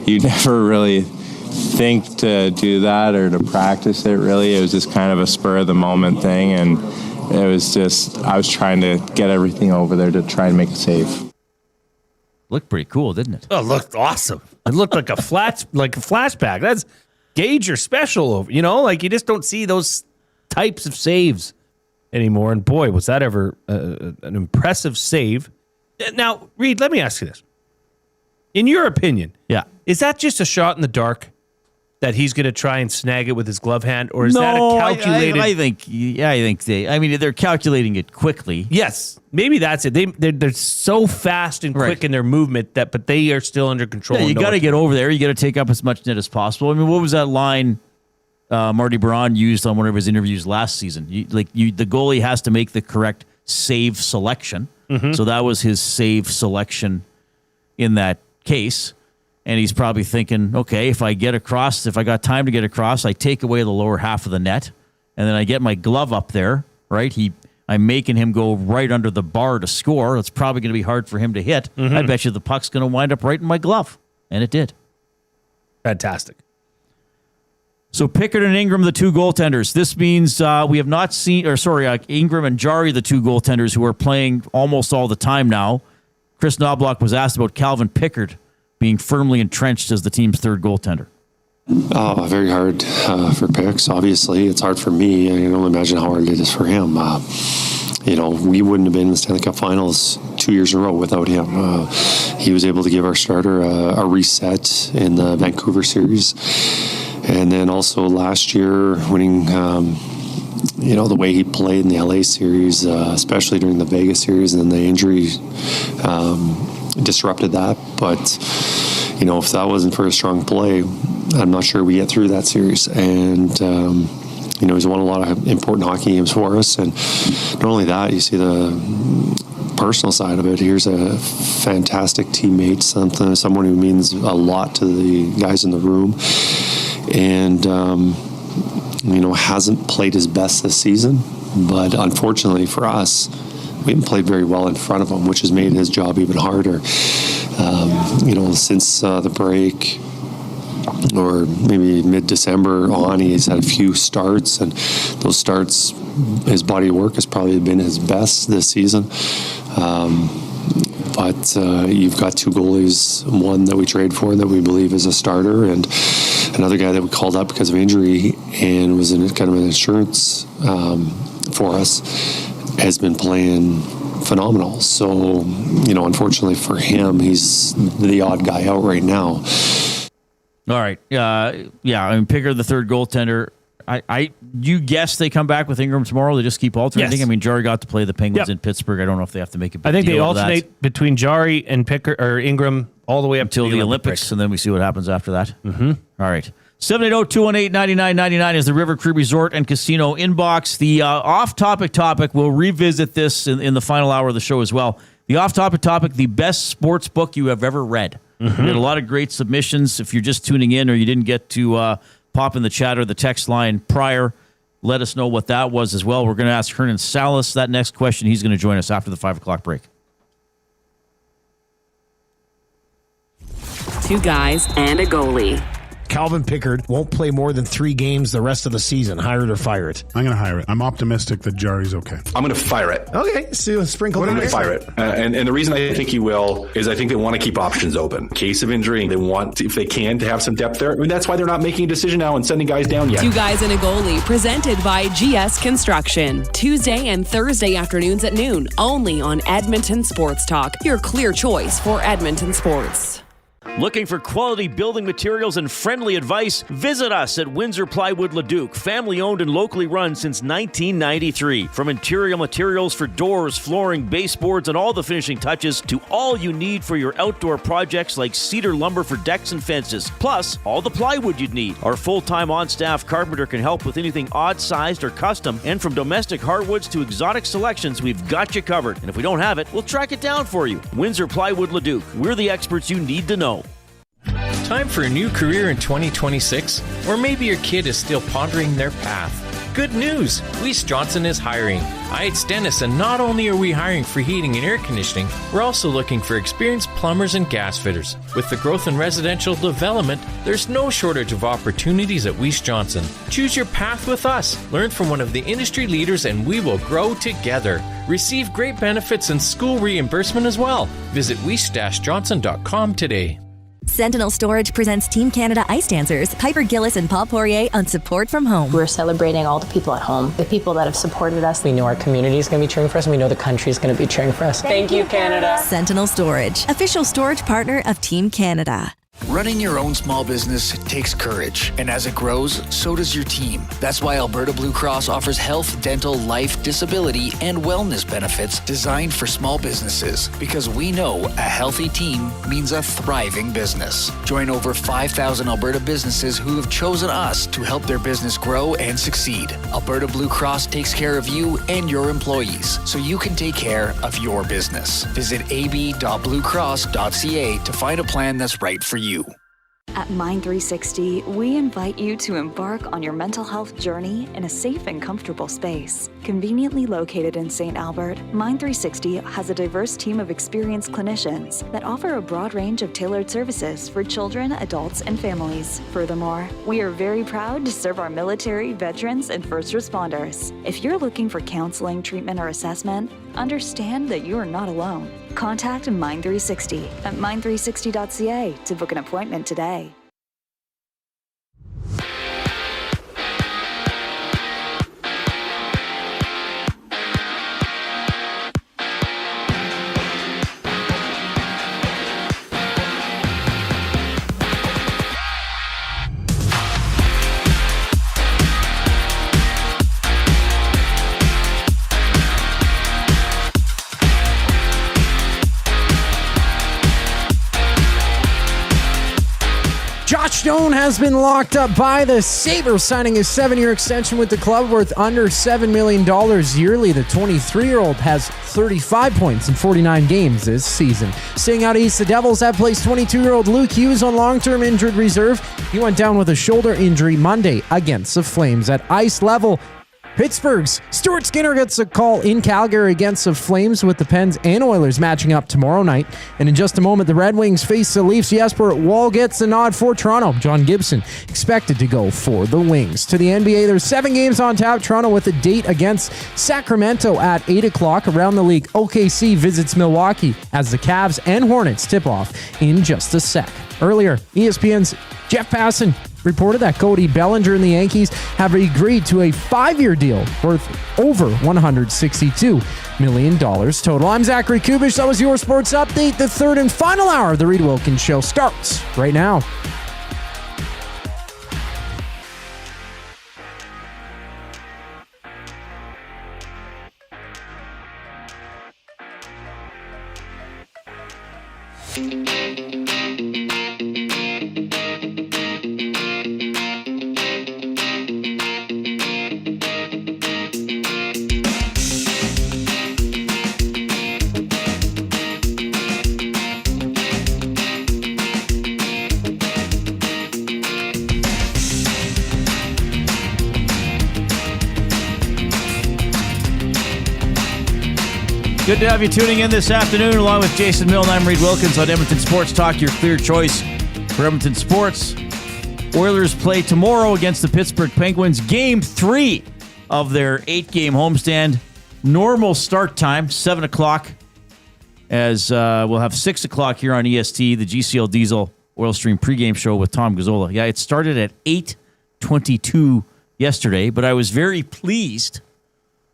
You never really think to do that or to practice it, really. It was just kind of a spur-of-the-moment thing, and it was just, I was trying to get everything over there to try and make a save. Looked pretty cool, didn't it? Oh, it looked awesome. It looked like a flashback. That's Gage or special, you just don't see those types of saves anymore. And boy, was that ever an impressive save. Now, Reid, let me ask you this. In your opinion, is that just a shot in the dark that he's going to try and snag it with his glove hand, or is that a calculated? I think they're calculating it quickly. Yes, maybe that's it. They're so fast and quick in their movement but they are still under control. Yeah, you got to get over there. You got to take up as much net as possible. I mean, what was that line Marty Braun used on one of his interviews last season? The goalie has to make the correct save selection. Mm-hmm. So that was his save selection in that case. And he's probably thinking, okay, if I got time to get across, I take away the lower half of the net, and then I get my glove up there, right? I'm making him go right under the bar to score. It's probably going to be hard for him to hit. Mm-hmm. I bet you the puck's going to wind up right in my glove. And it did. Fantastic. So Pickard and Ingram, the two goaltenders. This means we have not seen, Ingram and Jarry, the two goaltenders who are playing almost all the time now. Kris Knoblauch was asked about Calvin Pickard being firmly entrenched as the team's third goaltender. Very hard for Picks. Obviously, it's hard for me. I can only imagine how hard it is for him. We wouldn't have been in the Stanley Cup Finals 2 years in a row without him. He was able to give our starter a reset in the Vancouver series. And then also last year, winning, the way he played in the LA series, especially during the Vegas series, and then the injury disrupted that. But, if that wasn't for a strong play, I'm not sure we get through that series. And, he's won a lot of important hockey games for us. And not only that, you see the personal side of it. Here's a fantastic teammate, someone who means a lot to the guys in the room. And, hasn't played his best this season. But unfortunately for us, we haven't played very well in front of him, which has made his job even harder. Since the break, or maybe mid-December on, he's had a few starts, and those starts, his body of work has probably been his best this season. But you've got two goalies, one that we trade for that we believe is a starter, and another guy that we called up because of injury and was in kind of an insurance for us, has been playing phenomenal. So, unfortunately for him, he's the odd guy out right now. All right. Pickard, the third goaltender. You guess they come back with Ingram tomorrow? They just keep alternating? Yes. I mean, Jarry got to play the Penguins in Pittsburgh. I don't know if they have to make a big I think deal they of alternate that. between Jarry and Pickard or Ingram all the way up until to the Olympics, break. and then we see what happens after that. Mm-hmm. All right. 780-218-9999 is the River Cree Resort and Casino inbox. The off-topic topic, we'll revisit this in the final hour of the show as well. The off-topic topic, the best sports book you have ever read. Mm-hmm. We had a lot of great submissions. If you're just tuning in or you didn't get to pop in the chat or the text line prior, let us know what that was as well. We're going to ask Hernan Salas that next question. He's going to join us after the 5 o'clock break. Two guys and a goalie. Calvin Pickard won't play more than 3 games the rest of the season. Hire it or fire it. I'm going to hire it. I'm optimistic that Jari's okay. I'm going to fire it. Okay, so sprinkle I'm going to fire it. And the reason I think he will is I think they want to keep options open. In case of injury, they want, if they can, to have some depth there. I mean, that's why they're not making a decision now and sending guys down yet. Two guys and a goalie, presented by GS Construction. Tuesday and Thursday afternoons at noon, only on Edmonton Sports Talk, your clear choice for Edmonton sports. Looking for quality building materials and friendly advice? Visit us at Windsor Plywood Leduc, family owned and locally run since 1993. From interior materials for doors, flooring, baseboards, and all the finishing touches to all you need for your outdoor projects like cedar lumber for decks and fences, plus all the plywood you'd need. Our full-time on-staff carpenter can help with anything odd-sized or custom, and from domestic hardwoods to exotic selections, we've got you covered. And if we don't have it, we'll track it down for you. Windsor Plywood Leduc. We're the experts you need to know. Time for a new career in 2026? Or maybe your kid is still pondering their path. Good news! Weiss Johnson is hiring. It's Dennis, and not only are we hiring for heating and air conditioning, we're also looking for experienced plumbers and gas fitters. With the growth in residential development, there's no shortage of opportunities at Weiss Johnson. Choose your path with us. Learn from one of the industry leaders, and we will grow together. Receive great benefits and school reimbursement as well. Visit weiss-johnson.com today. Sentinel Storage presents Team Canada Ice Dancers, Piper Gillis and Paul Poirier on Support from Home. We're celebrating all the people at home, the people that have supported us. We know our community is going to be cheering for us, and we know the country is going to be cheering for us. Thank you, Canada. Sentinel Storage, official storage partner of Team Canada. Running your own small business takes courage, and as it grows, so does your team. That's why Alberta Blue Cross offers health, dental, life, disability, and wellness benefits designed for small businesses. Because we know a healthy team means a thriving business. Join over 5,000 Alberta businesses who have chosen us to help their business grow and succeed. Alberta Blue Cross takes care of you and your employees, so you can take care of your business. Visit ab.bluecross.ca to find a plan that's right for you. At Mind360, we invite you to embark on your mental health journey in a safe and comfortable space. Conveniently located in St. Albert, Mind360 has a diverse team of experienced clinicians that offer a broad range of tailored services for children, adults, and families. Furthermore, we are very proud to serve our military, veterans, and first responders. If you're looking for counseling, treatment, or assessment, understand that you are not alone. Contact Mind360 at mind360.ca to book an appointment today. Josh Stone has been locked up by the Sabres, signing a 7-year extension with the club worth under $7 million yearly. The 23-year-old has 35 points in 49 games this season. Staying out east, the Devils have placed 22-year-old Luke Hughes on long-term injured reserve. He went down with a shoulder injury Monday against the Flames. At ice level, Pittsburgh's Stuart Skinner gets a call in Calgary against the Flames, with the Pens and Oilers matching up tomorrow night. And in just a moment, the Red Wings face the Leafs. Jesper Wall gets the nod for Toronto. John Gibson expected to go for the Wings. To the NBA, there's 7 games on tap. Toronto with a date against Sacramento at 8 o'clock. Around the league, OKC visits Milwaukee as the Cavs and Hornets tip off in just a sec. Earlier, ESPN's Jeff Passan reported that Cody Bellinger and the Yankees have agreed to a 5-year deal worth over $162 million total. I'm Zachary Kubish. That was your sports update. The third and final hour of the Reid Wilkins Show starts right now. Good to have you tuning in this afternoon along with Jason Milne. I'm Reid Wilkins on Edmonton Sports Talk, your clear choice for Edmonton sports. Oilers play tomorrow against the Pittsburgh Penguins. Game 3 of their 8-game homestand. Normal start time, 7 o'clock, as we'll have 6 o'clock here on EST, the GCL Diesel Oil Stream pregame show with Tom Gazzola. Yeah, it started at 8:22 yesterday, but I was very pleased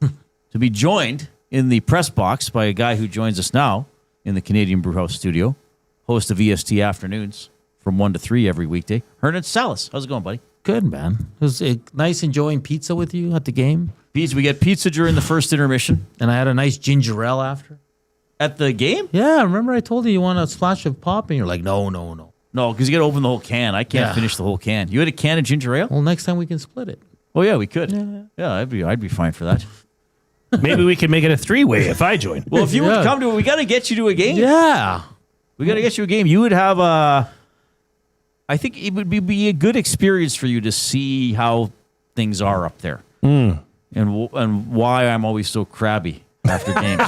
to be joined in the press box by a guy who joins us now in the Canadian Brewhouse studio, host of EST Afternoons from 1 to 3 every weekday. Hernan Salas, how's it going, buddy? Good, man. It was nice enjoying pizza with you at the game. Pizza, we get pizza during the first intermission. And I had a nice ginger ale after. At the game? Yeah, remember I told you want a splash of pop, and you're like, no. No, because you got to open the whole can. I can't finish the whole can. You had a can of ginger ale? Well, next time we can split it. Oh, yeah, we could. Yeah, I'd be fine for that. Maybe we could make it a 3-way if I join. Well, if you would come to it, we got to get you to a game. Yeah. We got to get you a game. You would have I think it would be a good experience for you to see how things are up there. And why I'm always so crabby after games.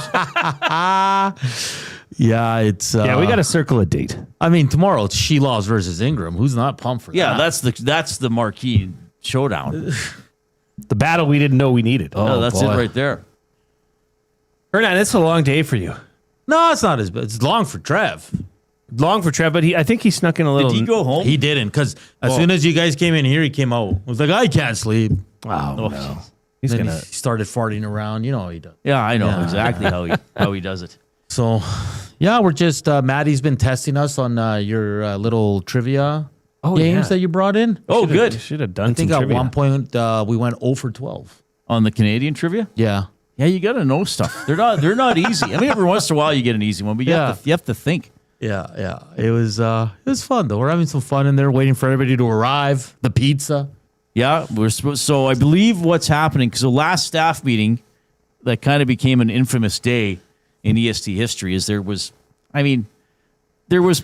Yeah, it's... we got to circle a date. I mean, tomorrow it's She-Laws versus Ingram. Who's not pumped for that? Yeah, that's the marquee showdown. The battle we didn't know we needed. Oh, that's boy. It right there. Hernan, it's a long day for you. No, it's not as bad. It's long for Trev. But I think he snuck in a little. Did he go home? He didn't, because as soon as you guys came in here, he came out. I was like, I can't sleep. Oh, no. He started farting around. You know how he does. Yeah, I know exactly how he does it. So, yeah, we're just, Maddie's been testing us on your little trivia games that you brought in. Oh, good. Should have done I think some at one point we went 0 for 12. On the Canadian trivia? Yeah. Yeah, you got to know stuff. They're not easy. I mean, every once in a while you get an easy one, but you have to think. Yeah. It was fun though. We're having some fun in there, waiting for everybody to arrive. The pizza. Yeah, so I believe what's happening, because the last staff meeting that kind of became an infamous day in EST history is there was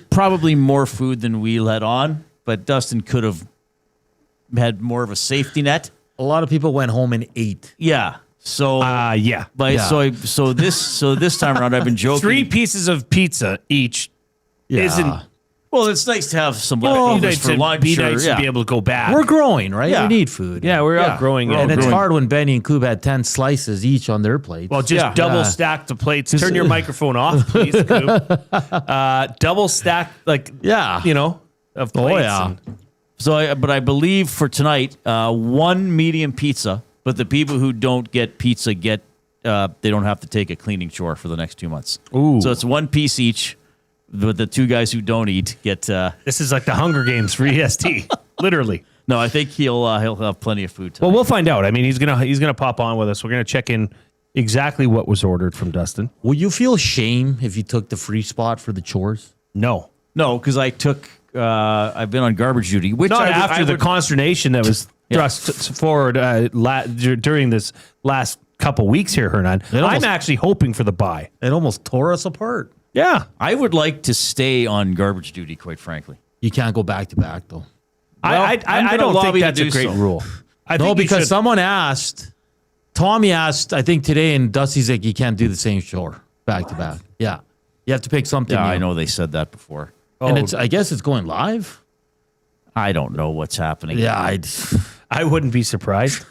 probably more food than we let on, but Dustin could have had more of a safety net. A lot of people went home and ate. Yeah. So So this time around I've been joking. 3 pieces of pizza each isn't. Well, it's nice to have some leftovers for lunch. Be nice to be able to go back. We're growing, right? Yeah. We need food. Yeah, we're outgrowing it. And it's hard when Benny and Coob had 10 slices each on their plates. Well, just double stack the plates. Turn your microphone off, please, Coob. Double stack, of plates. Oh, yeah. But I believe for tonight, 1 medium pizza, but the people who don't get pizza they don't have to take a cleaning chore for the next 2 months. Ooh. So it's 1 piece each. The 2 guys who don't eat get. This is like the Hunger Games for EST, literally. No, I think he'll have plenty of food tonight. Well, we'll find out. I mean, he's gonna pop on with us. We're gonna check in exactly what was ordered from Dustin. Will you feel shame if you took the free spot for the chores? No, because I took. I've been on garbage duty, which not after the consternation that was thrust forward during this last couple weeks here, Hernan. I'm actually hoping for the bye. It almost tore us apart. Yeah. I would like to stay on garbage duty, quite frankly. You can't go back to back, though. I don't think that's a great rule. Because someone asked, Tommy asked, I think today, and Dusty's like, you can't do the same chore back to back. Yeah. You have to pick something new. I know they said that before. And I guess it's going live. I don't know what's happening. Yeah, I wouldn't be surprised.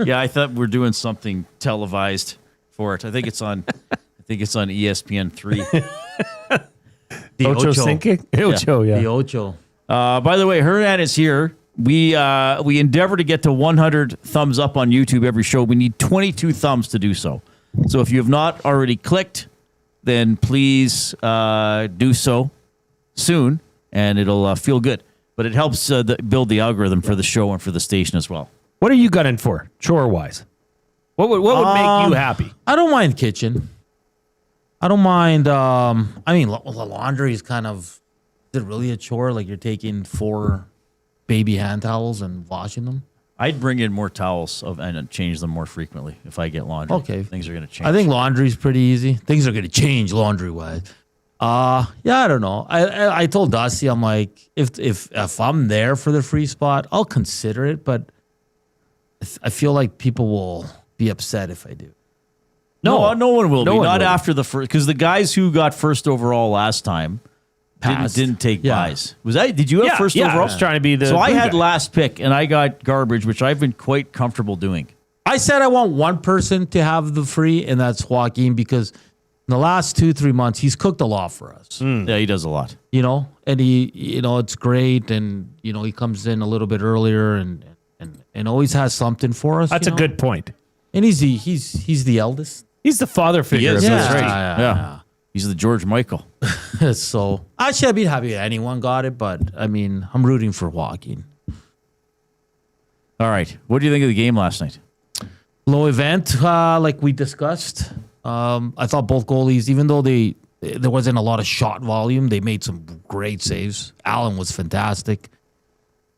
Yeah, I thought we're doing something televised for it. I think it's on ESPN3. The Ocho Cinco? Ocho, yeah. The Ocho. By the way, Hernan is here. We endeavor to get to 100 thumbs up on YouTube every show. We need 22 thumbs to do so. So if you have not already clicked, then please do so soon, and it'll feel good. But it helps build the algorithm for the show and for the station as well. What are you gunning for, chore-wise? What would make you happy? I don't mind kitchen. I don't mind. Laundry is kind of. Is it really a chore? Like you're taking 4 baby hand towels and washing them? I'd bring in more towels and change them more frequently if I get laundry. Okay. Things are going to change. I think laundry's pretty easy. Things are going to change laundry-wise. I don't know. I told Dusty, I'm like, if I'm there for the free spot, I'll consider it, but I feel like people will be upset if I do. No one will No be. one Not will be. after the first, because the guys who got first overall last time didn't take buys. Was that? Did you have first overall? I was trying to be the. So I blue had guy. last pick, and I got garbage, which I've been quite comfortable doing. I said I want one person to have the free, and that's Joaquin, because in the last 2-3 months, he's cooked a lot for us. Yeah, he does a lot. And he, it's great. And, he comes in a little bit earlier and always has something for us. That's a good point. And he's the eldest. He's the father figure. He is. Of That's this right. team. Yeah. He's the George Michael. So actually, I'd be happy if anyone got it, but I mean, I'm rooting for Joaquin. All right. What do you think of the game last night? Low event, like we discussed. I thought both goalies, even though there wasn't a lot of shot volume, they made some great saves. Allen was fantastic.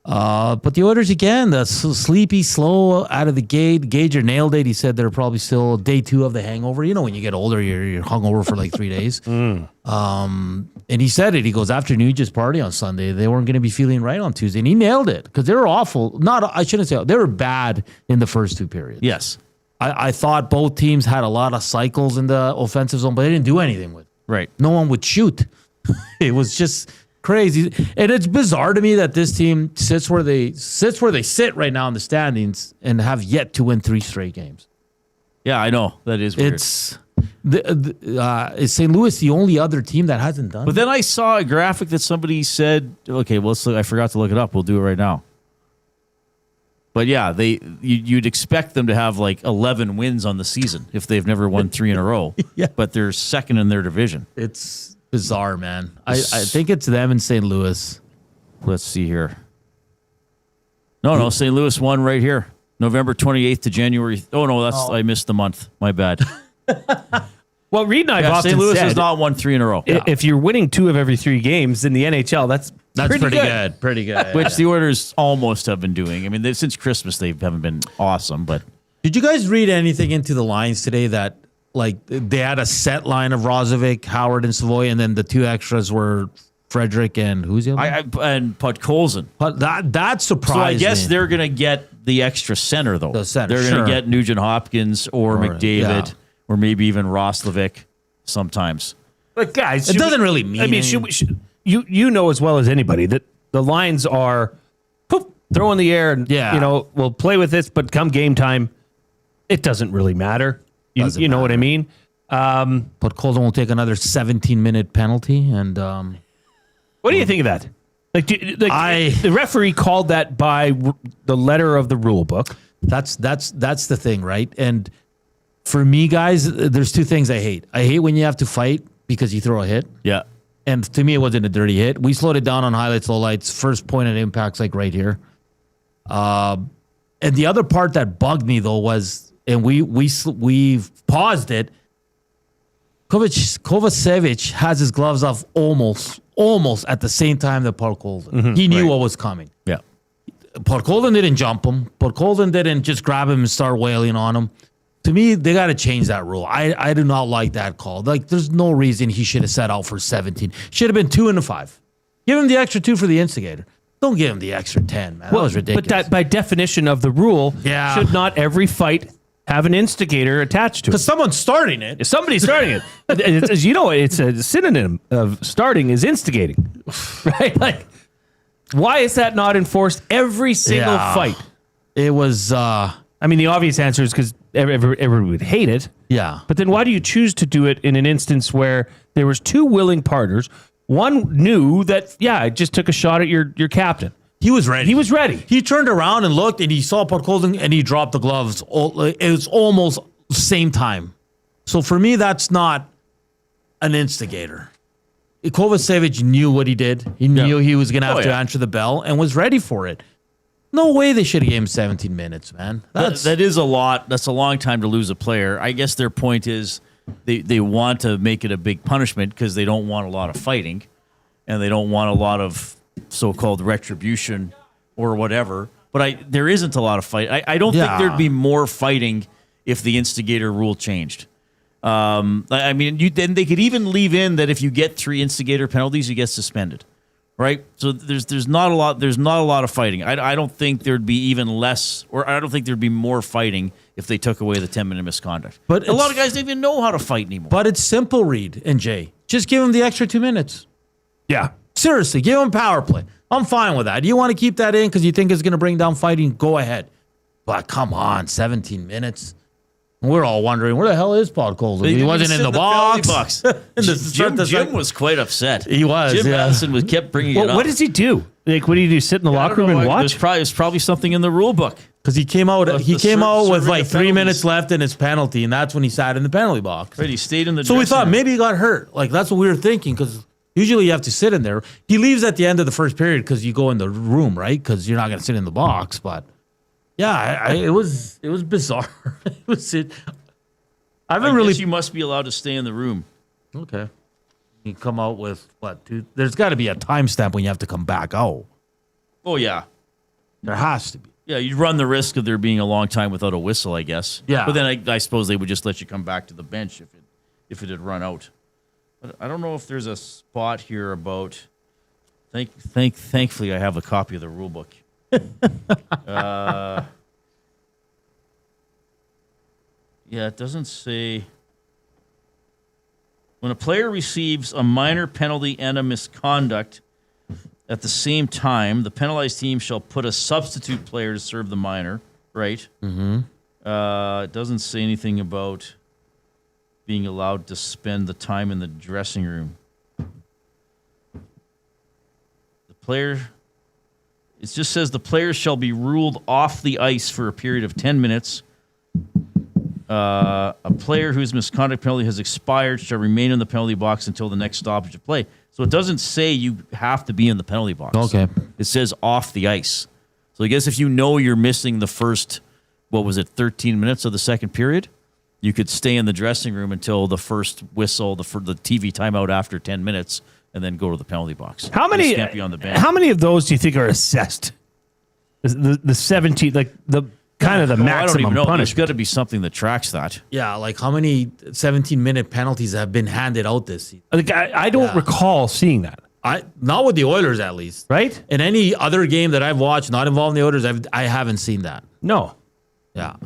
But the Oilers, again, the sleepy, slow out of the gate. Gager nailed it. He said they're probably still day 2 of the hangover. When you get older, you're hungover for like 3 days. And he said it. He goes, after New Year's party on Sunday, they weren't going to be feeling right on Tuesday. And he nailed it because they were awful. I shouldn't say they were bad in the first 2 periods. Yes. I thought both teams had a lot of cycles in the offensive zone, but they didn't do anything with it. Right. No one would shoot. It was just crazy. And it's bizarre to me that this team sits where they sit right now in the standings and have yet to win 3 straight games. Yeah, I know. That is weird. Is St. Louis the only other team that hasn't done But then I saw a graphic that somebody said, okay, well, I forgot to look it up. We'll do it right now. But yeah, you'd expect them to have like 11 wins on the season if they've never won 3 in a row. Yeah. But they're second in their division. It's bizarre, man. I think it's them in St. Louis. Let's see here. No, St. Louis won right here. November 28th to January. Oh, no, I missed the month. My bad. Well, Reid and I have often St. Louis said, has not won 3 in a row. If you're winning 2 of every 3 games in the NHL, that's pretty good. Pretty good. Which the Oilers almost have been doing. I mean, since Christmas, they haven't been awesome. But did you guys read anything into the lines today that like they had a set line of Rozovic, Howard, and Savoie, and then the 2 extras were Frederick and who's the other? And Podkolzin. But that surprised So I guess me. they're going to get the extra center, though. The center, they're going to sure. get Nugent Hopkins or McDavid yeah. or maybe even Roslovic sometimes. But guys, it doesn't really mean. I mean, you know as well as anybody that the lines are poof, throw in the air and we'll play with this, but come game time, it doesn't really matter. You know what I mean? Podkolzin will take another 17-minute penalty, and what do you think of that? The referee called that by the letter of the rule book. That's the thing, right? And for me, guys, there's 2 things I hate. I hate when you have to fight because you throw a hit. Yeah. And to me, it wasn't a dirty hit. We slowed it down on highlights, lowlights. First point at impact's like right here. And the other part that bugged me though was, and we've paused it. Kovacevic has his gloves off almost at the same time that Podkolzin. He knew what was coming. Yeah. Podkolzin didn't jump him. Podkolzin didn't just grab him and start wailing on him. To me, they got to change that rule. I do not like that call. Like, there's no reason he should have set out for 17. Should have been 2 and a 5. Give him the extra 2 for the instigator. Don't give him the extra 10, man. That was ridiculous. But that, by definition of the rule, should not every fight have an instigator attached to it? Because someone's starting it. If somebody's starting it. It's a synonym of starting is instigating, right? Like, why is that not enforced every single fight? It was. I mean, the obvious answer is because everyone would hate it. Yeah. But then why do you choose to do it in an instance where there was 2 willing partners? One knew that, it just took a shot at your captain. He was ready. He was ready. He turned around and looked, and he saw Podkolzin, and he dropped the gloves. It was almost same time. So for me, that's not an instigator. Kovacevic knew what he did. He knew he was going to have to answer the bell and was ready for it. No way they should have gave him 17 minutes, man. That is a lot. That's a long time to lose a player. I guess their point is they want to make it a big punishment because they don't want a lot of fighting and they don't want a lot of so-called retribution or whatever. But there isn't a lot of fight. I don't think there'd be more fighting if the instigator rule changed. I mean, then they could even leave in that if you get 3 instigator penalties, you get suspended. Right, so there's not a lot of fighting. I don't think there'd be even less, or I don't think there'd be more fighting if they took away the 10-minute misconduct. But a lot of guys don't even know how to fight anymore. But it's simple, Reid and Jay. Just give him the extra 2 minutes. Yeah. Seriously, give him power play. I'm fine with that. You want to keep that in because you think it's going to bring down fighting? Go ahead. But come on, 17 minutes. We're all wondering, where the hell is Podkolzin? He wasn't in the box. Jim was quite upset. He was. Jim Madison kept bringing it up. What does he do? Like, what do you do? Sit in the locker room and watch? There's probably something in the rule book. Because he came out. He came out with like 3 minutes left in his penalty, and that's when he sat in the penalty box. Right, he stayed in the. So we thought maybe he got hurt. Like that's what we were thinking. Because usually you have to sit in there. He leaves at the end of the first period because you go in the room, right? Because you're not going to sit in the box. But yeah, it was bizarre. I haven't really. You must be allowed to stay in the room. Okay. You come out with what? Dude, there's got to be a timestamp when you have to come back out. Oh yeah, there has to be. Yeah, you'd run the risk of there being a long time without a whistle, I guess. Yeah. But then I suppose they would just let you come back to the bench if it had run out. But I don't know if there's a spot here about. Thankfully, I have a copy of the rule book. Yeah, it doesn't say. When a player receives a minor penalty and a misconduct at the same time, the penalized team shall put a substitute player to serve the minor, right? Mm-hmm. It doesn't say anything about being allowed to spend the time in the dressing room. It just says the player shall be ruled off the ice for a period of 10 minutes. A player whose misconduct penalty has expired shall remain in the penalty box until the next stoppage of play. So it doesn't say you have to be in the penalty box. Okay. It says off the ice. So I guess if you know you're missing the first, 13 minutes of the second period, you could stay in the dressing room until the first whistle, the TV timeout after 10 minutes, and then go to the penalty box. How many? Can't be on the bench. How many of those do you think are assessed? The 17, like the kind of the maximum I don't even know. punishment. There's got to be something that tracks that. Yeah, like how many 17-minute penalties have been handed out this season? Like I don't recall seeing that. Not with the Oilers, at least. Right? In any other game that I've watched, not involving the Oilers, I haven't seen that. No. Yeah.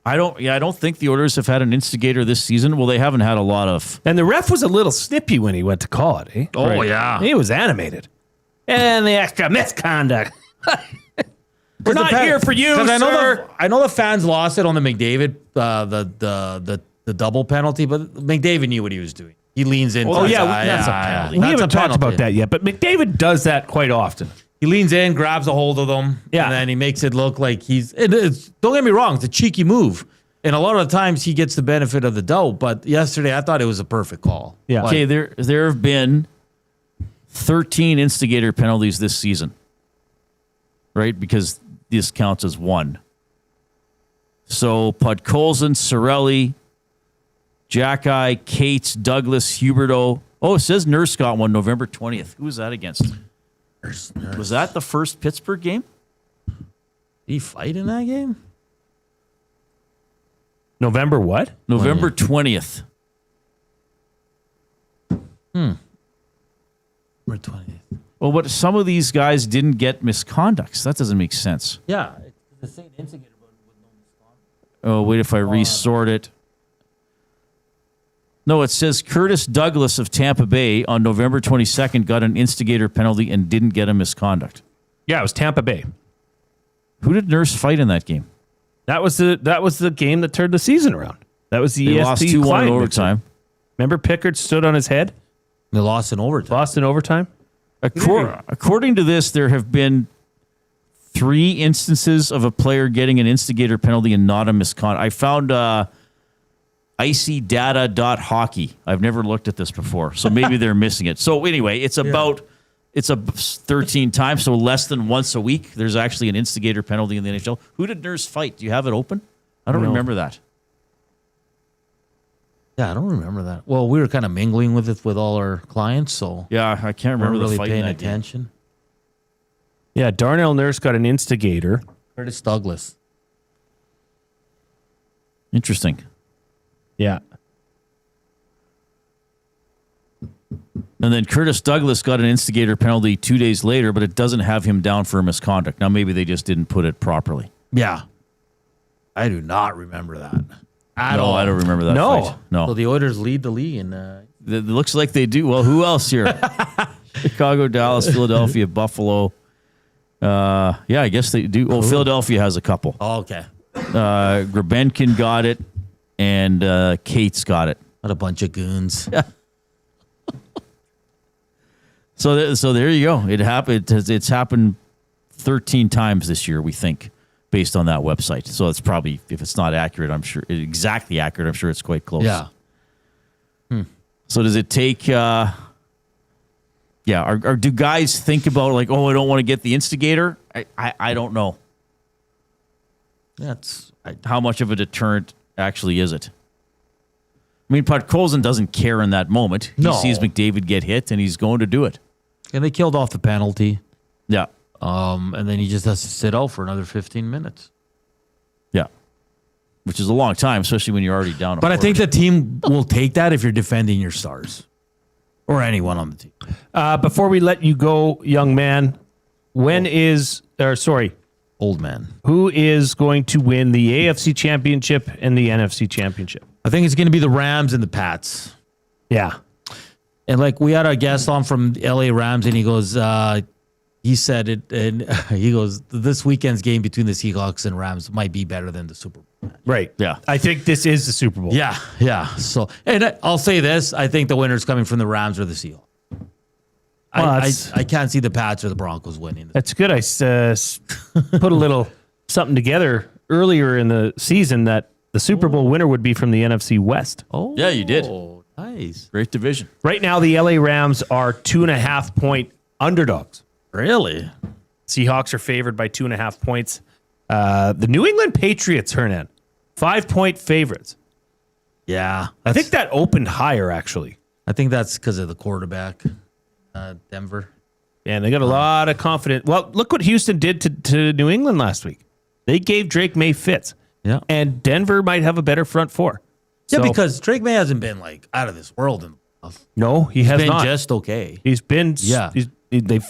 I don't think the Oilers have had an instigator this season. Well, they haven't had a lot of. And the ref was a little snippy when he went to call it, eh? Oh, right. Yeah. He was animated. And the extra misconduct. We're not here for you, sir. I know the fans lost it on the McDavid, the double penalty, but McDavid knew what he was doing. He leans in. Oh, yeah, that's a penalty. We haven't talked about that yet, but McDavid does that quite often. He leans in, grabs a hold of them, and then he makes it look like don't get me wrong, it's a cheeky move. And a lot of the times he gets the benefit of the doubt, but yesterday I thought it was a perfect call. Yeah. Okay, there have been 13 instigator penalties this season, right? Because this counts as one. So Podkolzin, Cirelli, Jackeye, Cates, Douglas, Huberdeau. Oh, it says Nurse got one November 20th. Who was that against? Nurse. Was that the first Pittsburgh game? Did he fight in that game? November what? November 20th. November 20th. Well, but some of these guys didn't get misconducts. That doesn't make sense. Yeah. It's the same instigator, but with no misconduct. Oh, wait if I resort it. No, it says Curtis Douglas of Tampa Bay on November 22nd got an instigator penalty and didn't get a misconduct. Yeah, it was Tampa Bay. Who did Nurse fight in that game? That was the game that turned the season around. That was the They ESP lost 2-1 in overtime. Remember Pickard stood on his head? They lost in overtime. Lost in overtime? According to this, there have been 3 instances of a player getting an instigator penalty and not a misconduct. I found icydata.hockey. I've never looked at this before, so maybe they're missing it. So anyway, it's 13 times, so less than once a week. There's actually an instigator penalty in the NHL. Who did Nurse fight? Do you have it open? I don't remember that. Yeah, I don't remember that. Well, we were kind of mingling with it with all our clients, so yeah, I can't remember really the fight. paying attention. Yeah, Darnell Nurse got an instigator. Curtis Douglas. Interesting. Yeah. And then Curtis Douglas got an instigator penalty 2 days later, but it doesn't have him down for a misconduct. Now, maybe they just didn't put it properly. Yeah. I do not remember that at No, all. I don't remember that fight. No. So the Oilers lead the league, and It looks like they do. Well, who else here? Chicago, Dallas, Philadelphia, Buffalo. Yeah, I guess they do. Well, Philadelphia has a couple. Oh, okay. Grabenkin got it, and Kate's got it. What a bunch of goons. So there you go. It happened. It's happened 13 times this year, we think, based on that website. So it's probably, if it's not accurate, I'm sure exactly accurate. I'm sure it's quite close. Yeah. So does it take? Or do guys think about like, oh, I don't want to get the Instigator? I don't know. How much of a deterrent actually is it? I mean, Podkolzin doesn't care in that moment. He sees McDavid get hit, and he's going to do it. And they killed off the penalty. Yeah. And then he just has to sit out for another 15 minutes. Yeah. Which is a long time, especially when you're already down. But I think the team will take that if you're defending your stars or anyone on the team. Before we let you go, young man, old man. Who is going to win the AFC Championship and the NFC Championship? I think it's going to be the Rams and the Pats. Yeah. And like we had a guest on from LA Rams, and he goes, he said it, and he goes, this weekend's game between the Seahawks and Rams might be better than the Super Bowl. Right. Yeah. I think this is the Super Bowl. Yeah. Yeah. So, and I'll say this, I think the winner's coming from the Rams or the Seahawks. I can't see the Pats or the Broncos winning. That's good. I put a little something together earlier in the season that the Super Bowl winner would be from the NFC West. Oh, yeah, you did. Nice. Great division. Right now, the LA Rams are 2.5 point underdogs. Really? Seahawks are favored by 2.5 points. The New England Patriots, Hernan, 5-point favorites. Yeah. I think that opened higher, actually. I think that's because of the quarterback, Denver. And they got a lot of confidence. Well, look what Houston did to New England last week. They gave Drake May fits. Yeah. And Denver might have a better front four. Yeah, because Drake May hasn't been like out of this world. No, he has been not. Just okay. He's been. Yeah. They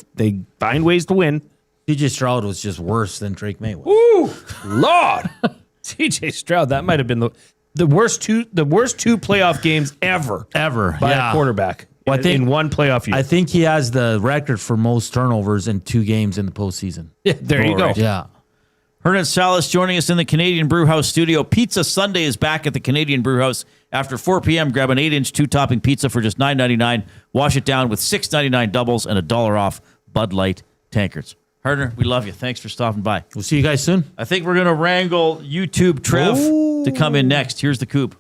find ways to win. CJ Stroud was just worse than Drake May was. Ooh, Lord. CJ Stroud, that might have been the worst two playoff games ever by a quarterback. Well, in one playoff year. I think he has the record for most turnovers in 2 games in the postseason. Yeah, there you go. Yeah. Hernan Salas joining us in the Canadian Brewhouse studio. Pizza Sunday is back at the Canadian Brewhouse. After 4 p.m., grab an 8-inch 2-topping pizza for just $9.99. Wash it down with $6.99 doubles and $1 off Bud Light tankards. Hernan, we love you. Thanks for stopping by. We'll see you guys soon. I think we're going to wrangle YouTube Trev to come in next. Here's the Coop.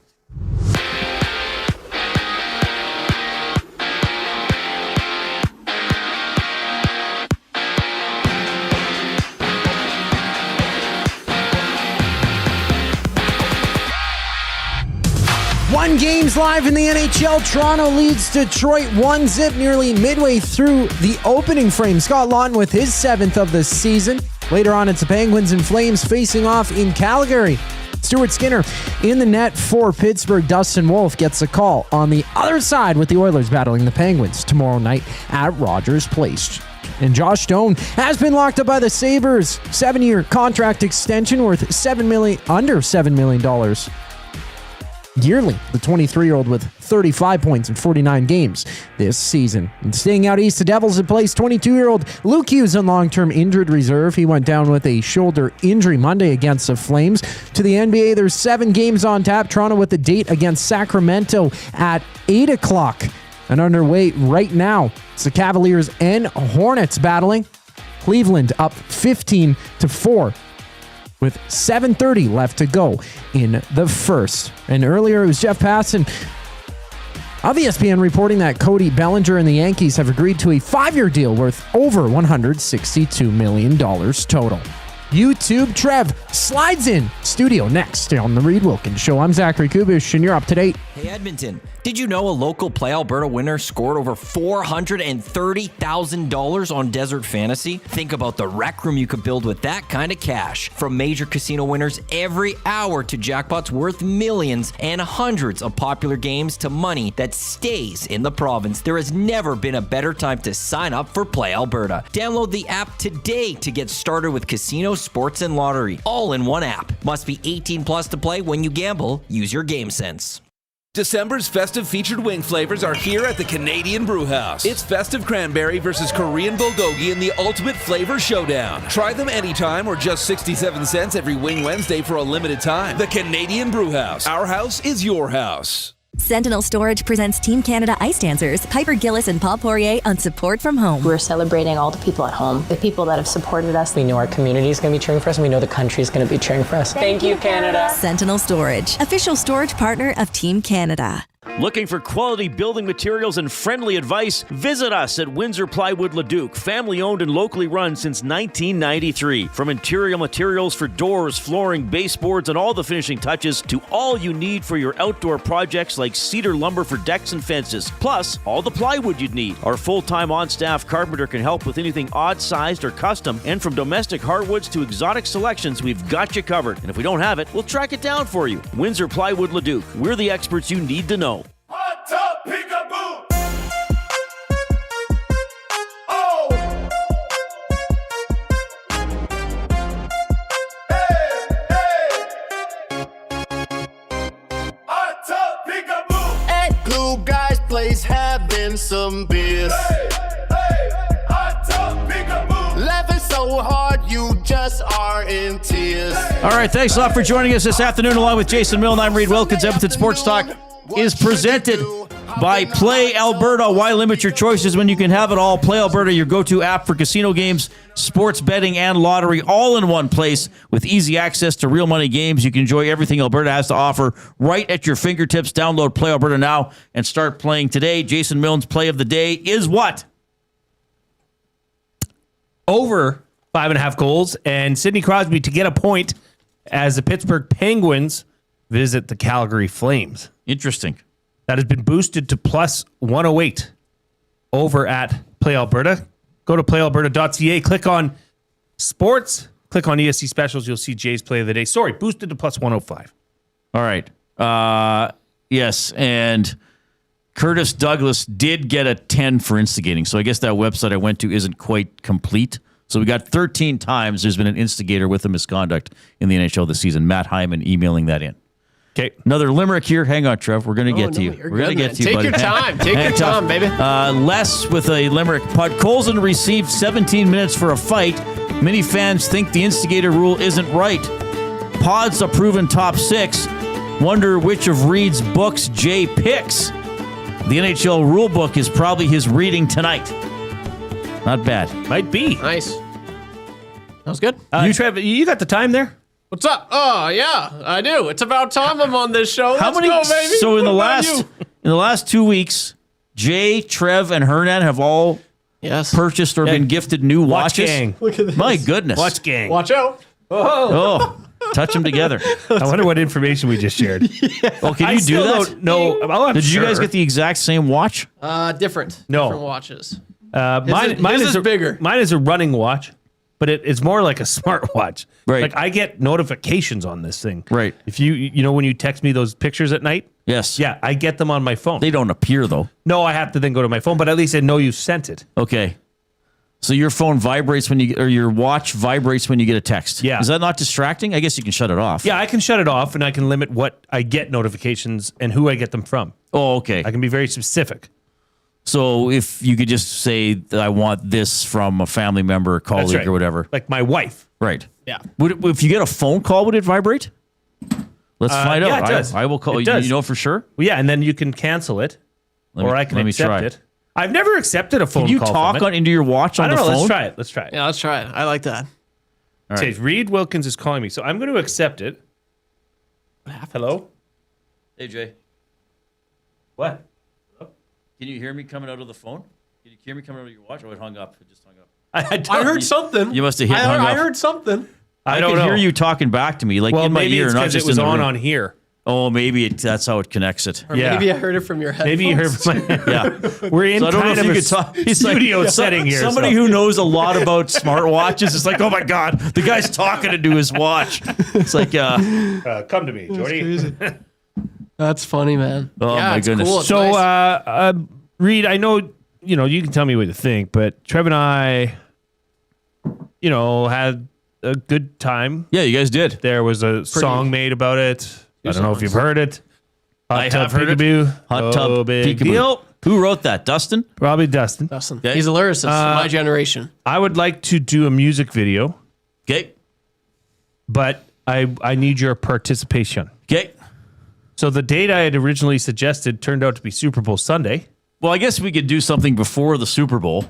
One game's live in the NHL. Toronto leads Detroit 1-0 nearly midway through the opening frame. Scott Laughton with his 7th of the season. Later on, it's the Penguins and Flames facing off in Calgary. Stuart Skinner in the net for Pittsburgh. Dustin Wolf gets a call on the other side with the Oilers battling the Penguins tomorrow night at Rogers Place. And Josh Stone has been locked up by the Sabres. 7-year contract extension worth under $7 million. Yearly, the 23-year-old with 35 points in 49 games this season. And staying out east, the Devils have placed 22-year-old Luke Hughes on long-term injured reserve. He went down with a shoulder injury Monday against the Flames. To the NBA, there's 7 games on tap. Toronto with the date against Sacramento at 8 o'clock. And underway right now, it's the Cavaliers and Hornets battling. Cleveland up 15-4. with 7:30 left to go in the first. And earlier, it was Jeff Passan of ESPN reporting that Cody Bellinger and the Yankees have agreed to a 5-year deal worth over $162 million total. YouTube Trev slides in studio next on the Reid Wilkins Show. I'm Zachary Kubish, and you're up to date. Hey Edmonton, did you know a local Play Alberta winner scored over $430,000 on Desert Fantasy? Think about the rec room you could build with that kind of cash. From major casino winners every hour to jackpots worth millions and hundreds of popular games to money that stays in the province, there has never been a better time to sign up for Play Alberta. Download the app today to get started with casinos sports and lottery, all in one app. Must be 18 plus to play. When you gamble, use your game sense. December's festive featured wing flavors are here at the Canadian Brewhouse. It's festive cranberry versus Korean bulgogi in the ultimate flavor showdown. Try them anytime or just 67 cents every Wing Wednesday for a limited time. The Canadian Brewhouse. Our house is your house. Sentinel Storage presents Team Canada Ice Dancers, Piper Gillis and Paul Poirier on Support from Home. We're celebrating all the people at home, the people that have supported us. We know our community is going to be cheering for us, and we know the country is going to be cheering for us. Thank you, Canada. Sentinel Storage, official storage partner of Team Canada. Looking for quality building materials and friendly advice? Visit us at Windsor Plywood Leduc, family owned and locally run since 1993. From interior materials for doors, flooring, baseboards, and all the finishing touches to all you need for your outdoor projects like cedar lumber for decks and fences, plus all the plywood you'd need. Our full-time on-staff carpenter can help with anything odd-sized or custom, and from domestic hardwoods to exotic selections, we've got you covered. And if we don't have it, we'll track it down for you. Windsor Plywood Leduc. We're the experts you need to know. At Glue Guy's place, having some beers. Laughing so hard, you just are in tears. All right, thanks a lot for joining us this afternoon along with Jason Milne. I'm Reid Wilkins. Edmonton Sports Talk is presented by Play Alberta. Why limit your choices when you can have it all? Play Alberta, your go-to app for casino games, sports betting, and lottery, all in one place with easy access to real money games. You can enjoy everything Alberta has to offer right at your fingertips. Download Play Alberta now and start playing today. Jason Milne's play of the day is what? Over 5.5 goals, and Sidney Crosby to get a point as the Pittsburgh Penguins visit the Calgary Flames. Interesting. That has been boosted to plus 108 over at Play Alberta. Go to playalberta.ca, click on sports, click on ESC specials. You'll see Jay's play of the day. Sorry, boosted to plus 105. All right. Yes, and Curtis Douglas did get a 10 for instigating. So I guess that website I went to isn't quite complete. So we got 13 times there's been an instigator with a misconduct in the NHL this season. Matt Hyman emailing that in. Okay. Another limerick here. Hang on, Trev. We're going to get to you. We're going to get to you, Take buddy. your time. Take your time, baby. Les with a limerick. Podkolzin received 17 minutes for a fight. Many fans think the instigator rule isn't right. Pod's a proven top 6. Wonder which of Reid's books Jay picks. The NHL rulebook is probably his reading tonight. Not bad. Might be. Nice. That was good. Trev, you got the time there? What's up? Oh, yeah, I do. It's about time I'm on this show. Let's go, baby. So in the What about last 2 weeks, Jay, Trev, and Hernan have all purchased or been gifted new watches. Gang. Look at this. My goodness. Watch gang. Watch out. Oh, touch them together. I wonder what information we just shared. Oh, can you do that? No. Did you guys get the exact same watch? Different. No. Different watches. Mine is bigger. Mine is a running watch, but it's more like a smartwatch. Right. Like I get notifications on this thing. Right. If you know when you text me those pictures at night? Yes. Yeah, I get them on my phone. They don't appear, though. No, I have to then go to my phone, but at least I know you sent it. Okay. So your phone vibrates or your watch vibrates when you get a text. Yeah. Is that not distracting? I guess you can shut it off. Yeah, I can shut it off and I can limit what I get notifications and who I get them from. Oh, okay. I can be very specific. So if you could just say that I want this from a family member, colleague, That's right. or whatever. Like my wife. Right. Yeah. If you get a phone call, would it vibrate? Let's find out. Yeah, it does. I will call It you. does. You know for sure? Well, yeah, and then you can cancel it, I can accept try. it. I've never accepted a phone Can you call talk from it. into your watch on I don't the know. phone? Let's try it. Yeah, let's try it. I like that. All It says Reid Wilkins is calling me, so I'm going to accept it. Hello? Hey, Jay. What? Can you hear me coming out of the phone? Can you hear me coming out of your watch? Oh, it hung up. It just hung up. I heard something. You must have hung up. I heard something. I don't could know. hear you talking back to me, like Well, in my maybe ear, it's not 'cause just it was in the room. on here. Oh, maybe that's how it connects it. Or maybe I heard it from your headphones. Maybe you heard from my... Yeah. We're in So I don't know kind if of you a could talk. He's like, studio setting here. Somebody so. who knows a lot about smartwatches is like, oh my God, the guy's talking into his watch. It's like, come to me, Jordy. That's funny, man. Oh, yeah, my it's goodness. Cool. It's So, nice. Reid, I know, you can tell me what to think, but Trev and I, had a good time. Yeah, you guys did. There was a song made about it. I don't know if you've heard it. I have heard it. Hot Tub Big Peekaboo. Deal. Who wrote that? Dustin? Probably Dustin. Okay. He's a lyricist, my generation. I would like to do a music video, Okay. but I need your participation. Okay. So the date I had originally suggested turned out to be Super Bowl Sunday. Well, I guess we could do something before the Super Bowl.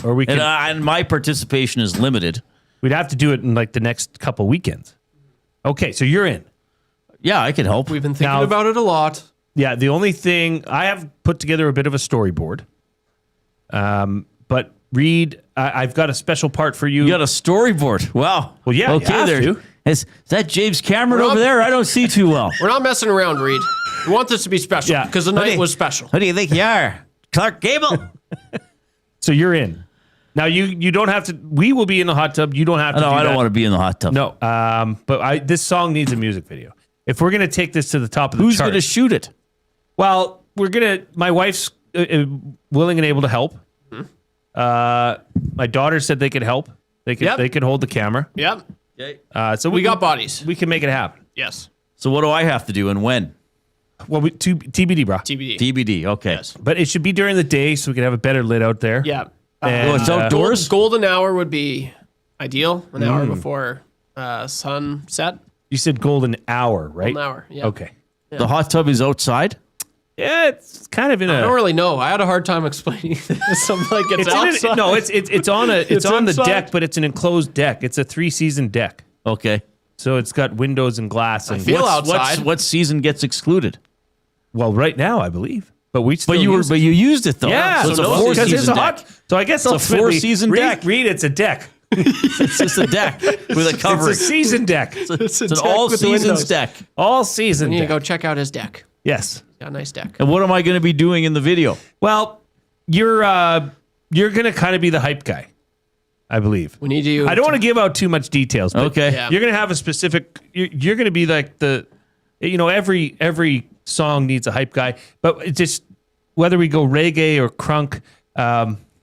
Or we could, And my participation is limited. we'd have to do it in like the next couple weekends. Okay, so you're in. Yeah, I can help. We've been thinking about it a lot. Yeah, the only thing I have put together a bit of a storyboard. But Reid, I've got a special part for you. You got a storyboard. Wow. Well, yeah. Okay, there. Is that James Cameron over there? I don't see too well. We're not messing around, Reid. We want this to be special Yeah. because the night was special. Who do you think you are? Clark Gable? So you're in. Now you don't have to. We will be in the hot tub. You don't have to. No, do I don't that. want to be in the hot tub. No. But this song needs a music video. If we're gonna take this to the top of the Who's chart, going to shoot it? well, we're gonna. My wife's willing and able to help. My daughter said they could help. They could. Yep. They could hold the camera. Yep. So We got bodies. We can make it happen. Yes. So what do I have to do and when? Well, TBD, bro. TBD. TBD. Okay. Yes. But it should be during the day so we can have a better lit out there. Yeah. And, it's outdoors? Golden hour would be ideal. An hour before sunset. You said golden hour, right? Golden hour. Yeah. Okay. The hot tub is outside? Yeah, it's kind of in I a. don't really know. I had a hard time explaining this. I'm like, it's outside. No, it's on on the inside. deck, but it's an enclosed deck. It's a 3-season deck, Okay. so it's got windows and glass. And feel outside. What season gets excluded? well, right now I believe, but we still. But you use it. you used it though. Yeah, So it's a no, four because it's season a hot. deck. So I guess It's a ultimately, 4-season deck. Reid, it's a deck. It's just a deck with a covering. It's a season deck. It's an all seasons deck. All season. You need to deck. go check out his deck. Yes. Got a nice deck. And what am I going to be doing in the video? Well, you're gonna kind of be the hype guy, I believe. We need you. I don't want to give out too much details. But Okay. Yeah. You're gonna have a specific. You're gonna be like every song needs a hype guy, but it's just whether we go reggae or crunk,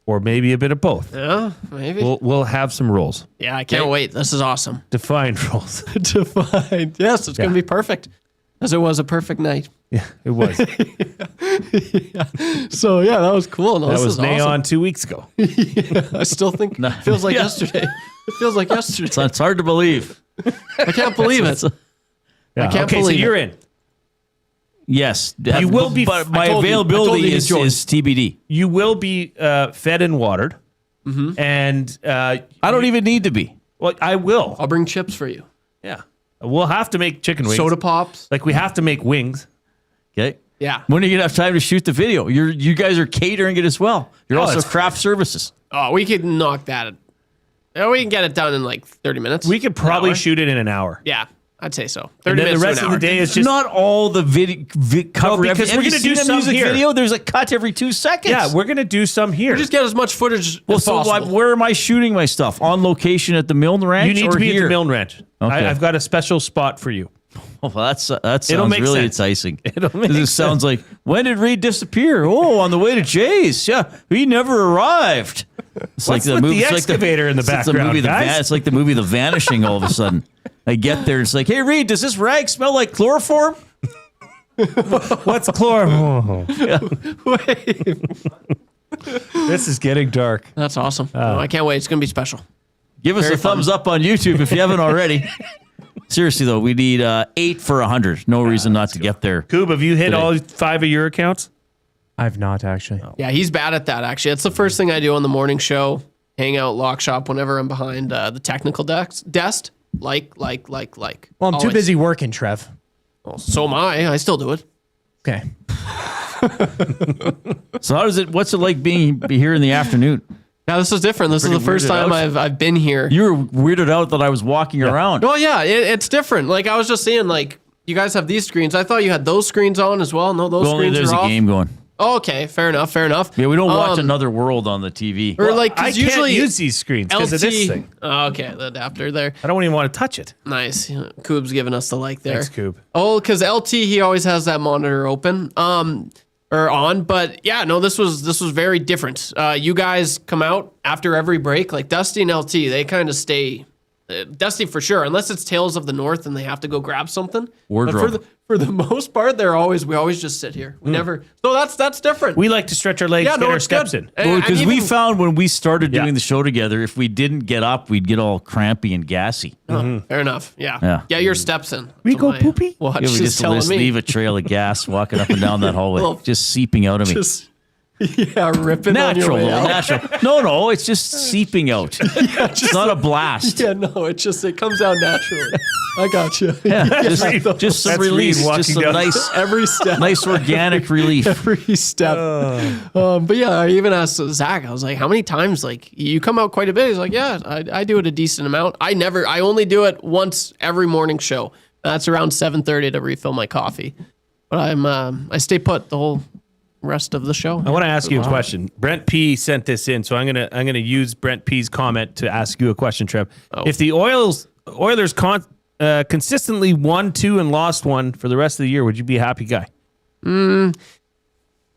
or maybe a bit of both. Yeah, maybe. We'll have some roles, yeah, I can't wait. This is awesome. defined roles. Defined. Yes, it's going to be perfect. As it was a perfect night. Yeah, it was. So, yeah, that was cool. No, That this was is Maye awesome. on 2 weeks ago. I still think it feels like Yeah. yesterday. It feels like yesterday. It's hard to believe. I can't believe it. Yeah. I can't okay, believe so you're it. in. Yes. You will be. But my I told you availability to is join. TBD. You will be fed and watered, and I don't even need to be. well, I will. I'll bring chips for you. Yeah, we'll have to make chicken wings. Soda pops. Like we have to make wings. Okay. Yeah. When are you gonna have time to shoot the video? You guys are catering it as well. You're Oh, also it's- craft services. Oh, we could knock that. Yeah, we can get it done in like 30 minutes. We could probably An hour. shoot it in an hour. Yeah, I'd say so. 30 And then minutes the rest to of an the hour. day is just Not all the cover. No, because have we're you gonna do seen a some music here. video. There's a cut every 2 seconds. yeah. We're gonna do some here. Just get as much footage well, as so possible. where am I shooting my stuff? On location at the Milne Ranch? You need or to be here? at the Milne Ranch. Okay. I've got a special spot for you. Oh, well, that sounds make really sense. enticing. It'll make This sounds like, when did Reid disappear? Oh, on the way to Jay's. Yeah, he never arrived. It's What's with the it's excavator in the it's the background, movie, guys? It's like the movie The Vanishing all of a sudden. I get there, it's like, hey, Reid, does this rag smell like chloroform? What's chloroform? This is getting dark. That's awesome. No, I can't wait. It's going to be special. Give us Very a thumbs up on YouTube if you haven't already. Seriously, though, we need 8 for 100. No reason not to get there. Coob, have you hit Today. all 5 of your accounts? I've not actually. Yeah, he's bad at that, actually. It's the first thing I do on the morning show. Hang out, lock shop whenever I'm behind the technical desk. Like. Well, I'm too Always. busy working, Trev. Well, so am I. I still do it. Okay. So what's it like being here in the afternoon? Yeah, this is different. This is the first time I've been here. You were weirded out that I was walking around. Well, yeah, it's different. Like, I was just saying, like, you guys have these screens. I thought you had those screens on as well. No, those Only screens there's are a off. game going. Oh, okay, fair enough. Yeah, we don't watch Another World on the TV. Or like, I 'cause can't usually use these screens because of this thing. Oh, okay, the adapter there. I don't even want to touch it. Nice. Coob's giving us the like there. Thanks, Coob. Oh, because LT, he always has that monitor open. Or on, but yeah, no, this was very different. You guys come out after every break, like Dusty and LT, they kind of stay Dusty for sure, unless it's Tales of the North and they have to go grab something. Wardrobe. But for the most part, we always just sit here. We never. So that's different. We like to stretch our legs, get our steps in. Because we found when we started doing the show together, if we didn't get up, we'd get all crampy and gassy. Fair enough. Yeah. Yeah. Get your steps in. We go poopy. Watch Yeah, we is just telling me. leave a trail of gas walking up and down that hallway, Well, just seeping out of me. Ripping Natural, on your way though, out. natural. No, it's just seeping out. It's not a blast. Yeah, no, it comes out naturally. I got you. Yeah, just some That's release, Reid just some walking down. nice, Every step. nice organic relief. Every step. But yeah, I even asked Zach, I was like, how many times, like, you come out quite a bit? He's like, yeah, I do it a decent amount. I only do it once every morning show. That's around 7:30 to refill my coffee. But I stay put the whole rest of the show. I want to ask you a question. Brent P sent this in, so I'm gonna use Brent P's comment to ask you a question, Trev. If the Oilers consistently won 2 and lost 1 for the rest of the year, would you be a happy guy?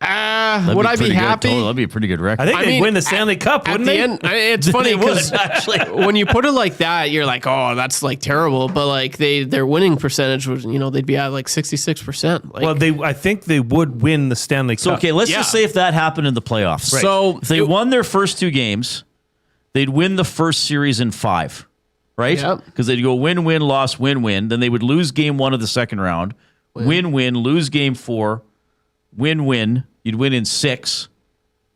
Would I be happy? That'd be a pretty good record. I think they'd win the Stanley Cup, wouldn't at they? the end, it's funny because when you put it like that, you're like, oh, that's like terrible. But like their winning percentage was, they'd be at like 66%. Like, Well, I think they would win the Stanley Cup. So, okay, let's just say if that happened in the playoffs. Right. So if they won their first 2 games, they'd win the first series in 5, right? Yep. Because they'd go win-win, loss, win-win. Then they would lose game 1 of the second round, win-win, lose game 4, win-win. You'd win in 6.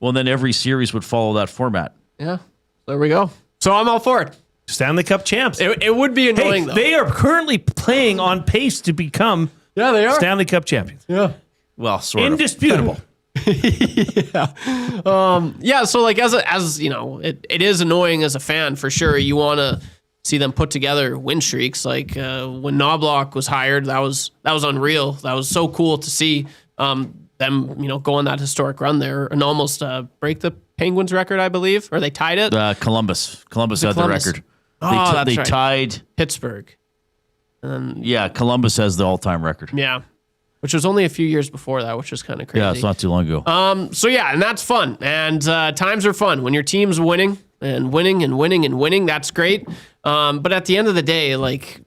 Well, then every series would follow that format. Yeah, there we go. So I'm all for it. Stanley Cup champs. It would be annoying, though. They are currently playing on pace to become they are. Stanley Cup champions. Yeah. Well, sort of. Indisputable. So like as it is annoying as a fan for sure. You want to see them put together win streaks. Like when Knoblauch was hired, that was unreal. That was so cool to see them go on that historic run there and almost break the Penguins record, I believe, or they tied it. Columbus had Columbus? the record. Oh, they that's right. tied Pittsburgh. Columbus has the all-time record. Yeah. Which was only a few years before that, which is kind of crazy. Yeah, it's not too long ago. And that's fun. And times are fun. When your team's winning and winning and winning and winning, that's great. But at the end of the day, like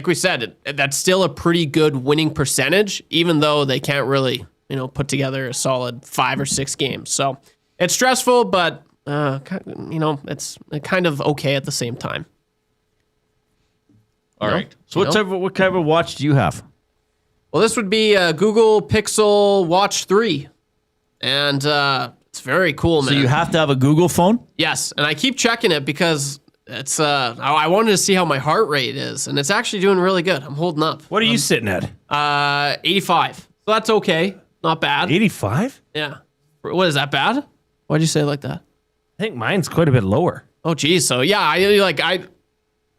we said, that's still a pretty good winning percentage, even though they can't really, put together a solid 5 or 6 games. So it's stressful, but, it's kind of okay at the same time. All right. So what kind of watch do you have? Well, this would be a Google Pixel Watch 3. And it's very cool, man. So you have to have a Google phone? Yes. And I keep checking it because it's I wanted to see how my heart rate is. And it's actually doing really good. I'm holding up. What are you sitting at? 85. So that's okay. Not bad. 85? Yeah. What is that bad? Why'd you say it like that? I think mine's quite a bit lower. Oh, geez. So yeah, I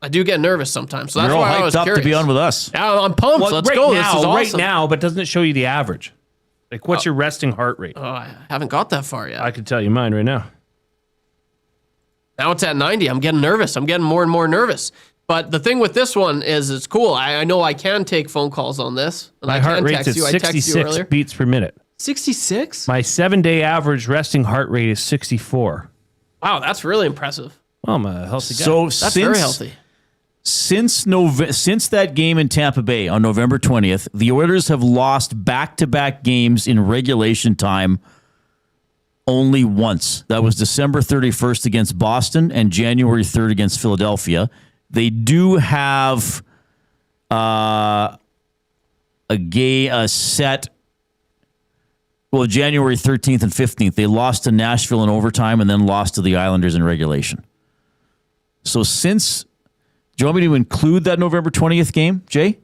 do get nervous sometimes. So that's You're all why I was hyped up curious. to be on with us. Yeah, I'm pumped. Well, Let's right go. Now, This is awesome. Right now, but doesn't it show you the average? Like, what's your resting heart rate? Oh, I haven't got that far yet. I can tell you mine right now. Now it's at 90. I'm getting nervous. I'm getting more and more nervous. But the thing with this one is it's cool. I know I can take phone calls on this. And My I heart can rate's text at you. I texted you 66 earlier. beats per minute. 66? My 7-day average resting heart rate is 64. Wow, that's really impressive. Well, I'm a healthy guy. So That's very healthy. Since that game in Tampa Bay on November 20th, the Oilers have lost back-to-back games in regulation time only once. That was December 31st against Boston and January 3rd against Philadelphia. They do have a set. Well, January 13th and 15th, they lost to Nashville in overtime and then lost to the Islanders in regulation. So do you want me to include that November 20th game, Jay?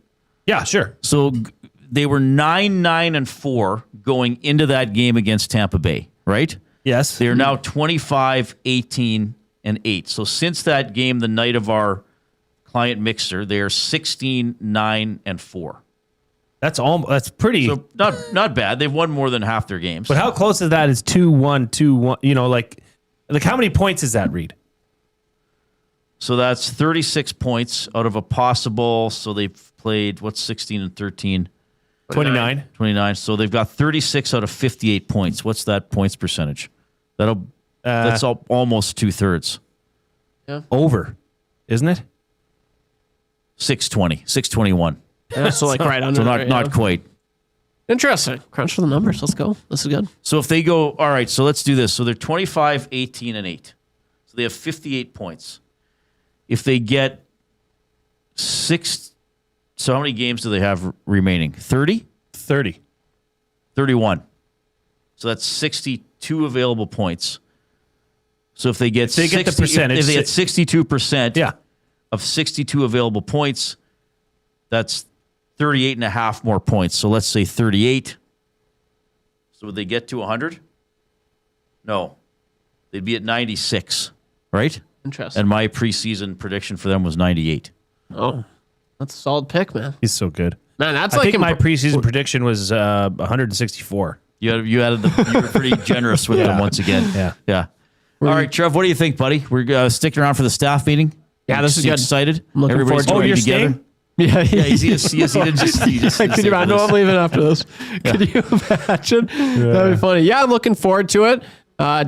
Yeah, sure. So they were 9-9-4 going into that game against Tampa Bay, right? Yes. They are now 25-18-8. So since that game, the night of our client mixer, they are 16-9-4. That's pretty. So not bad. They've won more than half their games. But how close is that? Is 2-1, 2-1? Like how many points is that, Reid? So that's 36 points out of a possible. So they've played 16 and 13. 29. 29. So they've got 36 out of 58 points. What's that points percentage? That's almost 2/3. Yeah. Over, isn't it? 620, 621. Yeah, so like right under. So there, not quite. Interesting. Crunch for the numbers. Let's go. This is good. So if they go, all right, so let's do this. So they're 25, 18, and 8. So they have 58 points. If they get 6, so how many games do they have remaining? 30? 30. 31. So that's 62 available points. So if they get, get the percentage, if they get 62% of 62 available points, that's 38 and a half more points. So let's say 38. So would they get to 100? No. They'd be at 96, right? Interesting. And my preseason prediction for them was 98. Oh, that's a solid pick, man. He's so good. Man, that's I like think my preseason prediction was 164. You were pretty generous with them once again. Yeah. All right, Trev, what do you think, buddy? We're sticking around for the staff meeting. Yeah, this is good. Excited. I'm looking Everybody's forward to it. joining together. Yeah, He just Could you imagine? No, I'm leaving after this. Could you imagine? That'd be funny. Yeah, I'm looking forward to it.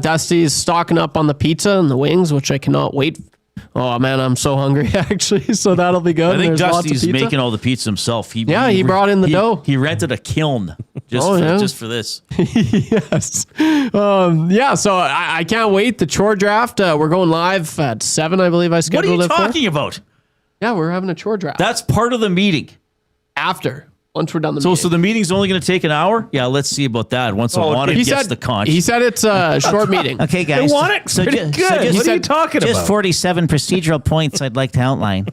Dusty's stocking up on the pizza and the wings, which I cannot wait. Oh man, I'm so hungry actually. So that'll be good. I think There's lots of Dusty's pizza. making all the pizza himself. He brought in the dough. He rented a kiln just for this. Yes. So I can't wait. The chore draft. We're going live at 7, I believe. I What are scheduled you it for. talking about? Yeah, we're having a chore draft. That's part of the meeting. Once we're done the So meeting. So the meeting's only going to take an hour? Yeah, let's see about that. Once Alana gets the conch. He said it's a short meeting. Okay, guys. They want it So pretty ju- good. so just- What are you talking Just about? 47 procedural points I'd like to outline.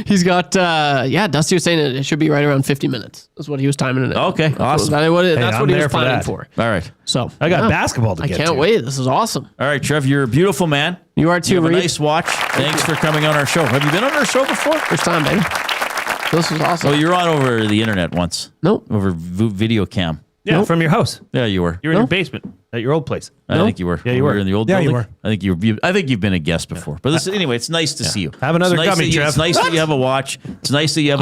He's got, Dusty was saying it should be right around 50 minutes. That's what he was timing it at. Okay, awesome. That's what I'm he there was for planning that. for. All right. So I got basketball to I get can't to. wait. This is awesome. All right, Trev, you're a beautiful man. You are too, You have a Reid. nice watch. Thanks for coming on our show. Have you been on our show before? First time, baby. This was awesome. Oh, you're on over the internet once. Nope. Over video cam. Yeah, from your house. Yeah, you were. You were in your basement at your old place. I think you were. Yeah, you were. in the old Yeah, building. you were. I think you've been a guest before. But anyway, it's nice to see you. Have another It's nice gummy, that you- Trev. It's nice that you have a watch. It's nice that you have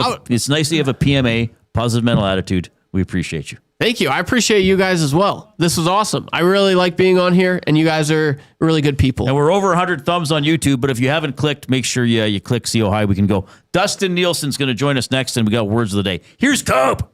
a PMA, positive mental attitude. We appreciate you. Thank you. I appreciate you guys as well. This was awesome. I really like being on here, and you guys are really good people. And we're over 100 thumbs on YouTube, but if you haven't clicked, make sure you click, see how high we can go. Dustin Nielsen's going to join us next, and we got words of the day. Here's Cope.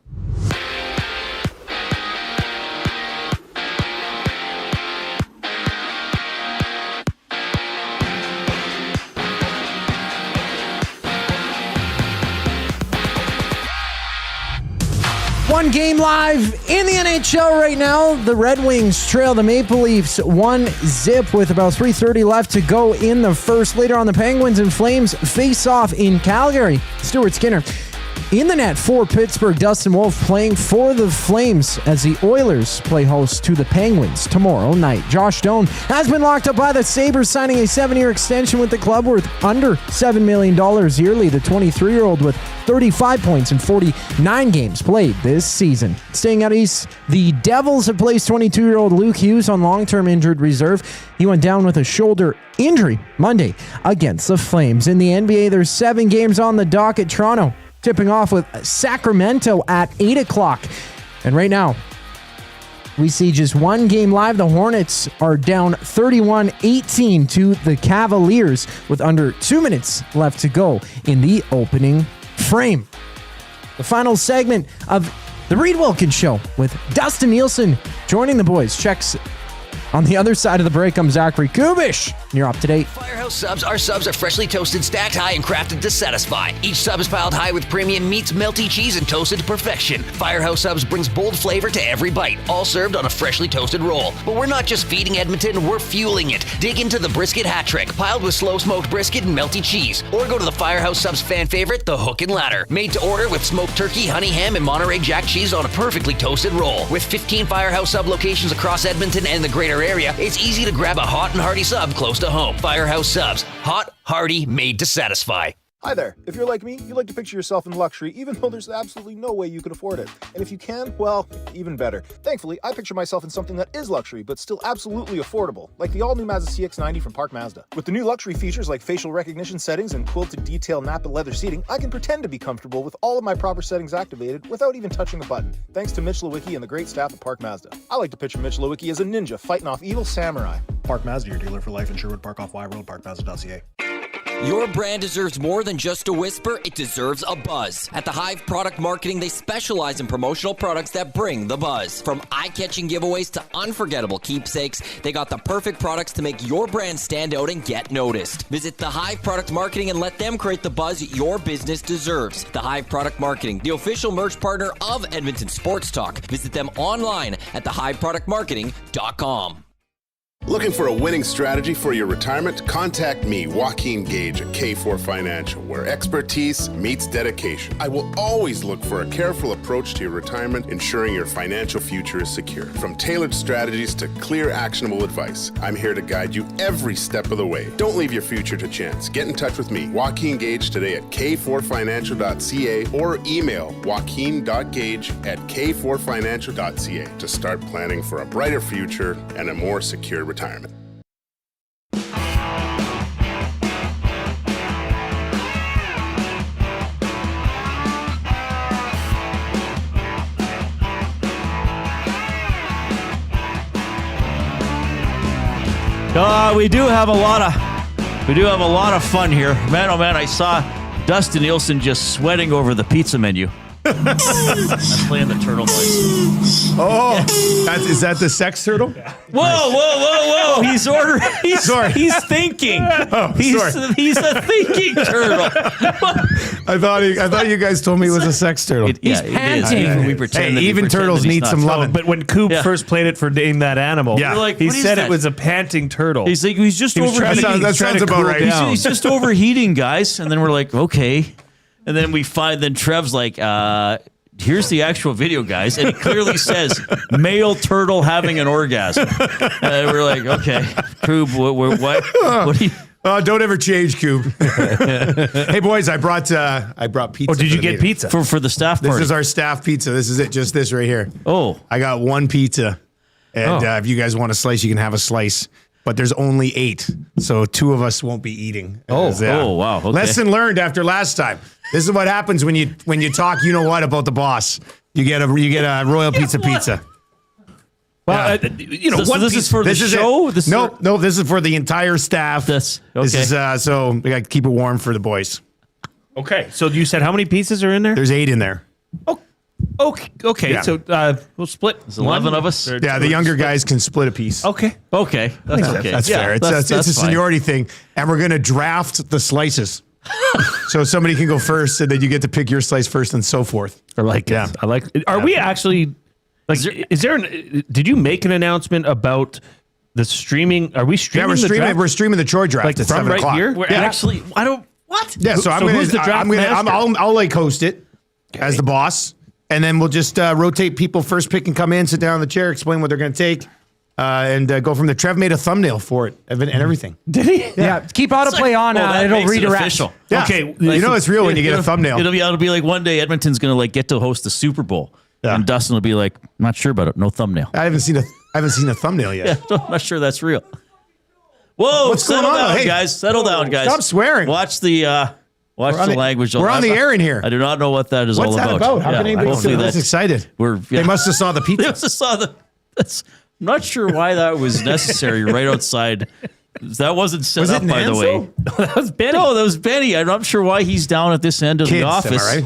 One game live in the NHL right now. The Red Wings trail the Maple Leafs 1-0 with about 3:30 left to go in the first. Later on, the Penguins and Flames face off in Calgary. Stuart Skinner in the net for Pittsburgh. Dustin Wolf playing for the Flames as the Oilers play host to the Penguins tomorrow night. Josh Stone has been locked up by the Sabres, signing a 7-year extension with the club worth under $7 million yearly. The 23-year-old with 35 points in 49 games played this season. Staying out east, the Devils have placed 22-year-old Luke Hughes on long-term injured reserve. He went down with a shoulder injury Monday against the Flames. In the NBA, there's 7 games on the docket. Toronto tipping off with Sacramento at 8 o'clock. And right now, we see just one game live. The Hornets are down 31-18 to the Cavaliers with under 2 minutes left to go in the opening frame. The final segment of the Reid Wilkins Show with Dustin Nielsen joining the boys. Checks on the other side of the break. I'm Zachary Kubish. You're up to date. Firehouse Subs. Our subs are freshly toasted, stacked high, and crafted to satisfy. Each sub is piled high with premium meats, melty cheese, and toasted to perfection. Firehouse Subs brings bold flavor to every bite, all served on a freshly toasted roll. But we're not just feeding Edmonton, we're fueling it. Dig into the brisket hat trick, piled with slow-smoked brisket and melty cheese. Or go to the Firehouse Subs fan favorite, the Hook and Ladder. Made to order with smoked turkey, honey ham, and Monterey Jack cheese on a perfectly toasted roll. With 15 Firehouse Sub locations across Edmonton and the greater area, it's easy to grab a hot and hearty sub close to home. Firehouse Subs. Hot, hearty, made to satisfy. Hi there. If you're like me, you like to picture yourself in luxury, even though there's absolutely no way you could afford it. And if you can, well, even better. Thankfully, I picture myself in something that is luxury, but still absolutely affordable, like the all-new Mazda CX-90 from Park Mazda. With the new luxury features like facial recognition settings and quilted detail Napa leather seating, I can pretend to be comfortable with all of my proper settings activated without even touching a button, thanks to Mitch Lewicki and the great staff at Park Mazda. I like to picture Mitch Lewicki as a ninja fighting off evil samurai. Park Mazda, your dealer for life in Sherwood Park off Y Road, parkmazda.ca. Your brand deserves more than just a whisper, it deserves a buzz. At the Hive Product Marketing, they specialize in promotional products that bring the buzz. From eye-catching giveaways to unforgettable keepsakes, they got the perfect products to make your brand stand out and get noticed. Visit the Hive Product Marketing and let them create the buzz your business deserves. The Hive Product Marketing, the official merch partner of Edmonton Sports Talk. Visit them online at thehiveproductmarketing.com. Looking for a winning strategy for your retirement? Contact me, Joaquin Gage at K4 Financial, where expertise meets dedication. I will always look for a careful approach to your retirement, ensuring your financial future is secure. From tailored strategies to clear, actionable advice, I'm here to guide you every step of the way. Don't leave your future to chance. Get in touch with me, Joaquin Gage, today at k4financial.ca or email joaquin.gage@k4financial.ca to start planning for a brighter future and a more secure retirement. We do have a lot of fun here. Man, oh man, I saw Dustin Nielsen just sweating over the pizza menu. I'm playing the turtle noise. Oh, is that the sex turtle? Whoa! He's ordering. He's thinking. He's a thinking turtle. I thought you guys told me it was a sex turtle. He's panting. We pretend that even turtles need some loving. But when Coop first played it for Name That Animal, he said it was a panting turtle. He's like, he's just overheating. That sounds about right. He's just overheating, guys. And then we're like, okay. And then then Trev's like, here's the actual video, guys. And it clearly says, male turtle having an orgasm. And we're like, okay, Coop, what do you... Don't ever change, Coop. Hey, boys, I brought pizza. Oh, did you get pizza? For the staff party? This is our staff pizza. This is it, just this right here. Oh. I got one pizza. And if you guys want a slice, you can have a slice. But there's only 8, so 2 of us won't be eating. Wow. Okay. Lesson learned after last time. This is what happens when you talk. You know what about the boss? You get a Royal Pizza. Well, so this is for the show. No, this is for the entire staff. This is so we got to keep it warm for the boys. Okay, so you said how many pieces are in there? There's 8 in there. Okay. Yeah. So we'll split. There's 11 of us. Yeah, the younger guys can split a piece. Okay. That's okay. That's fair. It's a seniority thing, and we're gonna draft the slices. So somebody can go first, and then you get to pick your slice first, and so forth. I like it. Are we actually like? Did you make an announcement about the streaming? Are we streaming? Yeah, we're streaming the chore draft at 7 o'clock. Here? We're actually. I don't. What? Yeah. So who's the draft master? I'll like host it as the boss. And then we'll just rotate people. First pick and come in, sit down in the chair, explain what they're going to take, and go from there. Trev made a thumbnail for it and everything. Did he? Yeah. Keep autoplay on. It'll redirect. Official. Yeah. Okay. It's real when you get a thumbnail. It'll be like one day Edmonton's going to like get to host the Super Bowl, and Dustin will be like, not sure about it. No thumbnail. I haven't seen a thumbnail yet. Yeah, I'm not sure that's real. Whoa! What's going on, guys? Settle down, guys. Stop swearing. Watch the. Watch the language. We're on the air in here. I do not know what that is all about. What's that about? How can anybody be this excited? They must have saw the pizza. They must have saw the. I'm not sure why that was necessary right outside. That wasn't set up, by the way. That was Benny. No, that was Benny. I'm not sure why he's down at this end of the office. Am I right?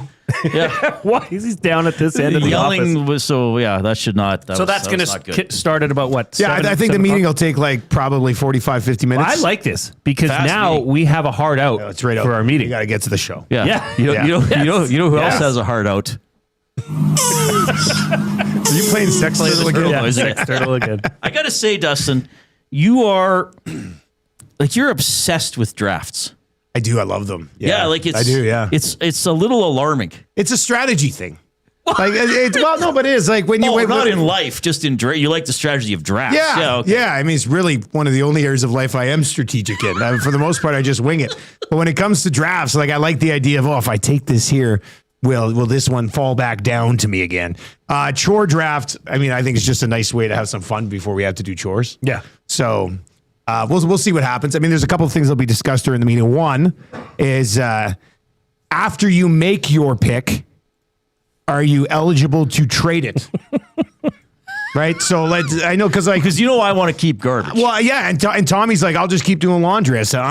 Yeah. Why is he down at this end of the yelling office? That should not. That's going to start at about what? Yeah, I think the meeting will take like probably 45, 50 minutes. Well, I like this because now we have a hard out for our meeting. You got to get to the show. Yeah. You know who else has a hard out? Are you playing sex turtle again? Yeah, sex turtle again. I got to say, Dustin, you are you're obsessed with drafts. I do. I love them. Yeah, I do. Yeah, it's a little alarming. It's a strategy thing. But it is like when you not in life, just in you like the strategy of drafts. Yeah. I mean, it's really one of the only areas of life I am strategic in. For the most part, I just wing it. But when it comes to drafts, I like the idea of if I take this here, will this one fall back down to me again? Chore draft. I mean, I think it's just a nice way to have some fun before we have to do chores. Yeah. So. We'll see what happens. I mean, there's a couple of things that'll be discussed during the meeting. One is after you make your pick, are you eligible to trade it? Right? So I know because I want to keep garbage. Well, yeah, and Tommy's like, I'll just keep doing laundry. I said,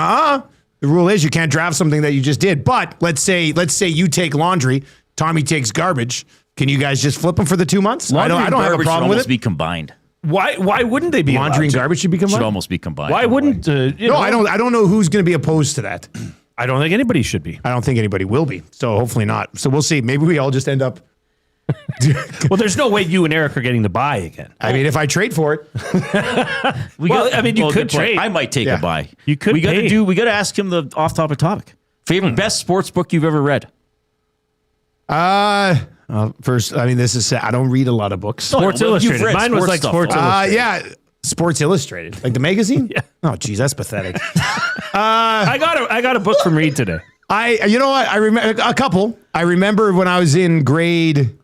The rule is you can't draft something that you just did. But let's say you take laundry, Tommy takes garbage. Can you guys just flip them for the 2 months? I don't have a problem with it. Be combined. Why wouldn't they be laundry and garbage should be combined? Should almost be combined. Why wouldn't? I don't know who's going to be opposed to that. I don't think anybody should be. I don't think anybody will be. So hopefully not. So we'll see. Maybe we all just end up. Well, there's no way you and Eric are getting the buy again. I mean, if I trade for it, you could trade. I might take a buy. You could. We got to ask him the off-topic topic. Favorite best sports book you've ever read? First, I mean, this is I don't read a lot of books. Sports Illustrated. Mine was like Sports Illustrated. Yeah, Sports Illustrated, like the magazine. Yeah. Oh, geez, that's pathetic. I got a book from Reid today. You know what? I remember a couple. I remember when I was in grade,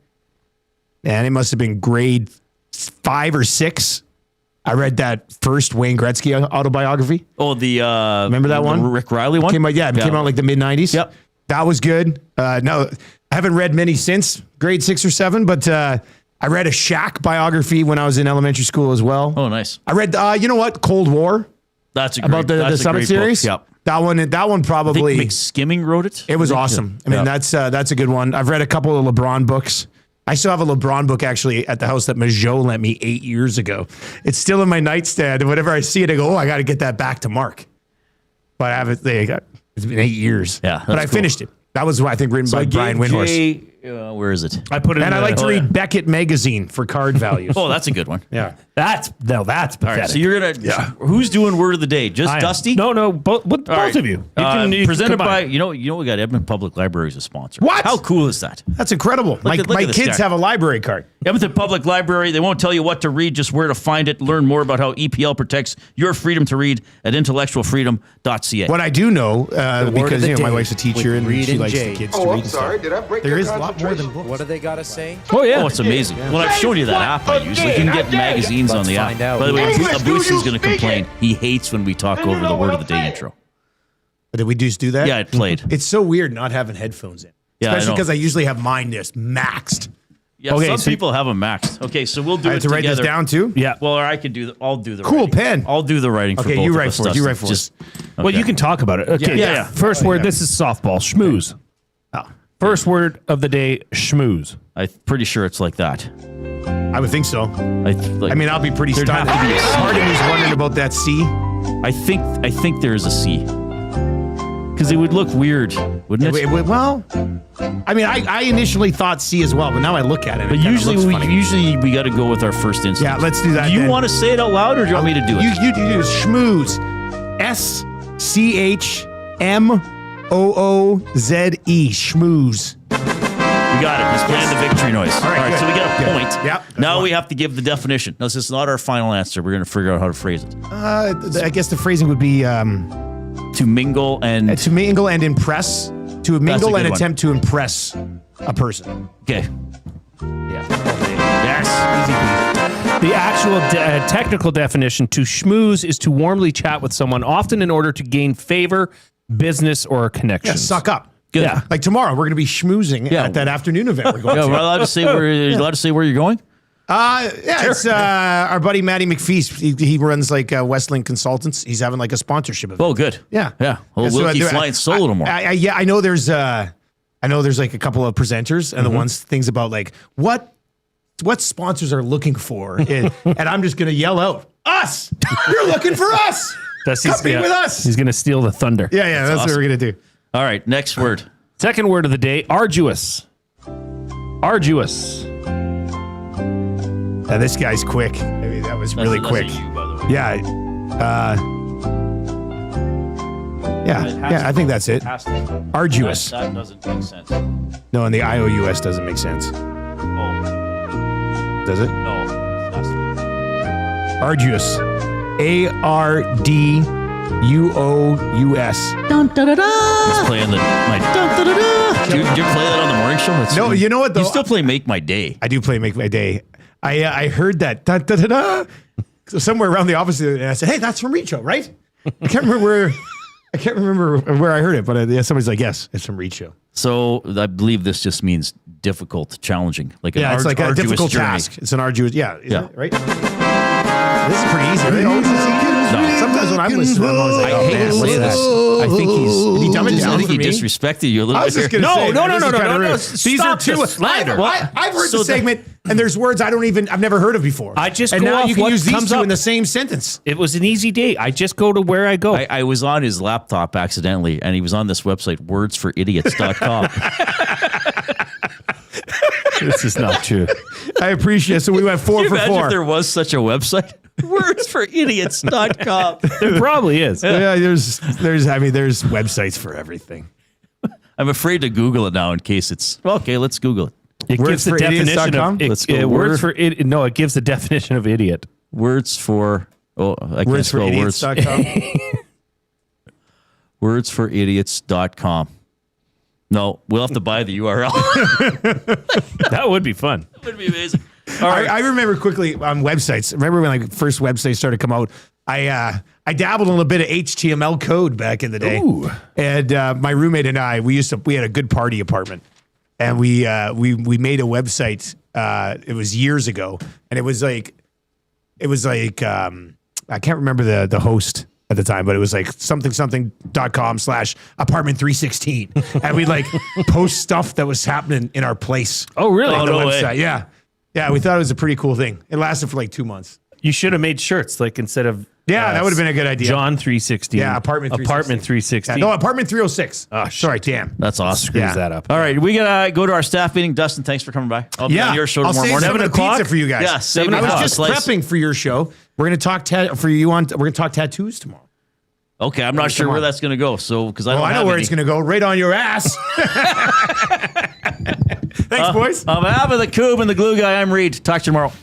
and it must have been grade 5 or 6. I read that first Wayne Gretzky autobiography. Oh, remember that one? Rick Riley one? Came out like the mid 90s. Yep. That was good. No, I haven't read many since grade 6 or 7, but I read a Shaq biography when I was in elementary school as well. Oh, nice. I read, you know what? Cold War. That's a great, about the Summit series. Yep. That one probably. I think McSkimming wrote it. It was awesome. I mean, that's a good one. I've read a couple of LeBron books. I still have a LeBron book actually at the house that Majot lent me 8 years ago. It's still in my nightstand, and whenever I see it, I go, "Oh, I got to get that back to Mark." But I haven't. It's been 8 years. Yeah, but I finished it. That was I think written by Brian Windhorst. Where is it? I put it. And I like to read Beckett magazine for card values. Oh, that's a good one. Yeah, that's pathetic. All right, so you're gonna. Yeah. Who's doing word of the day? Just Dusty? No, both of you. You presented can by we got Edmonton Public Library as a sponsor. What? How cool is that? That's incredible. My kids have a library card. Edmonton Public Library. They won't tell you what to read, just where to find it. Learn more about how EPL protects your freedom to read at intellectualfreedom.ca. What I do know, because my wife's a teacher and Reid she and likes Jay. the kids to read. I'm sorry, did I break There your is a lot more than books. What do they got to say? Oh yeah. Oh, it's amazing. Well, I've shown you that app I use. You can get magazines on the app. find out. By the way, Abusi's going to complain. He hates when we talk over the word of the day intro. Did we just do that? Yeah, it played. It's so weird not having headphones in. Yeah, Especially because I usually have mine just maxed. Yeah, Okay, some so- people have them maxed. Okay, so we'll do I it have to write this together. down too? Yeah. Well, or I could do I'll do the Cool writing. pen. I'll do the writing for Okay, both you of write us, for us. You Dustin. write for us. Well, you can talk about it. Okay. Yeah. First word. This is softball. Schmooze. First word of the day. Schmooze. I'm pretty sure it's like that. I would think so. I mean, I'll be pretty There'd stunned. have to be a C. Part of me's wondering about that C. I think there is a C. Because it would look weird, wouldn't it? Well, I mean, I initially thought C as well, but now I look at it. But usually we got to go with our first instinct. Yeah, let's do that. Do you then. want to say it out loud, or do you want me to do it? You do schmooze. SCHMOOZE. Schmooze. We got it. He's playing the victory noise. All right, so we got a point. Yep. Now we have to give the definition. Now, this is not our final answer. We're going to figure out how to phrase it. I guess the phrasing would be to mingle and impress. To mingle and one. attempt to impress a person. Okay. Yeah. Yes. The actual technical definition to schmooze is to warmly chat with someone, often in order to gain favor, business, or a connection. Yeah, suck up. Good. Yeah. Like tomorrow, we're going to be schmoozing at that afternoon event we're going Yeah, to. we're allowed to say where you're going? It's our buddy Matty McFeast. He runs like Westlink Consultants. He's having like a sponsorship event. Oh, good. Yeah. Yeah. Well, we'll keep flying solo tomorrow. I know there's like a couple of presenters and the ones things about like what sponsors are looking for, and I'm just gonna yell out, "Us! You're looking for us! Come be with us!" He's going to steal the thunder. Yeah, that's what we're gonna do. All right, next word. Second word of the day, arduous. Arduous. Now, this guy's quick. I mean, that was really quick. That's a U, by the way. Yeah. Yeah, I think that's it. Arduous. That doesn't make sense. No, and the IOUS doesn't make sense. Oh, Does it? no. It has to Arduous. ARDUOUS. He's playing Do you play that on the morning show? No, you know what, though? You still play Make My Day. I do play Make My Day. I heard that so somewhere around the office, and I said, "Hey, that's from Reed Show, right?" I can't remember where I heard it, but somebody's like, "Yes, it's from Reed Show." So I believe this just means difficult, challenging, like an It's like a difficult journey. task. It's an arduous, Yeah. right? This is pretty easy. Right? Sometimes when I'm listening, I'm always like, I hate to say this. I think I he disrespected you a little I was bit. just going to say, No. These are two. I've heard the segment, and there's words I've never heard of before. I just and go now off you can what use these comes two up in the same sentence. It was an easy day. I just go to where I go. I was on his laptop accidentally, and he was on this website, wordsforidiots.com. This is not true. I appreciate it. So we went 4 for 4. If there was such a website? wordsforidiots.com. There probably is. Yeah, there's websites for everything. I'm afraid to Google it now in case it's okay. Let's Google it. It gives the definition of Let's go. it gives the definition of idiot. Words for I can't spell words. Wordsforidiots.com. No, we'll have to buy the URL. That would be fun. That would be amazing. All right. I remember quickly on websites. Remember when first websites started to come out? I dabbled in a bit of HTML code back in the day. Ooh. And my roommate and I, we had a good party apartment, and we made a website. It was years ago, and it was like I can't remember the host at the time, but it was like something.com/apartment316. And we'd like post stuff that was happening in our place. Oh, really? On the No website. way. Yeah. Yeah. We thought it was a pretty cool thing. It lasted for like 2 months. You should have made shirts like instead of that would have been a good idea. John 316. Yeah, apartment 316. No, apartment 306. Oh, sorry, damn. That's awesome. Screws that up. All right, we gotta go to our staff meeting. Dustin, thanks for coming by. I'll be on your show I'll tomorrow save morning. some of the 7 o'clock pizza for you guys. Yeah, 7 I was o'clock. just prepping for your show. We're gonna talk we're gonna talk tattoos tomorrow. Okay, I'm not sure where that's gonna go. So because I know where it's gonna go. Right on your ass. Thanks, boys. On behalf of the Coob and the Glue Guy, I'm Reid. Talk to you tomorrow.